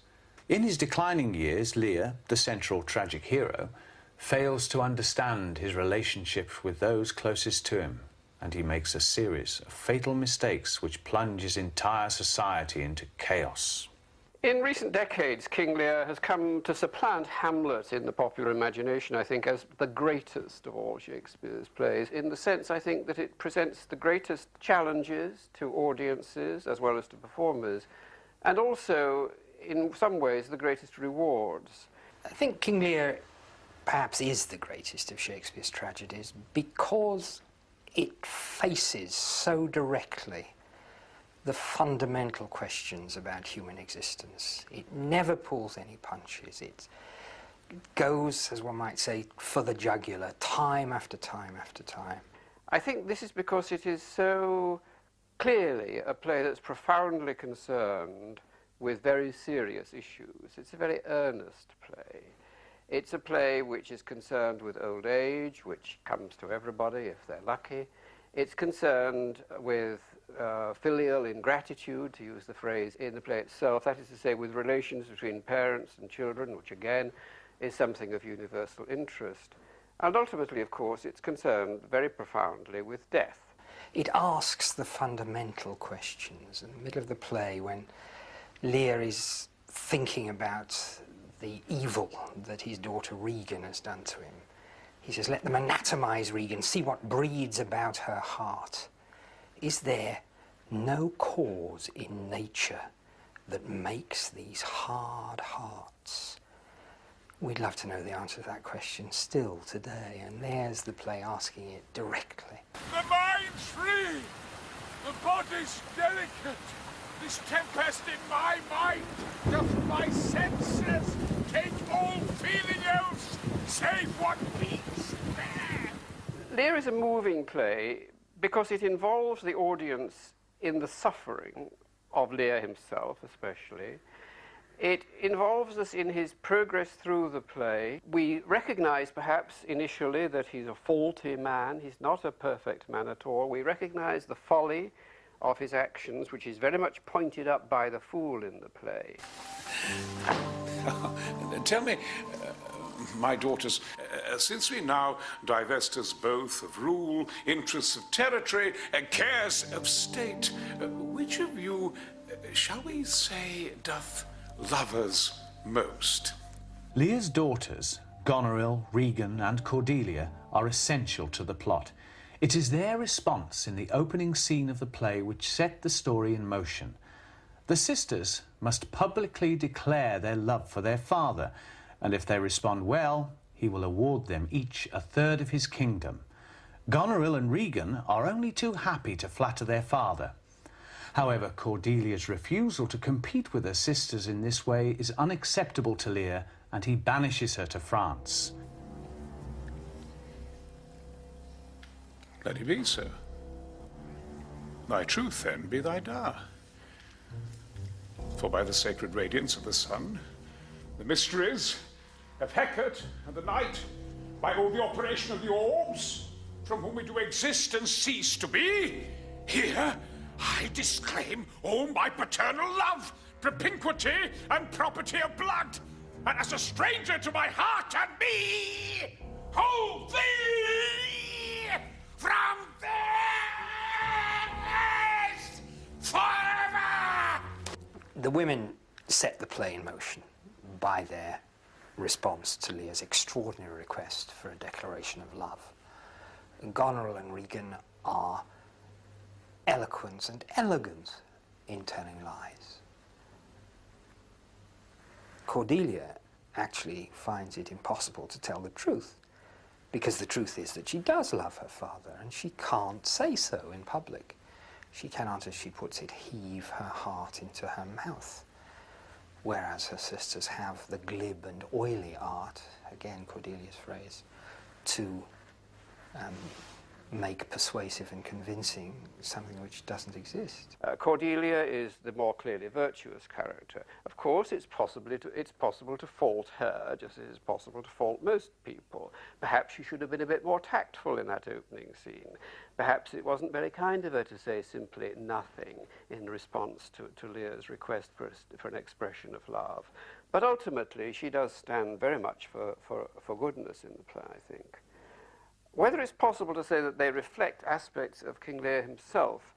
In his declining years, Lear, the central tragic hero, fails to understand his relationship with those closest to him, and he makes a series of fatal mistakes which plunge his entire society into chaos. In recent decades, King Lear has come to supplant Hamlet in the popular imagination, I think, as the greatest of all Shakespeare's plays, in the sense, I think, that it presents the greatest challenges to audiences as well as to performers, and also, in some ways, the greatest rewards. I think King Lear perhaps is the greatest of Shakespeare's tragedies because it faces so directly the fundamental questions about human existence. It never pulls any punches. It goes, as one might say, for the jugular, time after time after time. I think this is because it is so clearly a play that's profoundly concerned with very serious issues. It's a very earnest play. It's a play which is concerned with old age, which comes to everybody if they're lucky. It's concerned with filial ingratitude, to use the phrase in the play itself, that is to say with relations between parents and children, which again is something of universal interest. And ultimately, of course, it's concerned very profoundly with death. It asks the fundamental questions in the middle of the play when Lear is thinking about the evil that his daughter Regan has done to him. He says, let them anatomize Regan, see what breeds about her heart. Is there no cause in nature that makes these hard hearts? We'd love to know the answer to that question still today, and there's the play asking it directly. The mind's free, the body's delicate. This tempest in my mind doth my senses take all feeling else, save what beats there. Lear is a moving play because it involves the audience in the suffering of Lear himself, especially. It involves us in his progress through the play. We recognize perhaps initially that he's a faulty man. He's not a perfect man at all. We recognize the folly of his actions, which is very much pointed up by the fool in the play. Tell me, my daughters, since we now divest us both of rule, interests of territory, cares of state, which of you, shall we say, doth love us most? Lear's daughters, Goneril, Regan and Cordelia, are essential to the plot. It is their response in the opening scene of the play which set the story in motion. The sisters must publicly declare their love for their father, and if they respond well, he will award them each a third of his kingdom. Goneril and Regan are only too happy to flatter their father. However, Cordelia's refusal to compete with her sisters in this way is unacceptable to Lear, and he banishes her to France. Let it be so. Thy truth, then, be thy dower. For by the sacred radiance of the sun, the mysteries of Hecate and the night, by all the operation of the orbs, from whom we do exist and cease to be, here I disclaim all my paternal love, propinquity, and property of blood, and as a stranger to my heart and me, hold thee from this forever! The women set the play in motion by their response to Lear's extraordinary request for a declaration of love. Goneril and Regan are eloquent and elegant in telling lies. Cordelia actually finds it impossible to tell the truth, because the truth is that she does love her father, and she can't say so in public. She cannot, as she puts it, heave her heart into her mouth, whereas her sisters have the glib and oily art, again Cordelia's phrase, to make persuasive and convincing something which doesn't exist. Cordelia is the more clearly virtuous character. Of course, it's possible to fault her, just as it's possible to fault most people. Perhaps she should have been a bit more tactful in that opening scene. Perhaps it wasn't very kind of her to say simply nothing in response to Lear's request for an expression of love. But ultimately, she does stand very much for goodness in the play, I think. Whether it's possible to say that they reflect aspects of King Lear himself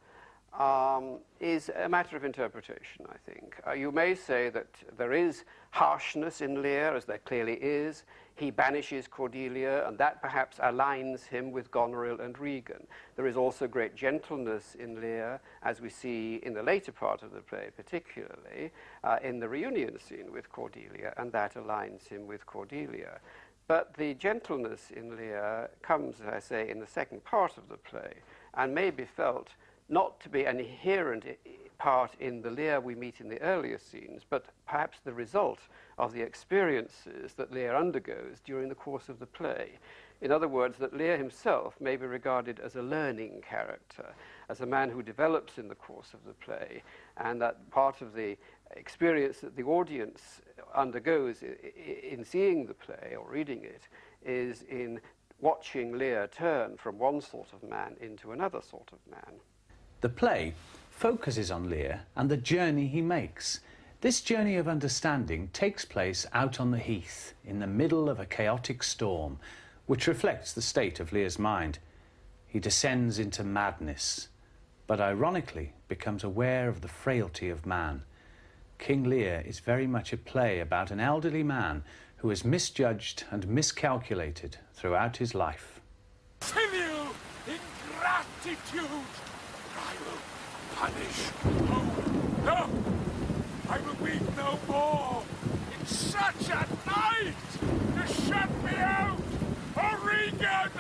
is a matter of interpretation, I think. You may say that there is harshness in Lear, as there clearly is. He banishes Cordelia, and that perhaps aligns him with Goneril and Regan. There is also great gentleness in Lear, as we see in the later part of the play, particularly in the reunion scene with Cordelia, and that aligns him with Cordelia. But the gentleness in Lear comes, as I say, in the second part of the play, and may be felt not to be an inherent part in the Lear we meet in the earlier scenes, but perhaps the result of the experiences that Lear undergoes during the course of the play. In other words, that Lear himself may be regarded as a learning character, as a man who develops in the course of the play, and that part of the experience that the audience undergoes in seeing the play or reading it is in watching Lear turn from one sort of man into another sort of man. The play focuses on Lear and the journey he makes. This journey of understanding takes place out on the heath, in the middle of a chaotic storm, which reflects the state of Lear's mind. He descends into madness, but ironically becomes aware of the frailty of man. King Lear is very much a play about an elderly man who has misjudged and miscalculated throughout his life. Continue ingratitude! I will punish. Oh, no! I will weep no more! In such a night! To shut me out! O'Regan!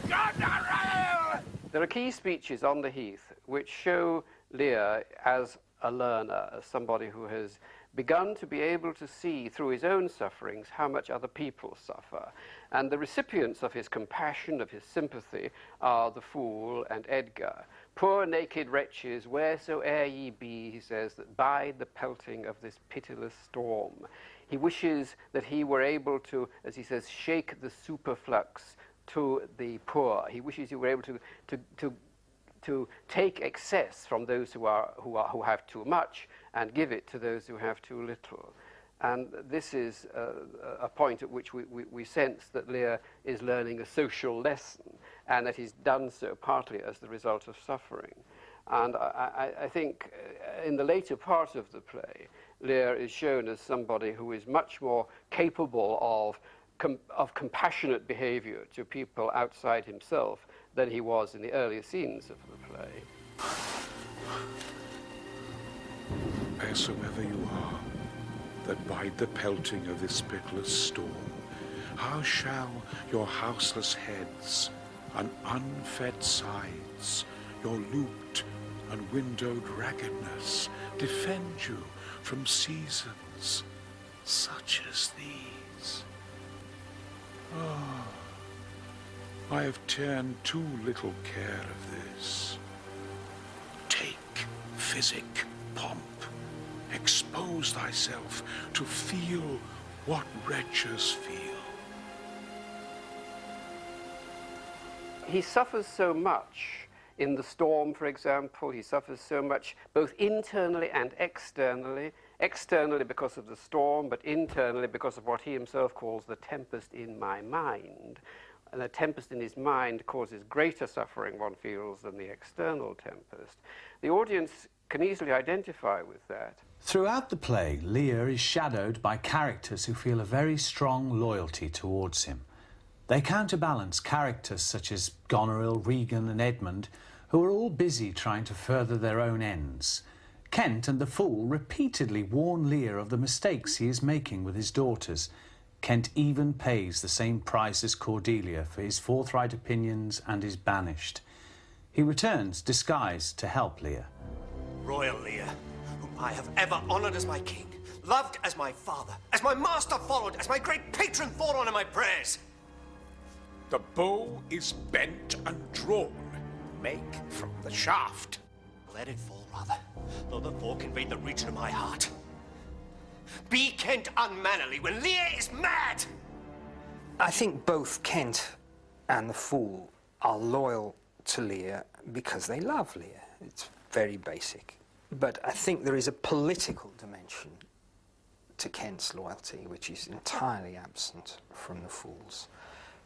Goneril! There are key speeches on the Heath which show Lear as a learner, as somebody who has begun to be able to see through his own sufferings how much other people suffer. And the recipients of his compassion, of his sympathy, are the fool and Edgar. Poor naked wretches, wheresoe'er ye be, he says, that bide the pelting of this pitiless storm. He wishes that he were able to, as he says, shake the superflux to the poor. He wishes he were able to take excess from those who have too much and give it to those who have too little. And this is a point at which we sense that Lear is learning a social lesson, and that he's done so partly as the result of suffering. And I think in the later part of the play, Lear is shown as somebody who is much more capable of compassionate behavior to people outside himself than he was in the earlier scenes of the play. Wheresoever you are, that bide the pelting of this pitiless storm, how shall your houseless heads and unfed sides, your looped and windowed raggedness, defend you from seasons such as these? Ah, I have ta'en too little care of this. Take physic, pomp, expose thyself to feel what wretches feel. He suffers so much in the storm, for example. He suffers so much both internally and externally. Externally because of the storm, but internally because of what he himself calls the tempest in my mind. And the tempest in his mind causes greater suffering, one feels, than the external tempest. The audience can easily identify with that. Throughout the play, Lear is shadowed by characters who feel a very strong loyalty towards him. They counterbalance characters such as Goneril, Regan and Edmund, who are all busy trying to further their own ends. Kent and the Fool repeatedly warn Lear of the mistakes he is making with his daughters. Kent even pays the same price as Cordelia for his forthright opinions and is banished. He returns disguised to help Lear. Royal Lear, whom I have ever honoured as my king, loved as my father, as my master followed, as my great patron thought on in my prayers. The bow is bent and drawn. Make from the shaft. Let it fall, rather, though the thought conveyed the region of my heart. Be Kent unmannerly when Lear is mad! I think both Kent and the Fool are loyal to Lear because they love Lear. It's very basic. But I think there is a political dimension to Kent's loyalty, which is entirely absent from the Fool's.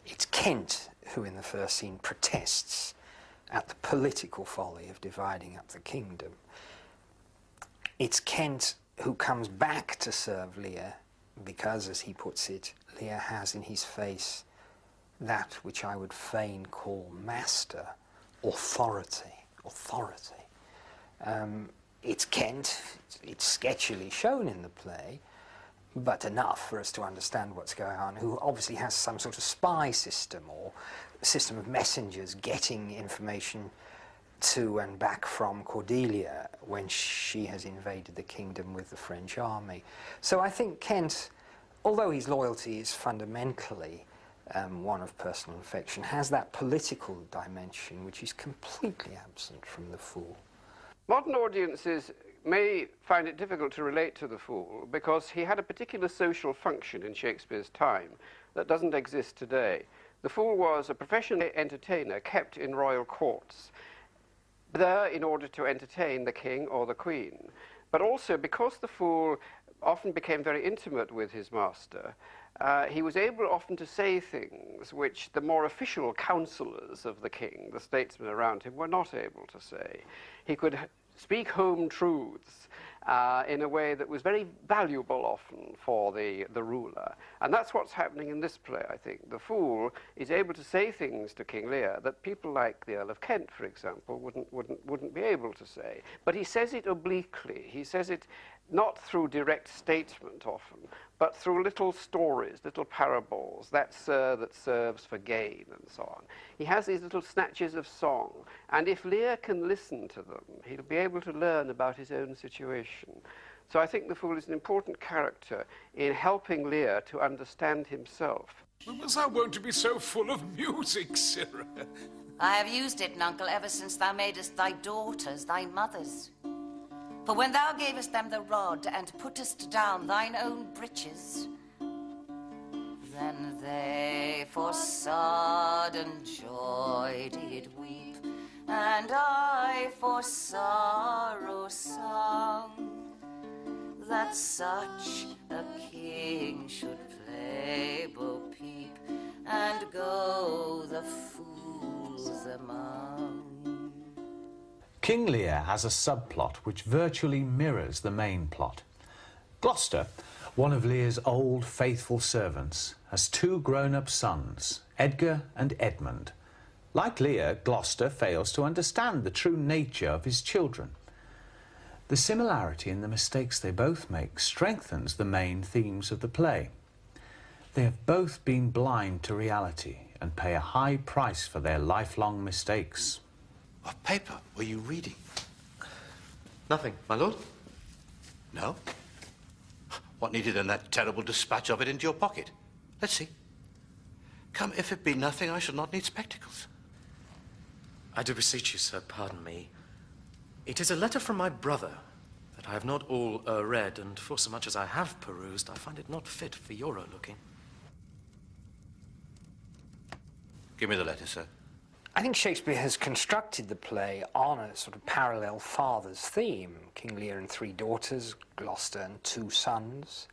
It's Kent who, in the first scene, protests at the political folly of dividing up the kingdom. It's Kent who comes back to serve Lear because, as he puts it, Lear has in his face that which I would fain call master, authority. It's Kent, it's sketchily shown in the play, but enough for us to understand what's going on, who obviously has some sort of spy system or system of messengers getting information to and back from Cordelia when she has invaded the kingdom with the French army. So I think Kent, although his loyalty is fundamentally one of personal affection, has that political dimension which is completely absent from the Fool. Modern audiences may find it difficult to relate to the Fool because he had a particular social function in Shakespeare's time that doesn't exist today. The Fool was a professional entertainer kept in royal courts, there in order to entertain the king or the queen. But also because the Fool often became very intimate with his master, he was able often to say things which the more official counselors of the king, the statesmen around him, were not able to say. He could speak home truths in a way that was very valuable often for the ruler. And that's what's happening in this play, I think. The fool is able to say things to King Lear that people like the Earl of Kent, for example, wouldn't be able to say. But he says it obliquely. He says it not through direct statement often, but through little stories, little parables, that sir that serves for gain, and so on. He has these little snatches of song, and if Lear can listen to them, he'll be able to learn about his own situation. So I think the fool is an important character in helping Lear to understand himself. When was thou wont to be so full of music, Sirrah? I have used it, nuncle, ever since thou madest thy daughters thy mothers. For when thou gavest them the rod and puttest down thine own breeches, then they for sudden joy did weep, and I for sorrow sung, that such a king should play bo peep and go the fools among. King Lear has a subplot which virtually mirrors the main plot. Gloucester, one of Lear's old faithful servants, has two grown-up sons, Edgar and Edmund. Like Lear, Gloucester fails to understand the true nature of his children. The similarity in the mistakes they both make strengthens the main themes of the play. They have both been blind to reality and pay a high price for their lifelong mistakes. What paper were you reading? Nothing, my lord. No? What needed in that terrible dispatch of it into your pocket? Let's see. Come, if it be nothing, I shall not need spectacles. I do beseech you, sir, pardon me. It is a letter from my brother that I have not all read, and for so much as I have perused, I find it not fit for your looking. Give me the letter, sir. I think Shakespeare has constructed the play on a sort of parallel father's theme. King Lear and three daughters, Gloucester and two sons,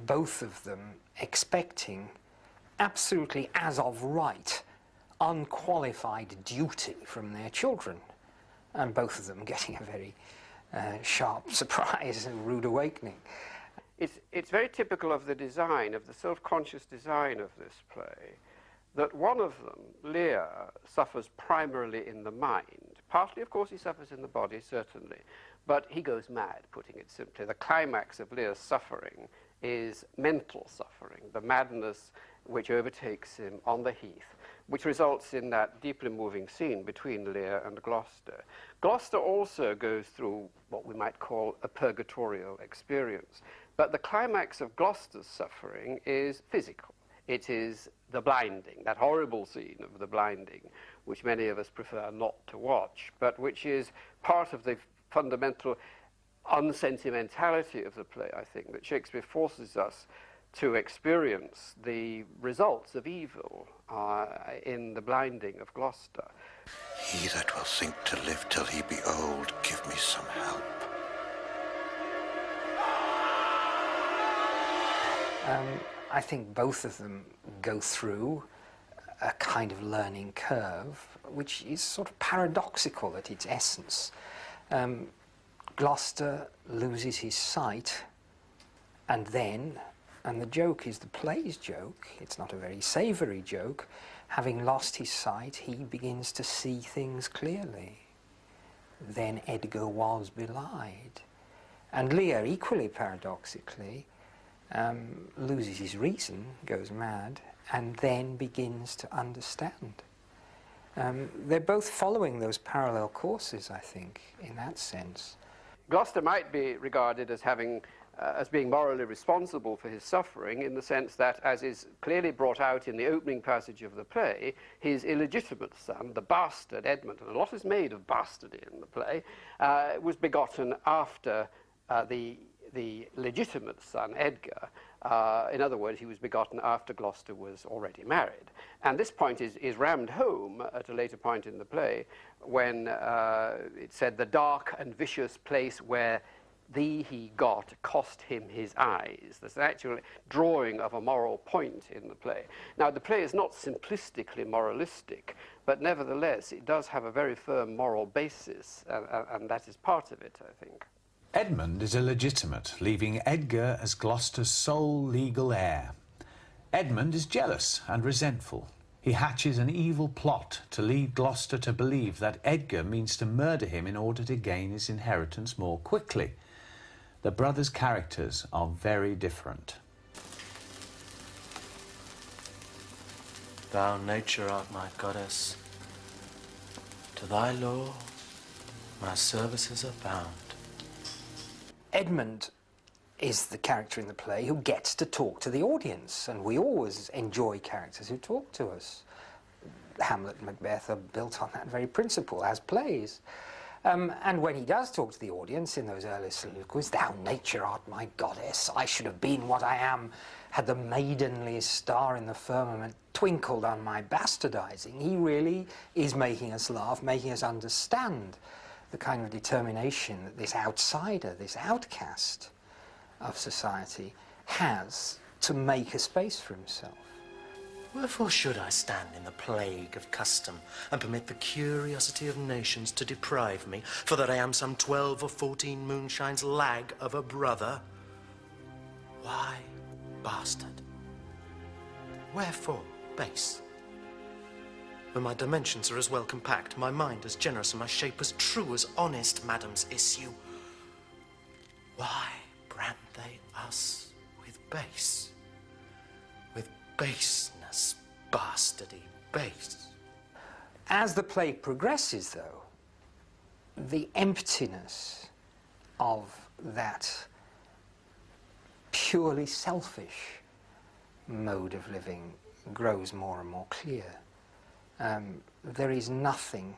both of them expecting absolutely as of right, unqualified duty from their children, and both of them getting a very sharp surprise and rude awakening. It's very typical of the design, of the self-conscious design of this play, that one of them, Lear, suffers primarily in the mind. Partly, of course, he suffers in the body, certainly, but he goes mad, putting it simply. The climax of Lear's suffering is mental suffering, the madness which overtakes him on the heath, which results in that deeply moving scene between Lear and Gloucester. Gloucester also goes through what we might call a purgatorial experience, but the climax of Gloucester's suffering is physical. It is the blinding, that horrible scene of the blinding, which many of us prefer not to watch, but which is part of the fundamental unsentimentality of the play, I think, that Shakespeare forces us to experience the results of evil in the blinding of Gloucester. He that will think to live till he be old, give me some help. I think both of them go through a kind of learning curve, which is sort of paradoxical at its essence. Gloucester loses his sight, and then, and the joke is the play's joke, it's not a very savoury joke, having lost his sight, he begins to see things clearly. Then Edgar was belied. And Lear, equally paradoxically, loses his reason, goes mad, and then begins to understand. They're both following those parallel courses, I think, in that sense. Gloucester might be regarded as having, as being morally responsible for his suffering, in the sense that, as is clearly brought out in the opening passage of the play, his illegitimate son, the bastard Edmund, and a lot is made of bastardy in the play, was begotten after the legitimate son, Edgar. In other words, he was begotten after Gloucester was already married. And this point is rammed home at a later point in the play when it said, the dark and vicious place where the he got cost him his eyes. There's an actual drawing of a moral point in the play. Now, the play is not simplistically moralistic, but nevertheless, it does have a very firm moral basis, and that is part of it, I think. Edmund is illegitimate, leaving Edgar as Gloucester's sole legal heir. Edmund is jealous and resentful. He hatches an evil plot to lead Gloucester to believe that Edgar means to murder him in order to gain his inheritance more quickly. The brothers' characters are very different. Thou, nature, art my goddess. To thy law, my services are bound. Edmund is the character in the play who gets to talk to the audience, and we always enjoy characters who talk to us. Hamlet and Macbeth are built on that very principle as plays. And when he does talk to the audience in those early soliloquies, thou nature art my goddess, I should have been what I am, had the maidenly star in the firmament twinkled on my bastardizing. He really is making us laugh, making us understand the kind of determination that this outsider, this outcast of society has to make a space for himself. Wherefore should I stand in the plague of custom and permit the curiosity of nations to deprive me, for that I am some 12 or 14 moonshines lag of a brother? Why, bastard? Wherefore base? When my dimensions are as well compact, my mind as generous, and my shape as true as honest madam's issue, why brand they us with base? With baseness, bastardy base. As the play progresses, though, the emptiness of that purely selfish mode of living grows more and more clear. There is nothing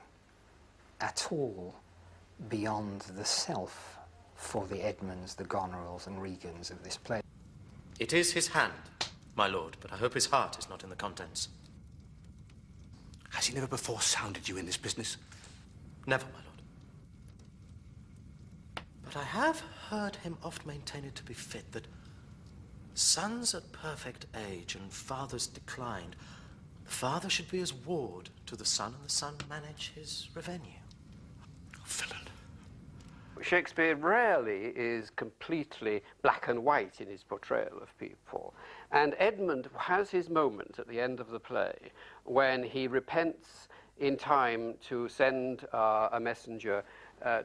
at all beyond the self for the Edmunds, the Gonerills and Regans of this play. It is his hand, my lord, but I hope his heart is not in the contents. Has he never before sounded you in this business? Never, my lord. But I have heard him oft maintain it to be fit that sons at perfect age and fathers declined, the father should be as ward to the son, and the son manage his revenue. Villain. Shakespeare rarely is completely black and white in his portrayal of people. And Edmund has his moment at the end of the play when he repents in time to send a messenger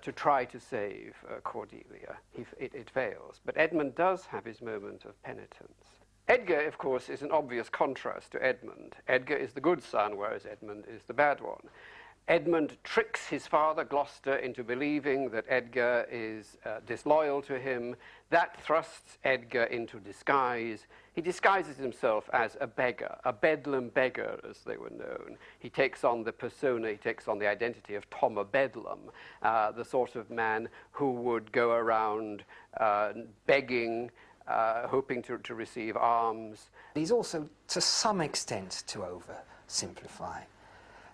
to try to save Cordelia. It fails. But Edmund does have his moment of penitence. Edgar, of course, is an obvious contrast to Edmund. Edgar is the good son, whereas Edmund is the bad one. Edmund tricks his father, Gloucester, into believing that Edgar is disloyal to him. That thrusts Edgar into disguise. He disguises himself as a beggar, a bedlam beggar, as they were known. He takes on the persona, he takes on the identity of Tom of Bedlam, the sort of man who would go around begging, hoping to receive alms. He's also, to some extent, to oversimplify.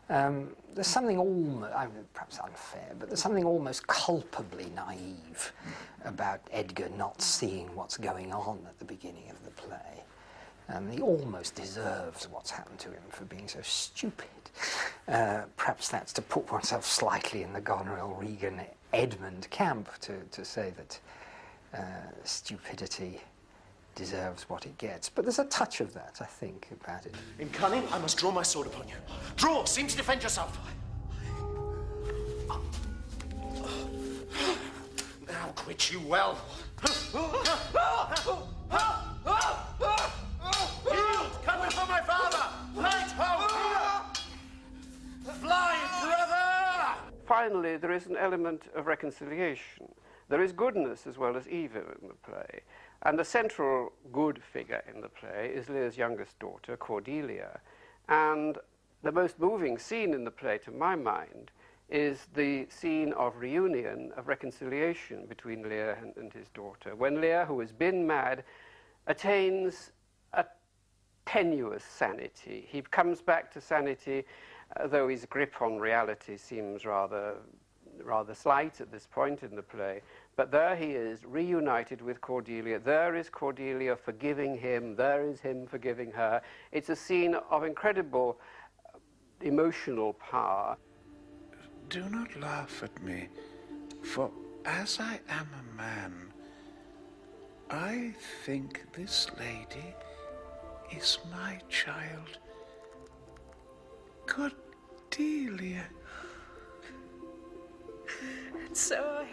There's something almost, perhaps unfair, but there's something almost culpably naive about Edgar not seeing what's going on at the beginning of the play. He almost deserves what's happened to him for being so stupid. Perhaps that's to put oneself slightly in the Goneril, Regan, Edmund camp to say that stupidity deserves what it gets. But there's a touch of that, I think, about it. In cunning, I must draw my sword upon you. Draw! Seem to defend yourself. Now quit you well. Yield! Come before my father! Light home! Fly, brother! Finally, there is an element of reconciliation. There is goodness as well as evil in the play. And the central good figure in the play is Lear's youngest daughter, Cordelia. And the most moving scene in the play, to my mind, is the scene of reunion, of reconciliation between Lear and his daughter. When Lear, who has been mad, attains a tenuous sanity. He comes back to sanity, though his grip on reality seems rather rather slight at this point in the play, but there he is, reunited with Cordelia. There is Cordelia forgiving him, there is him forgiving her. It's a scene of incredible emotional power. Do not laugh at me, for as I am a man, I think this lady is my child, Cordelia. And so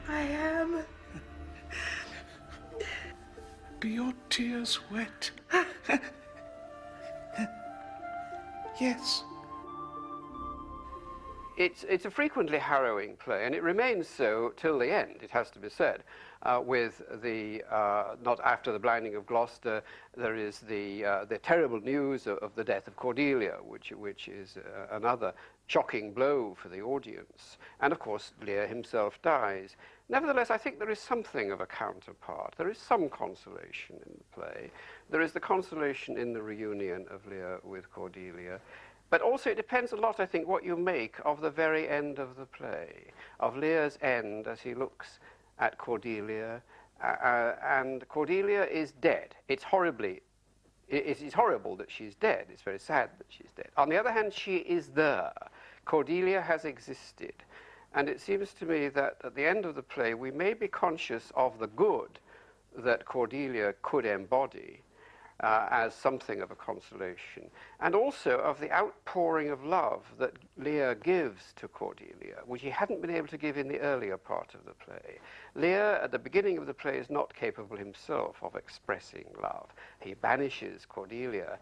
I am. Be your tears wet? Yes. It's a frequently harrowing play, and it remains so till the end, it has to be said. With the, not after the blinding of Gloucester, there is the terrible news of the death of Cordelia, which is another shocking blow for the audience. And of course, Lear himself dies. Nevertheless, I think there is something of a counterpart. There is some consolation in the play. There is the consolation in the reunion of Lear with Cordelia. But also it depends a lot, I think, what you make of the very end of the play, of Lear's end as he looks at Cordelia, and Cordelia is dead. It's horrible that she's dead. It's very sad that she's dead. On the other hand, she is there. Cordelia has existed. And it seems to me that at the end of the play, we may be conscious of the good that Cordelia could embody as something of a consolation, and also of the outpouring of love that Lear gives to Cordelia, which he hadn't been able to give in the earlier part of the play. Lear, at the beginning of the play, is not capable himself of expressing love. He banishes Cordelia.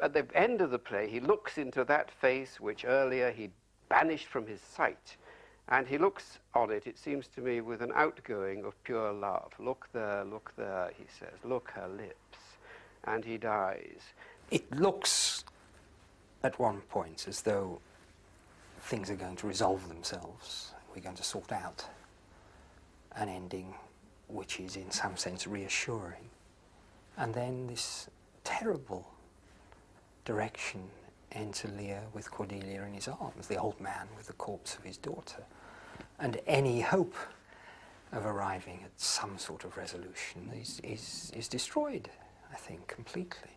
At the end of the play, he looks into that face which earlier he banished from his sight, and he looks on it, it seems to me, with an outgoing of pure love. Look there, he says. Look her lips. And he dies. It looks at one point as though things are going to resolve themselves. We're going to sort out an ending which is in some sense reassuring. And then this terrible direction enter Lear with Cordelia in his arms, the old man with the corpse of his daughter. And any hope of arriving at some sort of resolution is destroyed, I think, completely.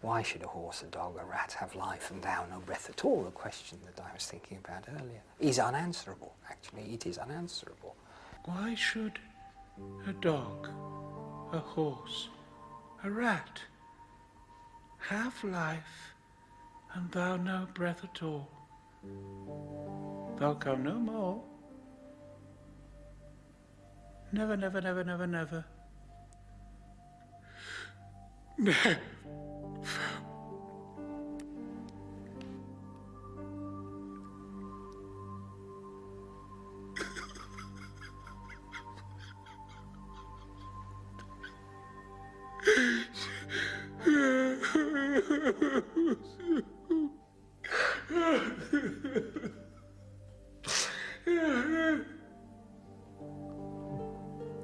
Why should a horse, a dog, a rat have life and thou no breath at all? A question that I was thinking about earlier is unanswerable. Actually, it is unanswerable. Why should a dog, a horse, a rat have life and thou no breath at all? Thou come no more. Never, never, never, never, never. Never.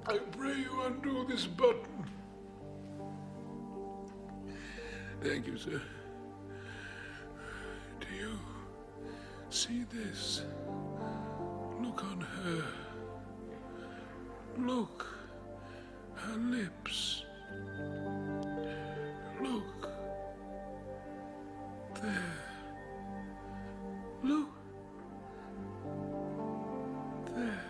I pray you undo this button. Thank you, sir. Do you see this? Look on her. Look. Her lips. Look. There. Look. There.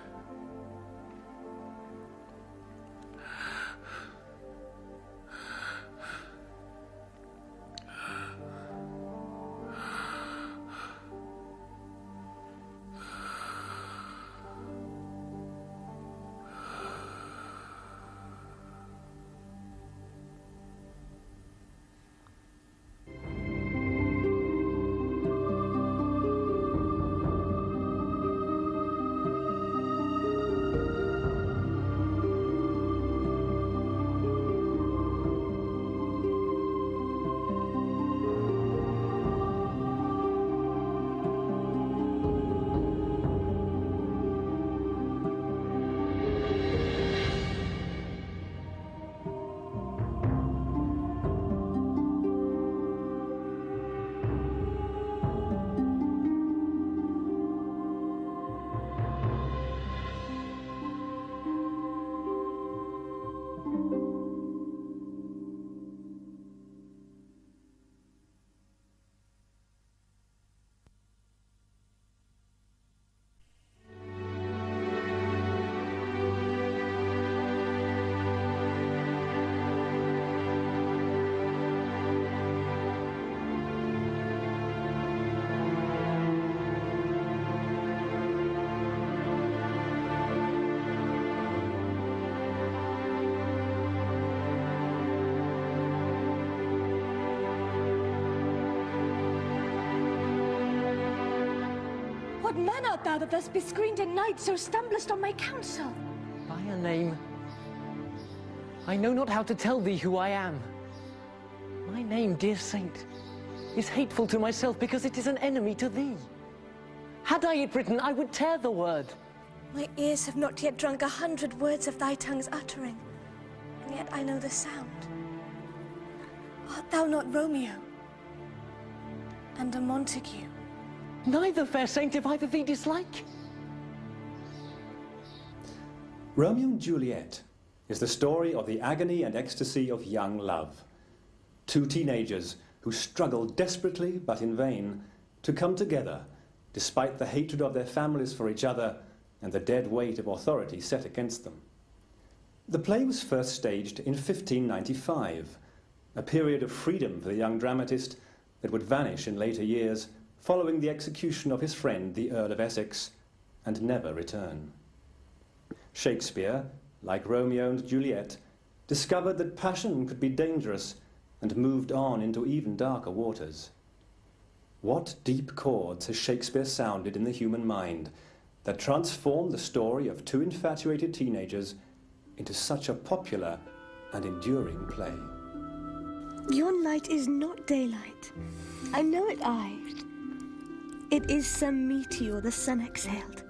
What man art thou that thus bescreened in night so stumblest on my counsel? By a name, I know not how to tell thee who I am. My name, dear saint, is hateful to myself because it is an enemy to thee. Had I it written, I would tear the word. My ears have not yet drunk 100 words of thy tongue's uttering, and yet I know the sound. Art thou not Romeo and a Montague? Neither, fair saint, if either thee dislike. Romeo and Juliet is the story of the agony and ecstasy of young love. Two teenagers who struggle desperately but in vain to come together despite the hatred of their families for each other and the dead weight of authority set against them. The play was first staged in 1595, a period of freedom for the young dramatist that would vanish in later years following the execution of his friend, the Earl of Essex, and never return. Shakespeare, like Romeo and Juliet, discovered that passion could be dangerous and moved on into even darker waters. What deep chords has Shakespeare sounded in the human mind that transformed the story of two infatuated teenagers into such a popular and enduring play? Your light is not daylight. I know it, It is some meteor the sun exhaled,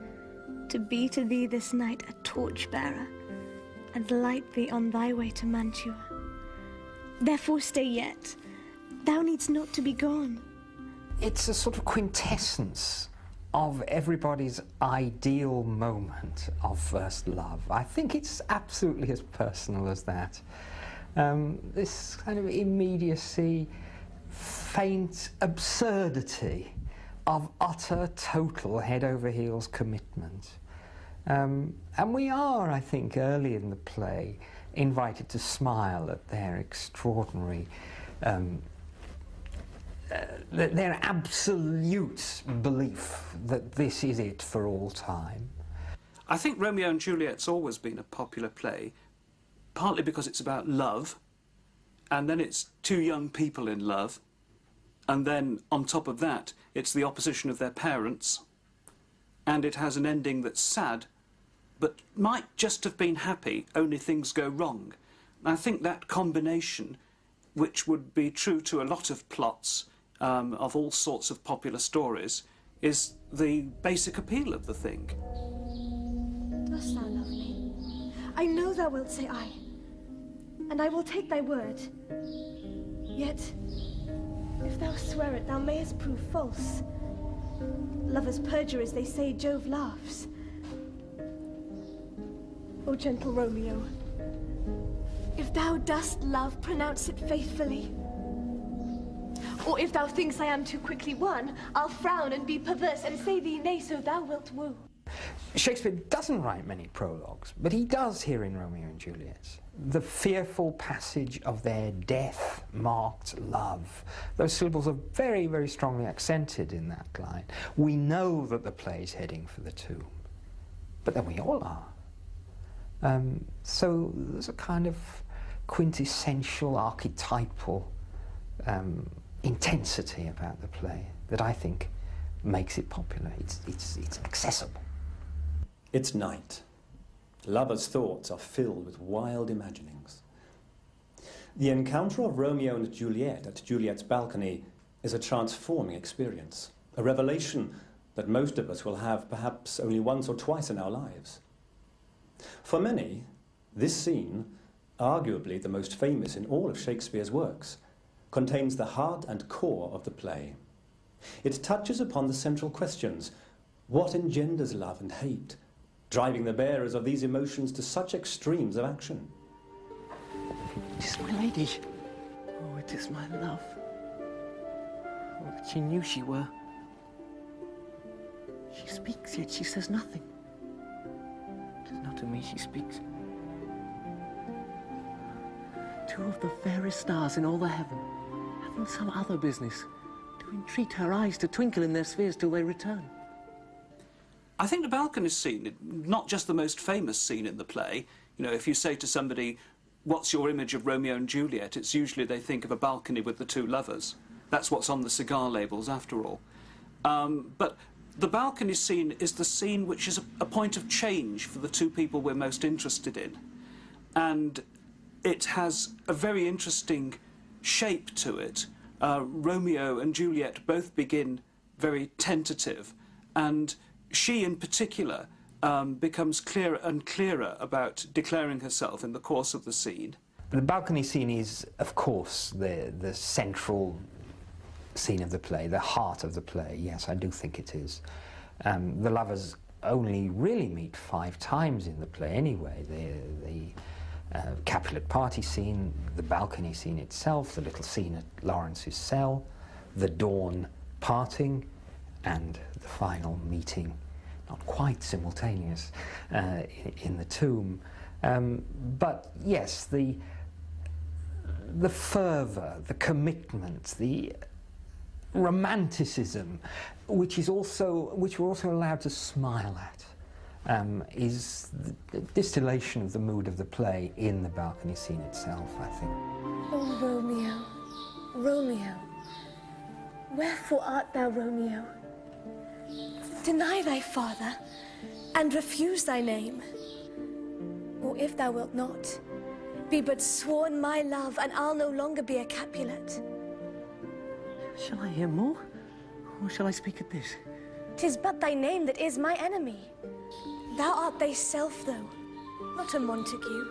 to be to thee this night a torch-bearer, and light thee on thy way to Mantua. Therefore stay yet. Thou needst not to be gone. It's a sort of quintessence of everybody's ideal moment of first love. I think it's absolutely as personal as that. This kind of immediacy, faint absurdity of utter, total, head-over-heels commitment. And we are, I think, early in the play, invited to smile at their extraordinary, their absolute belief that this is it for all time. I think Romeo and Juliet's always been a popular play, partly because it's about love, and then it's two young people in love, and then on top of that it's the opposition of their parents, and it has an ending that's sad but might just have been happy, only things go wrong. And I think that combination, which would be true to a lot of plots of all sorts of popular stories, is the basic appeal of the thing. Dost thou love me? I know thou wilt say aye, and I will take thy word. Yet, if thou swear it, thou mayest prove false. Lovers perjure, as they say, Jove laughs. O gentle Romeo, if thou dost love, pronounce it faithfully. Or if thou thinkst I am too quickly won, I'll frown and be perverse and say thee nay, so thou wilt woo. Shakespeare doesn't write many prologues, but he does here in Romeo and Juliet. The fearful passage of their death-marked love. Those syllables are very, very strongly accented in that line. We know that the play's heading for the tomb, but then we all are. So there's a kind of quintessential, archetypal intensity about the play that I think makes it popular. It's accessible. It's night. Lovers' thoughts are filled with wild imaginings. The encounter of Romeo and Juliet at Juliet's balcony is a transforming experience, a revelation that most of us will have perhaps only once or twice in our lives. For many, this scene, arguably the most famous in all of Shakespeare's works, contains the heart and core of the play. It touches upon the central questions: what engenders love and hate, driving the bearers of these emotions to such extremes of action? It is my lady. Oh, it is my love. Oh, that she knew she were. She speaks, yet she says nothing. It is not to me she speaks. Two of the fairest stars in all the heaven, having some other business, to entreat her eyes to twinkle in their spheres till they return. I think the balcony scene, not just the most famous scene in the play. You know, if you say to somebody, what's your image of Romeo and Juliet, it's usually they think of a balcony with the two lovers. That's what's on the cigar labels, after all. But The balcony scene is the scene which is a point of change for the two people we're most interested in. And it has a very interesting shape to it. Romeo and Juliet both begin very tentative, and she in particular becomes clearer and clearer about declaring herself in the course of the scene. The balcony scene is, of course, the central scene of the play, the heart of the play. Yes, I do think it is. The lovers only really meet 5 times in the play anyway. The Capulet party scene, the balcony scene itself, the little scene at Lawrence's cell, the dawn parting, and the final meeting, not quite simultaneous, in the tomb. But yes, the fervour, the commitment, the romanticism, which we're also allowed to smile at, is the distillation of the mood of the play in the balcony scene itself, I think. Oh, Romeo, Romeo, wherefore art thou, Romeo? Deny thy father, and refuse thy name. Or if thou wilt not, be but sworn my love, and I'll no longer be a Capulet. Shall I hear more, or shall I speak at this? 'Tis but thy name that is my enemy. Thou art thyself, though, not a Montague.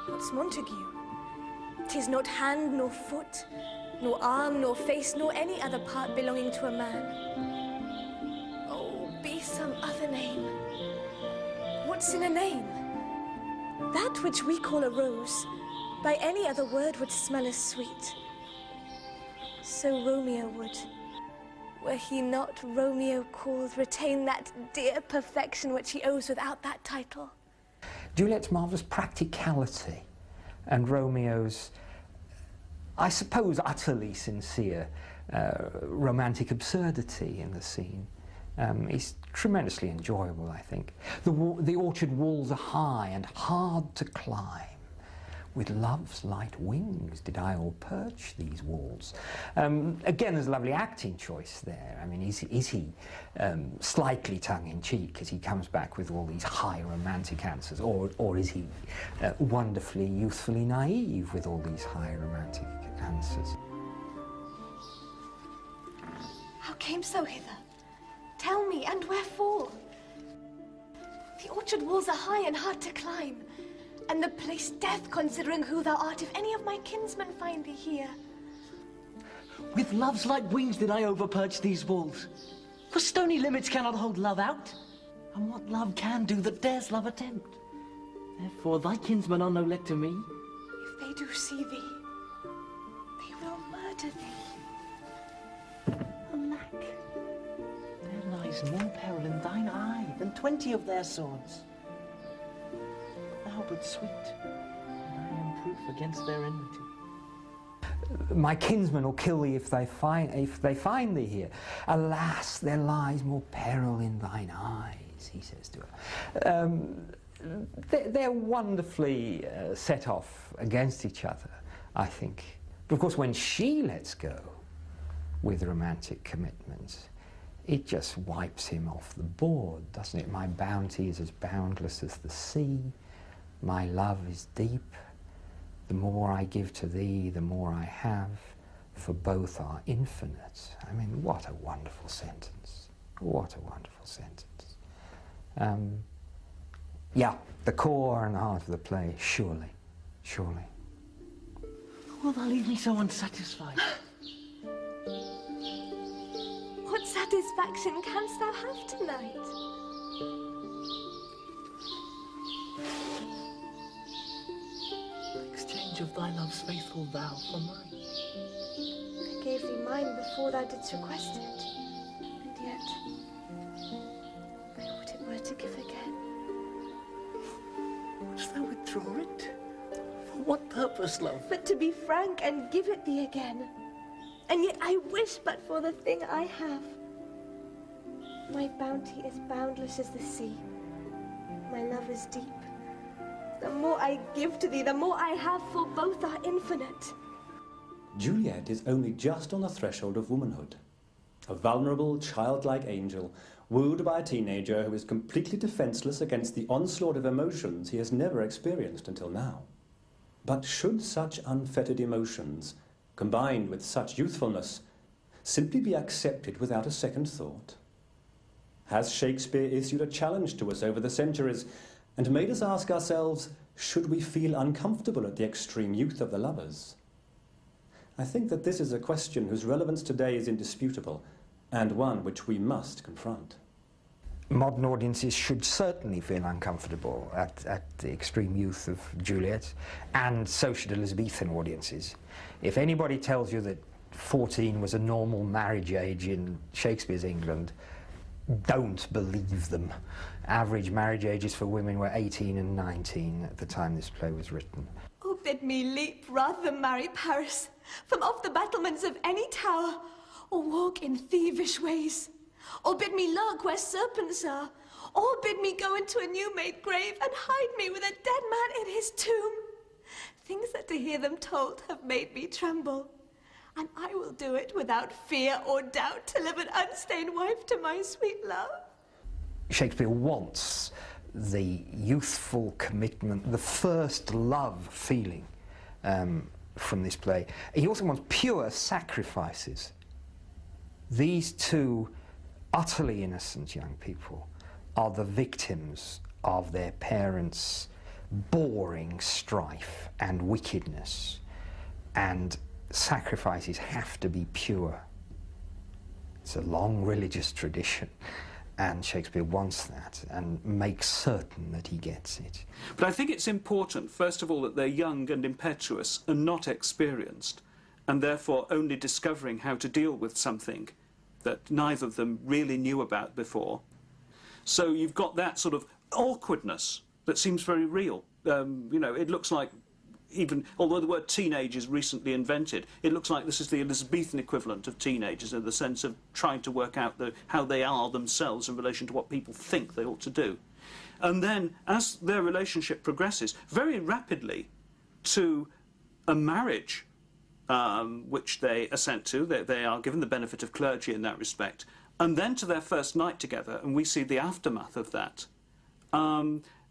What's Montague? 'Tis not hand nor foot, nor arm nor face, nor any other part belonging to a man. Oh, be some other name. What's in a name? That which we call a rose, by any other word would smell as sweet. So Romeo would, were he not Romeo called, retain that dear perfection which he owes without that title. Juliet's marvellous practicality and Romeo's, I suppose, utterly sincere romantic absurdity in the scene is tremendously enjoyable, I think. The orchard walls are high and hard to climb. With love's light wings did I all perch these walls. Again, there's a lovely acting choice there. I mean, is he slightly tongue-in-cheek as he comes back with all these high romantic answers, or is he wonderfully, youthfully naive with all these high romantic answers? How camest thou hither? Tell me, and wherefore? The orchard walls are high and hard to climb, and the place death, considering who thou art, if any of my kinsmen find thee here. With love's light wings did I overperch these walls. For stony limits cannot hold love out, and what love can do that dares love attempt. Therefore thy kinsmen are no let to me. If they do see thee, they will murder thee. Alack, there lies more peril in thine eye than 20 of their swords. Thou but sweet, and I am proof against their enmity. My kinsmen will kill thee if they find thee here. Alas, there lies more peril in thine eyes, he says to her. They're wonderfully set off against each other, I think. But of course, when she lets go with romantic commitments, it just wipes him off the board, doesn't it? My bounty is as boundless as the sea. My love is deep. The more I give to thee, the more I have, for both are infinite. I mean, what a wonderful sentence. What a wonderful sentence. Yeah, the core and the heart of the play, surely, surely. Will thou leave me so unsatisfied? What satisfaction canst thou have tonight? Exchange of thy love's faithful vow for mine. I gave thee mine before thou didst request it, and yet I would it were to give again. Wouldst thou withdraw it? For what purpose, love? But to be frank and give it thee again. And yet I wish but for the thing I have. My bounty is boundless as the sea. My love is deep. The more I give to thee, the more I have, for both are infinite. Juliet is only just on the threshold of womanhood. A vulnerable, childlike angel, wooed by a teenager who is completely defenseless against the onslaught of emotions he has never experienced until now. But should such unfettered emotions, combined with such youthfulness, simply be accepted without a second thought? Has Shakespeare issued a challenge to us over the centuries and made us ask ourselves, should we feel uncomfortable at the extreme youth of the lovers? I think that this is a question whose relevance today is indisputable, and one which we must confront. Modern audiences should certainly feel uncomfortable at the extreme youth of Juliet, and so should Elizabethan audiences. If anybody tells you that 14 was a normal marriage age in Shakespeare's England, don't believe them. Average marriage ages for women were 18 and 19 at the time this play was written. Oh, bid me leap rather than marry Paris, from off the battlements of any tower, or walk in thievish ways, or bid me lurk where serpents are, or bid me go into a new-made grave and hide me with a dead man in his tomb. Things that to hear them told have made me tremble, and I will do it without fear or doubt to live an unstained wife to my sweet love. Shakespeare wants the youthful commitment, the first love feeling from this play. He also wants pure sacrifices. These two utterly innocent young people are the victims of their parents' boring strife and wickedness, and sacrifices have to be pure. It's a long religious tradition, and Shakespeare wants that and makes certain that he gets it. But I think it's important, first of all, that they're young and impetuous and not experienced, and therefore only discovering how to deal with something that neither of them really knew about before. So you've got that sort of awkwardness that seems very real. You know, it looks like, even although the word teenage is recently invented, it looks like this is the Elizabethan equivalent of teenagers in the sense of trying to work out how they are themselves in relation to what people think they ought to do. And then, as their relationship progresses, very rapidly to a marriage, which they assent to. They are given the benefit of clergy in that respect. And then to their first night together, and we see the aftermath of that.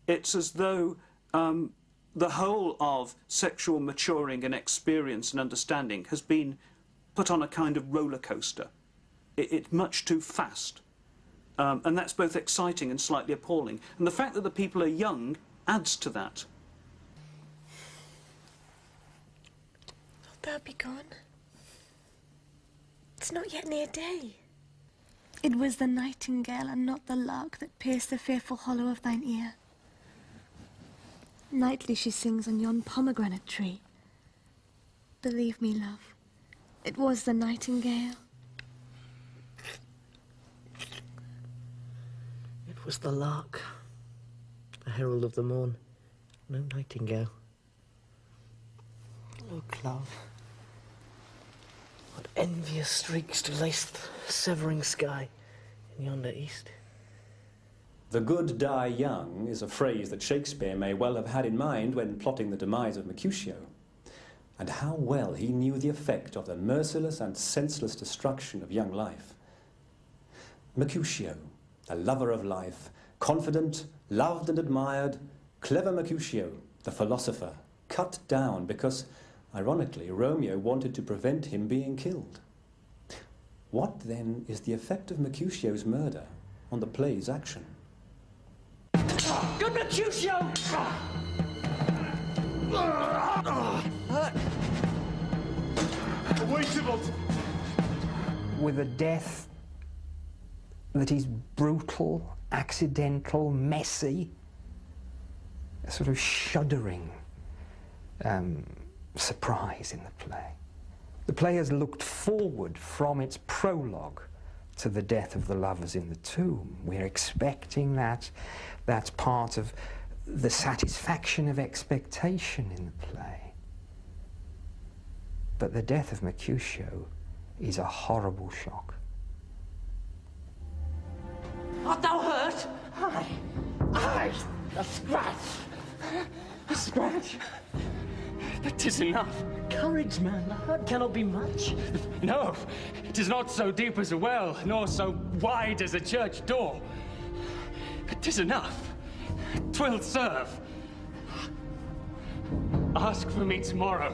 It's as though the whole of sexual maturing and experience and understanding has been put on a kind of roller coaster. It's much too fast. And that's both exciting and slightly appalling. And the fact that the people are young adds to that. Wilt thou be gone? It's not yet near day. It was the nightingale and not the lark that pierced the fearful hollow of thine ear. Nightly she sings on yon pomegranate tree. Believe me, love, it was the nightingale. It was the lark, the herald of the morn, no nightingale. Look, love, what envious streaks do lace the severing sky in yonder east. The good die young is a phrase that Shakespeare may well have had in mind when plotting the demise of Mercutio. And how well he knew the effect of the merciless and senseless destruction of young life. Mercutio, a lover of life, confident, loved and admired, clever Mercutio, the philosopher, cut down because, ironically, Romeo wanted to prevent him being killed. What, then, is the effect of Mercutio's murder on the play's action? Good Mercutio! Wait a minute! With a death that is brutal, accidental, messy, a sort of shuddering surprise in the play. The play has looked forward from its prologue to the death of the lovers in the tomb. We're expecting that. That's part of the satisfaction of expectation in the play. But the death of Mercutio is a horrible shock. Art thou hurt? Aye, a scratch. A scratch. But 'tis enough. courage, man. The hurt cannot be much. No, 'tis not so deep as a well, nor so wide as a church door. But 'tis enough. 'Twill serve. Ask for me tomorrow,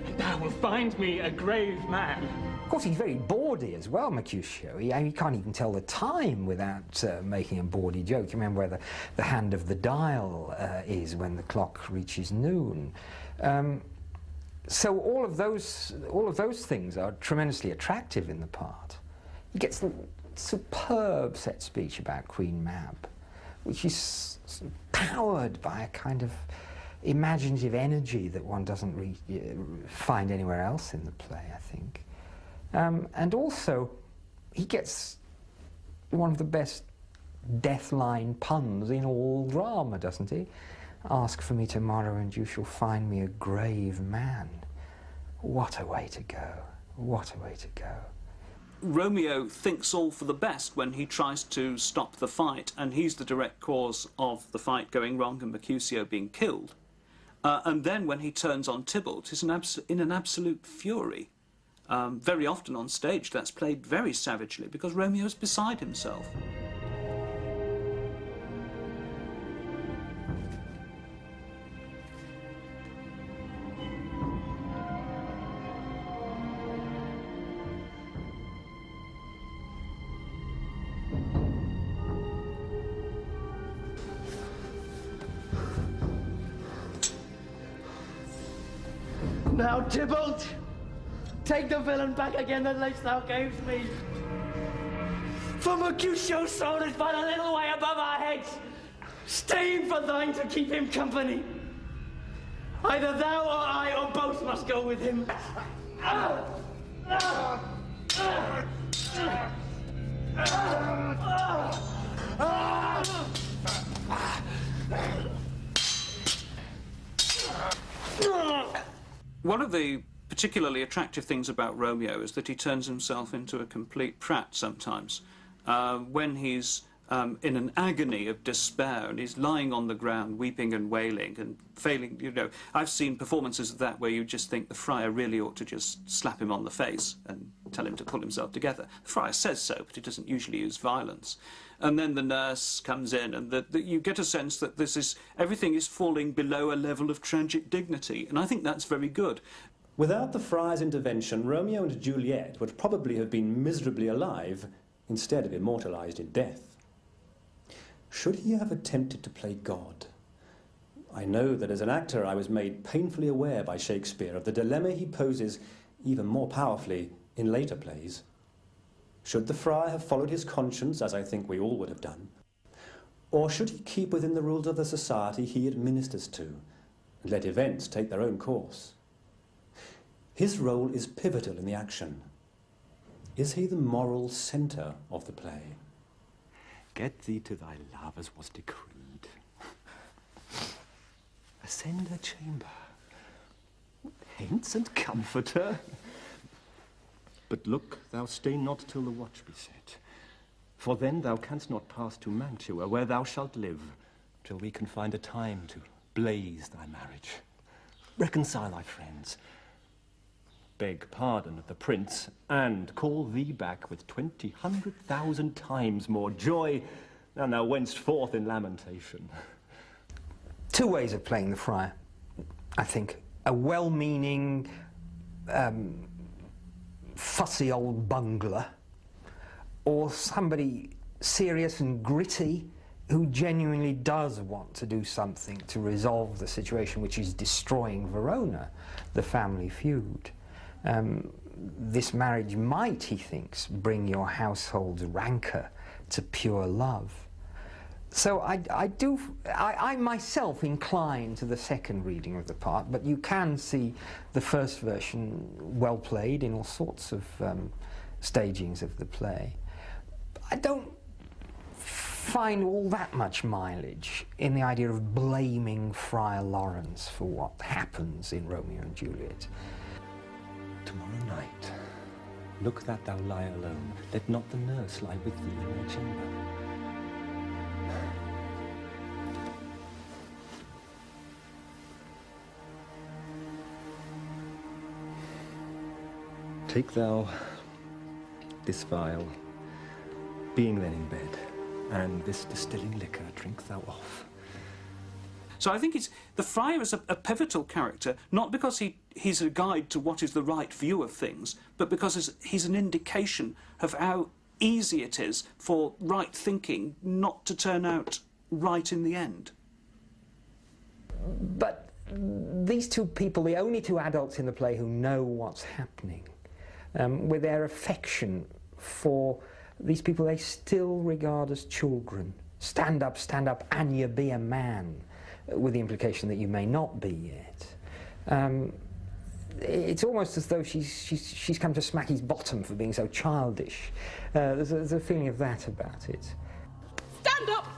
and thou wilt find me a grave man. Of course, he's very bawdy as well, Mercutio. He can't even tell the time without making a bawdy joke. You remember where the hand of the dial is when the clock reaches noon. So all of those things are tremendously attractive in the part. He gets a superb set speech about Queen Mab, which is powered by a kind of imaginative energy that one doesn't find anywhere else in the play, I think. And also, he gets one of the best death line puns in all drama, doesn't he? Ask for me tomorrow and you shall find me a grave man. What a way to go. What a way to go. Romeo thinks all for the best when he tries to stop the fight, and he's the direct cause of the fight going wrong and Mercutio being killed. And then when he turns on Tybalt, he's in an absolute fury. Very often on stage that's played very savagely because Romeo's beside himself. Now, Tybalt, take the villain back again that late thou gavest me. For Mercutio's sword is but a little way above our heads. Stay for thine to keep him company. Either thou or I or both must go with him. One of the particularly attractive things about Romeo is that he turns himself into a complete prat sometimes. When he's in an agony of despair and he's lying on the ground weeping and wailing and failing, you know, I've seen performances of that where you just think the friar really ought to just slap him on the face and tell him to pull himself together. The friar says so, but he doesn't usually use violence. And then the nurse comes in and you get a sense that everything is falling below a level of tragic dignity, and I think that's very good. Without the friar's intervention, Romeo and Juliet would probably have been miserably alive instead of immortalized in death. Should he have attempted to play God? I know that as an actor I was made painfully aware by Shakespeare of the dilemma he poses even more powerfully in later plays. Should the friar have followed his conscience, as I think we all would have done? Or should he keep within the rules of the society he administers to and let events take their own course? His role is pivotal in the action. Is he the moral centre of the play? Get thee to thy love as was decreed. Ascend her chamber. Hence and comforter. But look, thou stay not till the watch be set, for then thou canst not pass to Mantua, where thou shalt live, till we can find a time to blaze thy marriage. Reconcile thy friends, beg pardon of the prince, and call thee back with 20,000 times more joy than thou wentst forth in lamentation. Two ways of playing the friar, I think. A well-meaning, fussy old bungler, or somebody serious and gritty who genuinely does want to do something to resolve the situation which is destroying Verona, the family feud. This marriage might, he thinks, bring your household's rancour to pure love. So I myself incline to the second reading of the part, but you can see the first version well played in all sorts of stagings of the play. I don't find all that much mileage in the idea of blaming Friar Lawrence for what happens in Romeo and Juliet. Tomorrow night, look that thou lie alone. Let not the nurse lie with thee in her chamber. Take thou this vial, being then in bed, and this distilling liquor drink thou off. So I think the friar is a pivotal character, not because he's a guide to what is the right view of things, but because he's an indication of how easy it is for right thinking not to turn out right in the end. But these two people, the only two adults in the play who know what's happening, with their affection for these people they still regard as children. Stand up, and you be a man, with the implication that you may not be yet. It's almost as though she's come to smack his bottom for being so childish. There's a feeling of that about it. Stand up!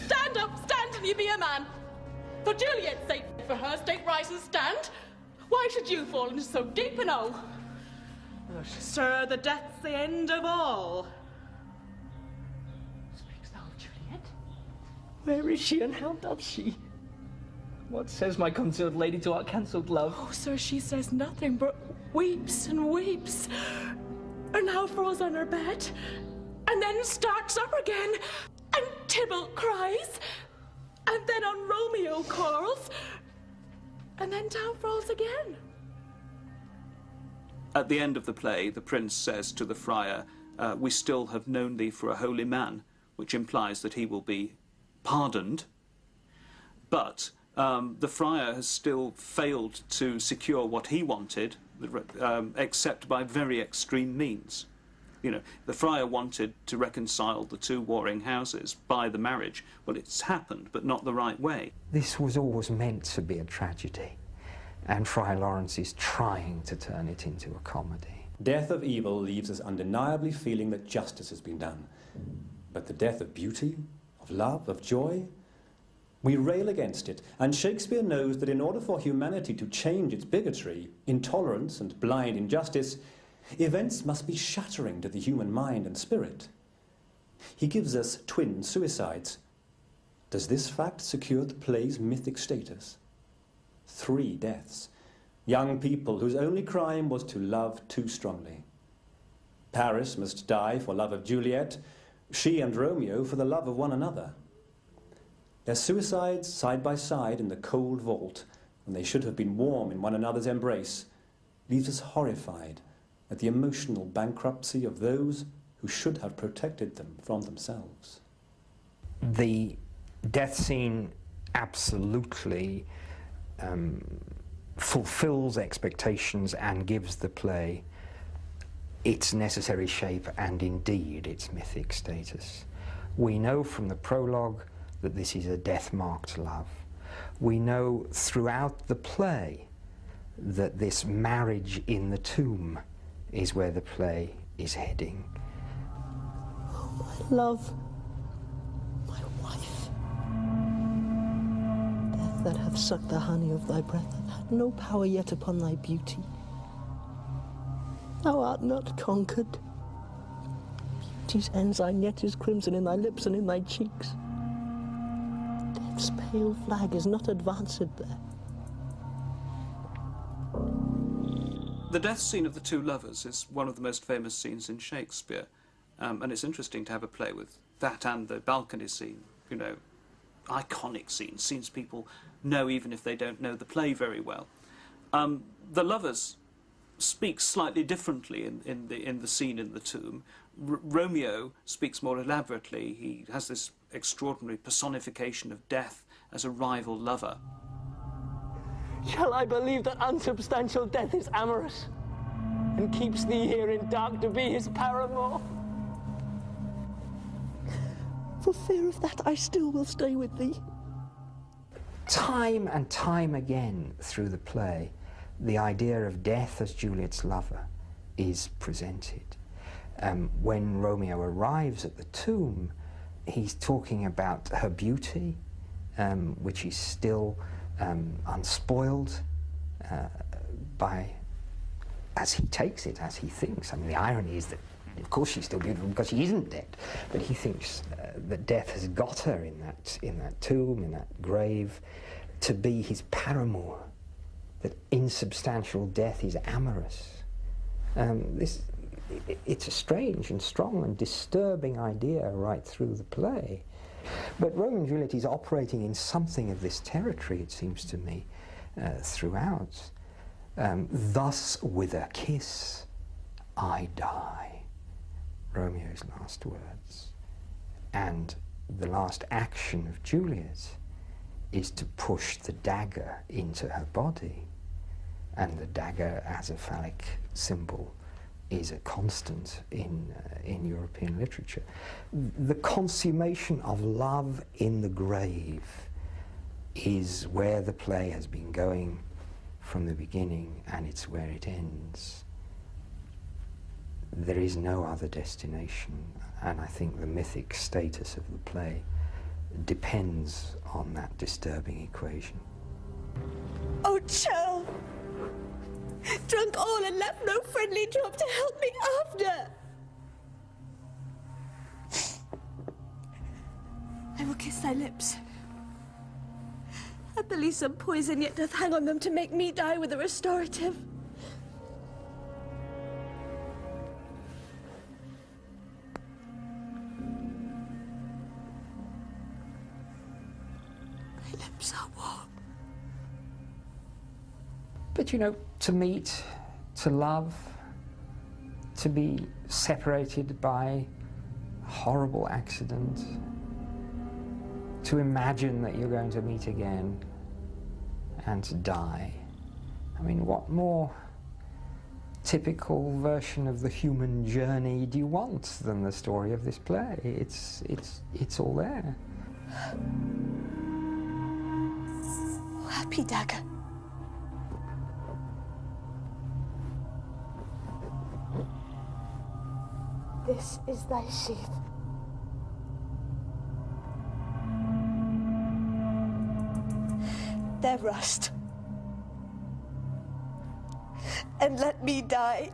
Stand up! Stand and you be a man! For Juliet's sake, for her sake, rise and stand. Why should you fall into so deep an O? Sir, the death's the end of all. Speaks thou of Juliet? Where is she and how doth she? What says my concealed lady to our cancelled love? Oh, sir, she says nothing, but weeps and weeps. And now falls on her bed, and then starts up again, and Tybalt cries, and then on Romeo calls, and then down falls again. At the end of the play, the prince says to the friar, "We still have known thee for a holy man," which implies that he will be pardoned. But the friar has still failed to secure what he wanted, except by very extreme means. You know, the friar wanted to reconcile the two warring houses by the marriage. Well, it's happened, but not the right way. This was always meant to be a tragedy, and Friar Lawrence is trying to turn it into a comedy. Death of evil leaves us undeniably feeling that justice has been done. But the death of beauty, of love, of joy, we rail against it, and Shakespeare knows that in order for humanity to change its bigotry, intolerance, and blind injustice, events must be shattering to the human mind and spirit. He gives us twin suicides. Does this fact secure the play's mythic status? 3 deaths. Young people whose only crime was to love too strongly. Paris must die for love of Juliet, she and Romeo for the love of one another. Their suicides side by side in the cold vault, when they should have been warm in one another's embrace, leaves us horrified at the emotional bankruptcy of those who should have protected them from themselves. The death scene absolutely fulfills expectations and gives the play its necessary shape and indeed its mythic status. We know from the prologue that this is a death-marked love. We know throughout the play that this marriage in the tomb is where the play is heading. Oh, my love, my wife. Death that hath sucked the honey of thy breath hath had no power yet upon thy beauty. Thou art not conquered. Beauty's ensign yet is crimson in thy lips and in thy cheeks. Death's pale flag is not advanced there. The death scene of the two lovers is one of the most famous scenes in Shakespeare, and it's interesting to have a play with that and the balcony scene, you know, iconic scenes people know even if they don't know the play very well. The lovers speak slightly differently in the scene in the tomb. Romeo speaks more elaborately. He has this extraordinary personification of death as a rival lover. Shall I believe that unsubstantial death is amorous and keeps thee here in dark to be his paramour? For fear of that, I still will stay with thee. Time and time again through the play, the idea of death as Juliet's lover is presented. When Romeo arrives at the tomb, he's talking about her beauty, which is still unspoiled by, as he takes it, as he thinks. I mean, the irony is that, of course, she's still beautiful because she isn't dead, but he thinks that death has got her in that tomb, in that grave, to be his paramour, that insubstantial death is amorous. It's a strange and strong and disturbing idea right through the play. But Romeo and Juliet is operating in something of this territory, it seems to me, throughout. Thus with a kiss I die, Romeo's last words. And the last action of Juliet is to push the dagger into her body. And the dagger as a phallic symbol is a constant in European literature. The consummation of love in the grave is where the play has been going from the beginning, and it's where it ends. There is no other destination, and I think the mythic status of the play depends on that disturbing equation. Oh, Churl! Drunk all and left no friendly drop to help me after! I will kiss thy lips. I believe some poison yet doth hang on them to make me die with a restorative. My lips are warm. But you know, to meet, to love, to be separated by a horrible accident, to imagine that you're going to meet again, and to die. I mean, what more typical version of the human journey do you want than the story of this play? It's all there. Oh, happy dagger. This is thy sheath. There rust. And let me die